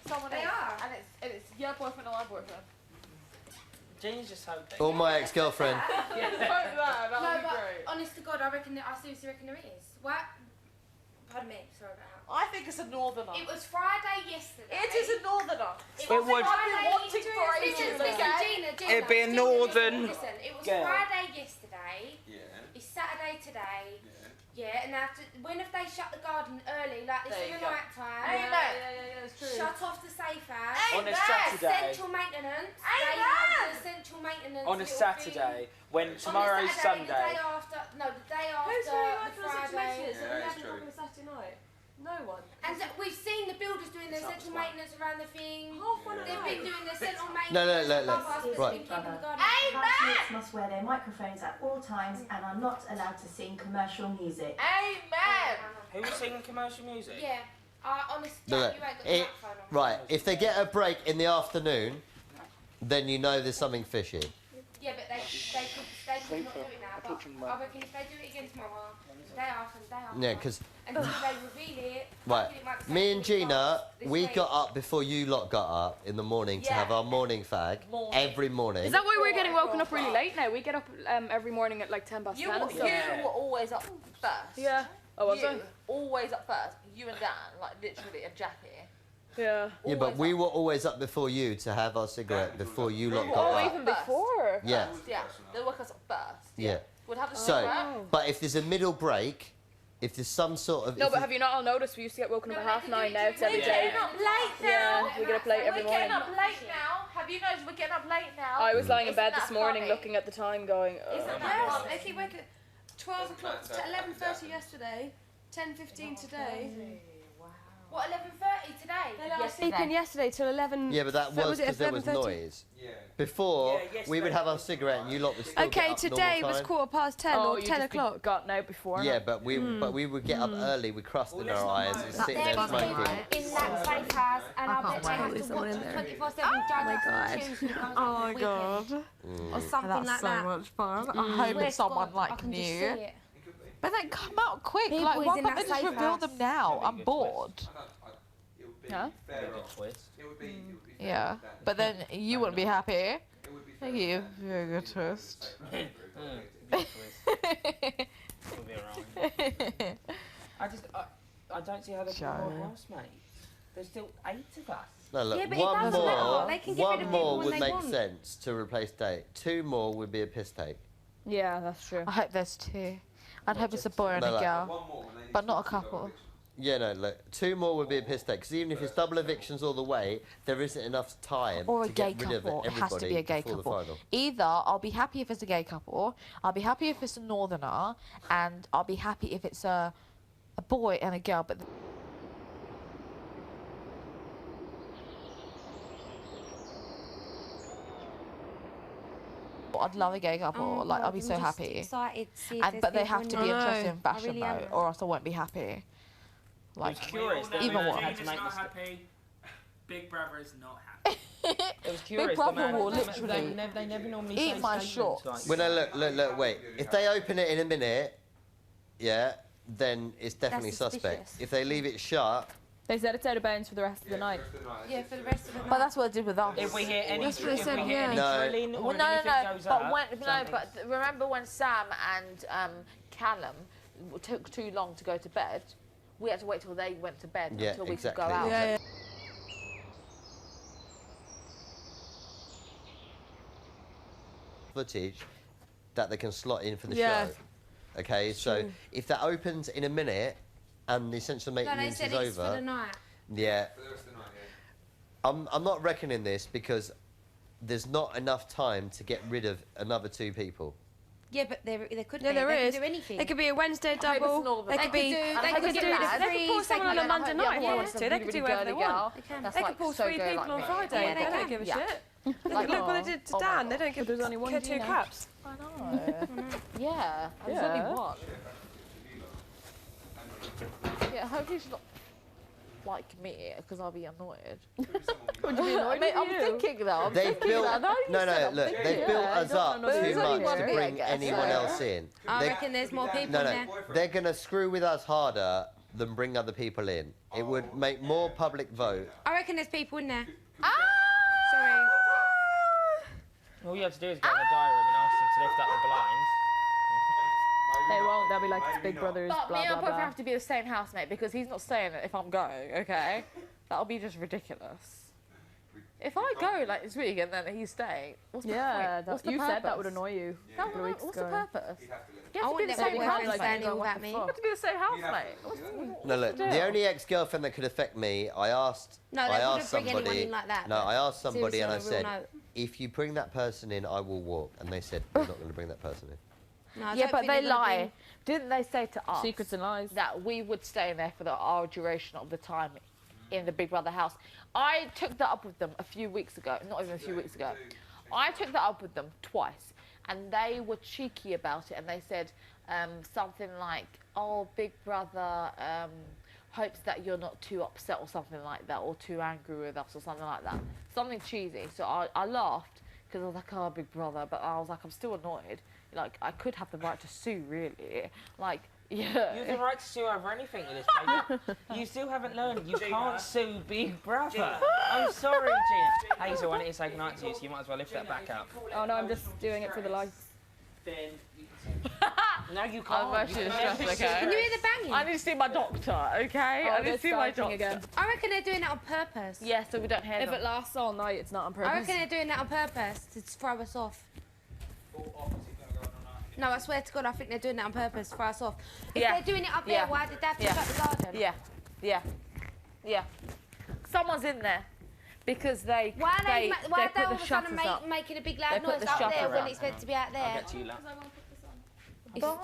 S2: Someone
S10: They
S2: is.
S10: are.
S2: And it's your boyfriend or my boyfriend.
S3: Jean's just hoping.
S4: Or my ex-girlfriend.
S2: That would
S10: No,
S2: be
S10: but
S2: great.
S10: honest to God, I seriously reckon there is. What? Pardon me, sorry about that.
S2: I think it's a northerner.
S10: It was Friday yesterday.
S2: It is a northerner.
S10: It
S3: would.
S10: was
S2: I've been wanting
S10: Friday.
S2: for ages,
S10: Listen,
S2: okay?
S10: Gina,
S3: It'd be a northern
S10: Listen, it was
S3: girl.
S10: Friday yesterday.
S6: Yeah.
S10: It's Saturday today.
S6: Yeah.
S10: Yeah, and after, when have they shut the garden early, like this
S2: There
S10: in
S2: you
S10: the
S2: go.
S10: night time?
S2: Amen.
S7: Yeah, it's true.
S10: Shut off the safe house.
S3: On a
S2: Amen.
S3: Saturday.
S10: Central maintenance.
S2: Amen.
S10: They have the central maintenance.
S3: On a
S10: little
S3: Saturday, when
S10: thing.
S3: tomorrow's
S10: On a Saturday,
S3: Sunday.
S10: The day after, no, the day after
S1: Who's really
S10: the
S1: like for the
S10: Friday.
S1: situations
S6: Yeah,
S1: that
S6: it's
S1: we
S6: true.
S1: haven't on Saturday night? No one.
S10: And we've seen the builders doing their
S3: It's
S10: central
S3: up to
S10: maintenance around the thing.
S1: Half one
S10: They've
S1: at
S10: been
S1: night.
S10: doing their central
S4: No,
S10: maintenance.
S4: no,
S10: above us, but
S4: right.
S10: they've been keeping the garden.
S13: Housemates must wear their microphones at all times and are not allowed to sing commercial music.
S2: Amen.
S3: Who was singing commercial music?
S10: Yeah. Honestly,
S4: No,
S10: you
S4: no.
S10: ain't got the
S4: It-
S10: microphone on.
S4: Right, if they get a break in the afternoon, then you know there's something fishy.
S10: Yeah, but they could not do it now. But I reckon if they do it again tomorrow, day after and day after.
S4: Yeah, because
S10: Until they reveal it.
S4: right,
S10: I feel it might be
S4: me and
S10: something
S4: Gina,
S10: this
S4: we
S10: week.
S4: got up before you lot got up in the morning to
S2: Yeah.
S4: have our morning fag every morning.
S7: Is that why we're getting woken up really late now? We get up every morning at like 10 past 10. and stuff.
S2: You were always up first.
S7: Yeah. Oh, was
S2: you
S7: I?
S2: always up first. You and Dan, like literally, and Jackie.
S7: Yeah.
S4: Yeah, but we were always up before you to have our cigarette before you lot got
S7: Oh,
S4: up.
S7: even before.
S4: Yeah.
S2: Yeah, they woke us up first.
S4: Yeah.
S2: We'd have the
S4: So,
S2: cigarette.
S4: but if there's a middle break, if there's some sort of...
S7: No,
S4: if
S7: but have you not all noticed we used to get woken up at 9:30 now? It's every
S2: We're
S7: day.
S2: getting up late now.
S7: Yeah, we get up late every
S2: We're getting
S7: morning.
S2: up late now. Have you noticed we're getting up late now?
S7: I was lying in
S2: Isn't
S7: bed
S2: that
S7: this morning
S2: funny?
S7: looking at the time going,
S10: Isn't
S7: "Ugh."
S10: that funny? They keep waking 12 o'clock to 11:30 yesterday, 10:15 today. What, 11:30 today?
S1: They let us sleep in yesterday till 11.
S4: Yeah, but that
S1: so
S4: was
S1: it
S4: because there was
S1: 11:30?
S4: noise. Before, we would have our cigarette and you lot would still
S1: Okay,
S4: get up
S1: today
S4: normal
S1: was
S4: time.
S1: 10:15
S7: Oh,
S1: or
S7: you
S1: 10
S7: just
S1: o'clock.
S7: gotten out before.
S4: Yeah, but we would get up early with crust in our eyes and sitting
S5: There
S4: there
S5: is
S4: smoking.
S5: people in that safe house, and I bet they have to
S1: someone
S5: watch
S1: in
S5: it
S1: there.
S5: 24/7 judges and choose who comes
S1: Oh
S5: on
S1: my
S5: the
S1: god.
S5: weekend. Or something like that.
S2: much fun. I
S5: Mm.
S2: hope
S5: Swear
S2: it's
S5: to
S2: someone
S5: God, I
S2: like
S5: can just see
S2: you.
S5: it.
S2: But then come out quick.
S5: People
S2: Like,
S5: is
S2: why
S5: in
S2: can't they
S5: that
S2: just
S5: safe
S2: reveal
S5: house.
S2: them now? I'm bored.
S7: Huh?
S2: Yeah, but then you wouldn't be happy. Thank you. Very good twist.
S3: I don't see how they can be more housemates. There's still 8 of us.
S4: No, look,
S5: Yeah, but it
S4: one
S5: doesn't matter.
S4: more,
S5: They can get rid of people
S4: more
S5: when
S4: would
S5: they
S4: make
S5: want.
S4: sense to replace date. 2 more would be a piss take.
S7: Yeah, that's true.
S2: I hope there's 2. I'd hope it's a boy and
S4: No,
S2: a
S4: like-
S2: girl, but not a couple.
S4: Yeah, no, look, 2 more would be a piss take. Because even if it's double evictions all the way, there isn't enough time
S2: Or a
S4: to
S2: gay
S4: get rid
S2: couple.
S4: of
S2: It has to
S4: everybody
S2: be a gay
S4: before
S2: couple.
S4: the final.
S2: Either I'll be happy if it's a gay couple, I'll be happy if it's a northerner, and I'll be happy if it's a boy and a girl. But I'd love a gay couple.
S5: Oh,
S2: like, I'll
S5: God,
S2: be
S5: I'm
S2: so
S5: just
S2: happy.
S5: excited to see if
S2: And
S5: there's
S2: but they
S5: people
S2: have to
S5: in
S2: be
S5: there.
S2: interested in
S5: I
S2: fashion
S5: really
S2: though,
S5: am.
S2: or else I won't be happy. Like,
S3: curious that
S2: even what?
S3: had to make
S11: not
S3: this.
S11: happy. Big Brother is not happy.
S3: It was curious.
S2: Brother will literally
S3: they never normally
S2: eat
S3: say
S2: my
S3: statements
S2: shorts.
S3: like-
S4: Well, no, look, wait. If they open it in a minute, yeah, then it's definitely suspect.
S5: suspicious.
S4: If they leave it shut,
S7: They said it's out of bounds for the rest of the night.
S10: Yeah, for the rest of the
S2: But that's what they did with us.
S3: If we hear any,
S1: That's what they
S3: if
S1: said,
S3: we hear any
S4: yeah.
S3: drilling or
S2: Well, no,
S3: anything
S2: no,
S3: goes
S2: but
S3: up,
S2: when, no,
S3: something's-
S2: but remember when Sam and Callum took too long to go to bed? We had to wait till they went to bed
S4: Yeah,
S2: until we
S4: exactly.
S2: could go out.
S1: Yeah,
S4: footage that they can slot in for the
S1: Yeah.
S4: show. Okay, so if that opens in a minute and the essential
S5: No, they
S4: maintenance
S5: said
S4: is
S5: it's for the
S4: over,
S5: night.
S4: yeah. I'm not reckoning this because there's not enough time to get rid of another 2 people.
S5: Yeah, but there could
S1: Yeah,
S5: be.
S1: there
S5: they
S1: is.
S5: Could do anything.
S1: It could be a Wednesday
S2: hope it's
S1: double.
S2: not
S1: They could be.
S5: They
S1: They
S5: could
S1: could
S5: do
S1: do.
S5: that.
S1: They could pull someone on a Monday night if they wanted to. They could do whatever they want.
S5: They can.
S1: They could pull 3 people on Friday.
S5: Yeah,
S1: They
S5: they
S1: don't
S5: can.
S1: give a
S2: Yeah.
S1: shit. Look
S2: Like,
S1: what they did to
S2: oh my
S1: Dan. They
S2: God.
S1: don't give.
S7: There's only one
S1: 2
S7: Gina.
S1: caps.
S2: I know. Yeah, there's only
S7: Yeah.
S2: one. Yeah, hopefully she's not like me, because I'll be annoyed.
S7: Would you be annoyed with
S2: I'm
S7: you?
S2: thinking though. I'm
S4: They've
S2: thinking
S4: built
S2: that. No, you
S4: no,
S2: said I'm
S4: look,
S2: thinking
S4: they've
S2: it.
S4: built
S7: I
S4: us
S7: don't
S4: up
S7: know.
S4: too
S7: There's only
S4: much to
S7: one,
S4: bring
S2: I guess,
S4: anyone
S2: so.
S4: else in.
S5: I
S4: They-
S5: reckon there's more people
S4: No,
S5: there.
S4: they're gonna screw with us harder than bring other people in. It would make more public vote.
S5: I reckon there's people in there.
S2: Ah!
S5: Sorry.
S3: All you have to do is go in the diary room and ask them to lift up the blinds.
S7: They won't. They'll be like, it's Big Brother's,
S2: But
S7: blah,
S2: me and
S7: blah,
S2: Poppy
S7: blah.
S2: have to be the same housemate because he's not staying if I'm going, okay? That'll be just ridiculous. If I go like this week and then he's staying, what's the
S7: Yeah,
S2: point? What's the
S7: you said that would
S2: purpose?
S7: annoy you.
S2: That
S7: a couple of
S2: would-
S7: weeks
S2: what's the
S7: ago.
S2: purpose? You
S5: I
S2: have to be
S5: wouldn't
S2: the
S5: let
S2: same
S5: my boyfriend
S2: housemate.
S5: stay in all
S2: What
S5: that
S2: the
S5: me.
S2: fuck? You have to be the same housemate. What's the-
S4: No, look, the only ex-girlfriend that could affect me, I asked.
S5: No, they
S4: I
S5: wouldn't
S4: asked
S5: bring anyone
S4: somebody.
S5: in like that,
S4: No,
S5: but
S4: I asked somebody
S5: seriously,
S4: and I
S5: on a real
S4: said,
S5: note.
S4: if you bring that person in, I will walk. And they said, we're not going to bring that person in.
S5: No, I
S2: Yeah,
S5: don't
S2: but
S5: think
S2: they
S5: they're gonna
S2: lie.
S5: bring-
S2: Didn't they say to us
S7: Secrets and lies.
S2: that we would stay in there for our duration of the time in the Big Brother house? I took that up with them a few weeks ago, not even a few weeks ago. I took that up with them twice, and they were cheeky about it, and they said something like, oh, Big Brother hopes that you're not too upset or something like that, or too angry with us or something like that. Something cheesy. So I laughed, because I was like, oh, Big Brother, but I was like, I'm still annoyed. Like, I could have the right to sue, really. Like, Yeah.
S3: You have the right to sue over anything with this paper. You still haven't learned. You can't sue Big Brother. I'm sorry, Gina. Hazel, I need to say goodnight to you, so you might as well lift that back up.
S7: Oh no, I'm just doing it for the likes.
S3: Then no, you can't.
S2: I'm actually
S3: You
S2: stressed,
S3: never
S2: okay?
S5: Can you hear the banging?
S2: I need to see my doctor, okay?
S7: Oh,
S2: I need
S7: they're
S2: to see my
S7: starting
S2: doctor.
S7: again.
S5: I reckon they're doing that on purpose.
S2: Yeah, so we don't hear
S7: If
S2: them.
S7: it lasts all night, it's not on purpose.
S5: I reckon they're doing that on purpose to throw us off. No, I swear to God, I think they're doing that on purpose to throw us off. If
S2: Yeah.
S5: they're doing it up there,
S2: Yeah.
S5: why did they have to
S2: Yeah.
S5: shut the garden?
S2: Yeah, yeah, yeah. Someone's in there because they
S5: Why are they, why are
S2: put
S5: they all
S2: the
S5: of a sudden
S2: shutters up.
S5: making a big
S2: They
S5: loud
S2: put
S5: noise
S2: the
S5: up there
S2: shutter
S5: when
S2: up.
S5: it's meant to be out
S3: I'll
S5: there?
S3: get to you, love.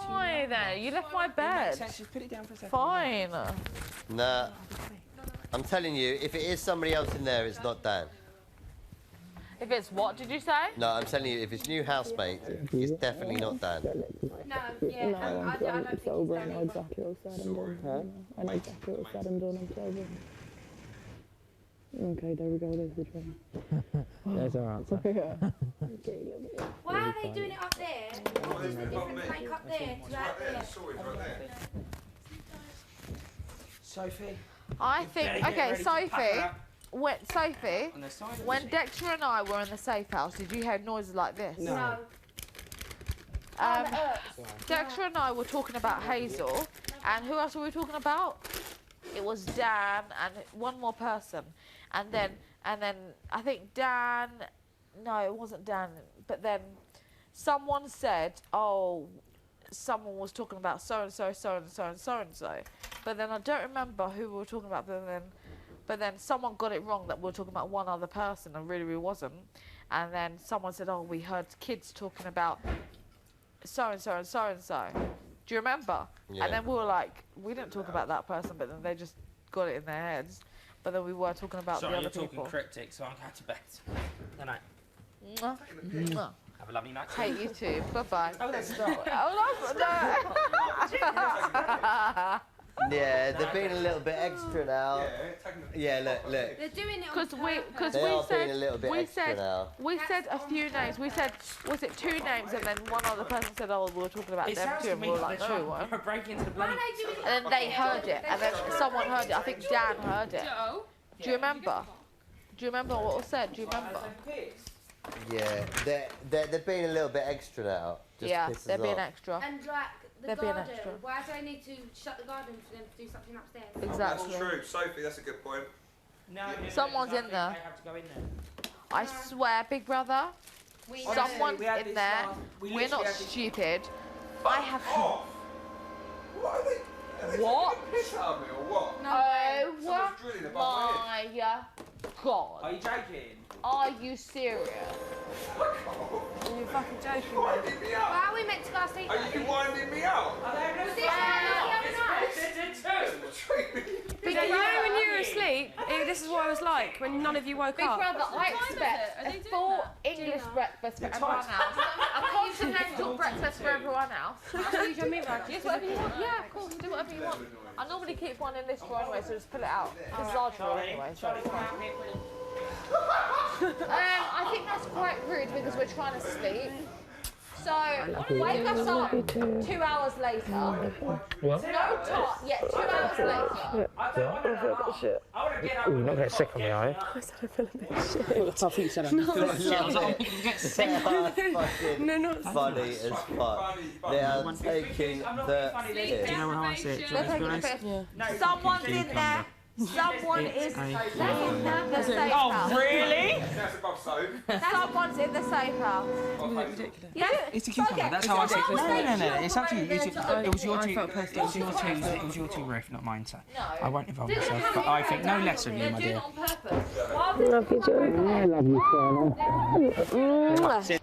S2: Fine then, you left my bed.
S3: Just put it down for a second.
S2: Fine.
S4: Nah. I'm telling you, if it is somebody else in there, it's not Dan.
S2: If it's what did you say?
S4: No, I'm telling you, if it's new housemate, it's definitely not Dan.
S5: No, yeah, I don't think
S9: sober. I know exactly what said and done. I know exactly what said and done. I'm sober. Okay, there we go. There's the train. There's our answer.
S5: Why are they doing it up there? What is the difference make up there to out there?
S3: Sophie.
S2: I think
S3: better get
S2: okay,
S3: ready to pack
S2: Sophie.
S3: up.
S2: Sophie,
S3: On the side of
S2: when
S3: the
S2: Dexter and I were in the safe house, did you hear noises like this?
S3: No.
S2: Dexter and I were talking about Hazel, and who else were we talking about? It was Dan and one more person, and then I think Dan. No, it wasn't Dan. But then someone said, "Oh, someone was talking about so and so, so and so, and so and so." But then I don't remember who we were talking about. But then someone got it wrong that we were talking about one other person, and really we wasn't. And then someone said, "Oh, we heard kids talking about so and so and so and so." Do you remember?
S4: Yeah.
S2: And then we were like, we didn't talk about that person, but then they just got it in their heads. But then we were talking about
S3: Sorry,
S2: the
S3: you're
S2: other
S3: talking
S2: people.
S3: cryptic, so I'll go to bed. Good night.
S2: Mwah. Mwah.
S3: Have a lovely night.
S2: Hey, you too. Bye-bye.
S3: Oh, that's not.
S2: Oh, no.
S4: Yeah, they're being a little bit extra now. Yeah, look.
S5: They're doing it on
S2: Because we
S4: They are being a little bit
S2: we
S4: extra
S2: said
S4: now.
S2: we said a few names. We said, was it 2 names, and then one other person said, "Oh, we were talking about
S3: It
S2: them
S3: sounds
S2: too,"
S3: to
S2: and
S3: me
S2: we were
S3: like
S2: like,
S3: they're
S2: "No,
S3: trying
S2: what?"
S3: to break into the bloody.
S2: And then they heard it, and then someone heard it. I think Dan heard it. Do you remember? Do you remember what was said? Do you remember?
S4: Yeah, they're being a little bit extra now. Just
S2: Yeah,
S4: piss us
S2: they're being
S4: off.
S2: extra.
S5: And like the
S2: They're being
S5: garden,
S2: extra.
S5: why do they need to shut the garden for them to do something upstairs?
S2: Exactly.
S6: That's true, Sophie. That's a good point.
S3: No,
S2: Someone's in there.
S3: They have to go in there.
S2: I swear, Big Brother, someone's
S3: we had
S2: in
S3: this
S2: there.
S3: last- we
S2: We're
S3: literally
S2: not
S3: had this-
S2: stupid. I have.
S6: Off. What are they? Are they
S2: What?
S6: taking the piss out of me or what?
S2: Oh
S6: Someone's drilling above my head.
S2: my God!
S3: Are you joking?
S2: Are you serious?
S7: Are you fucking joking?
S6: Winding me out.
S5: Why are we meant to go sleep?
S6: Are you winding me out?
S5: Was this the other night?
S1: But you know when you were asleep, this is what I was like when none of you woke
S2: Big
S1: up.
S2: Brother, I expect a full English breakfast for everyone else, a continental breakfast for everyone else.
S1: So you can meet right?
S2: Use whatever you want. Yeah, of course, do whatever you want. I normally keep one in this drawer anyway, so just pull it out. It's a large drawer anyway, so it's fine. I think that's quite rude because we're trying to sleep. So, wake us up 2 hours later.
S9: What?
S2: No talk. Yeah, 2 hours later.
S3: I don't want to shit. I want to get up.
S9: You're not getting sick on me, are you?
S1: I said I feel a bit shit.
S9: I thought you said I feel like shit. I was like, I'm going to get sick.
S4: Fucking
S1: No, not
S4: funny as fuck. They are taking the piss.
S9: Do you know how I say it?
S2: They're taking a piss. Someone's in there. Someone is in the safe house.
S3: Really?
S6: That's above soap.
S2: Someone's in the safe house.
S9: Ridiculous.
S2: Yeah.
S9: It's a cucumber. That's how I say it. No. It's actually it was your two. It was your two, Ruth, not mine. So I won't involve myself. But I think no less of you, my dear.
S2: On purpose.
S9: Love you, Joe. I love you, Fiona.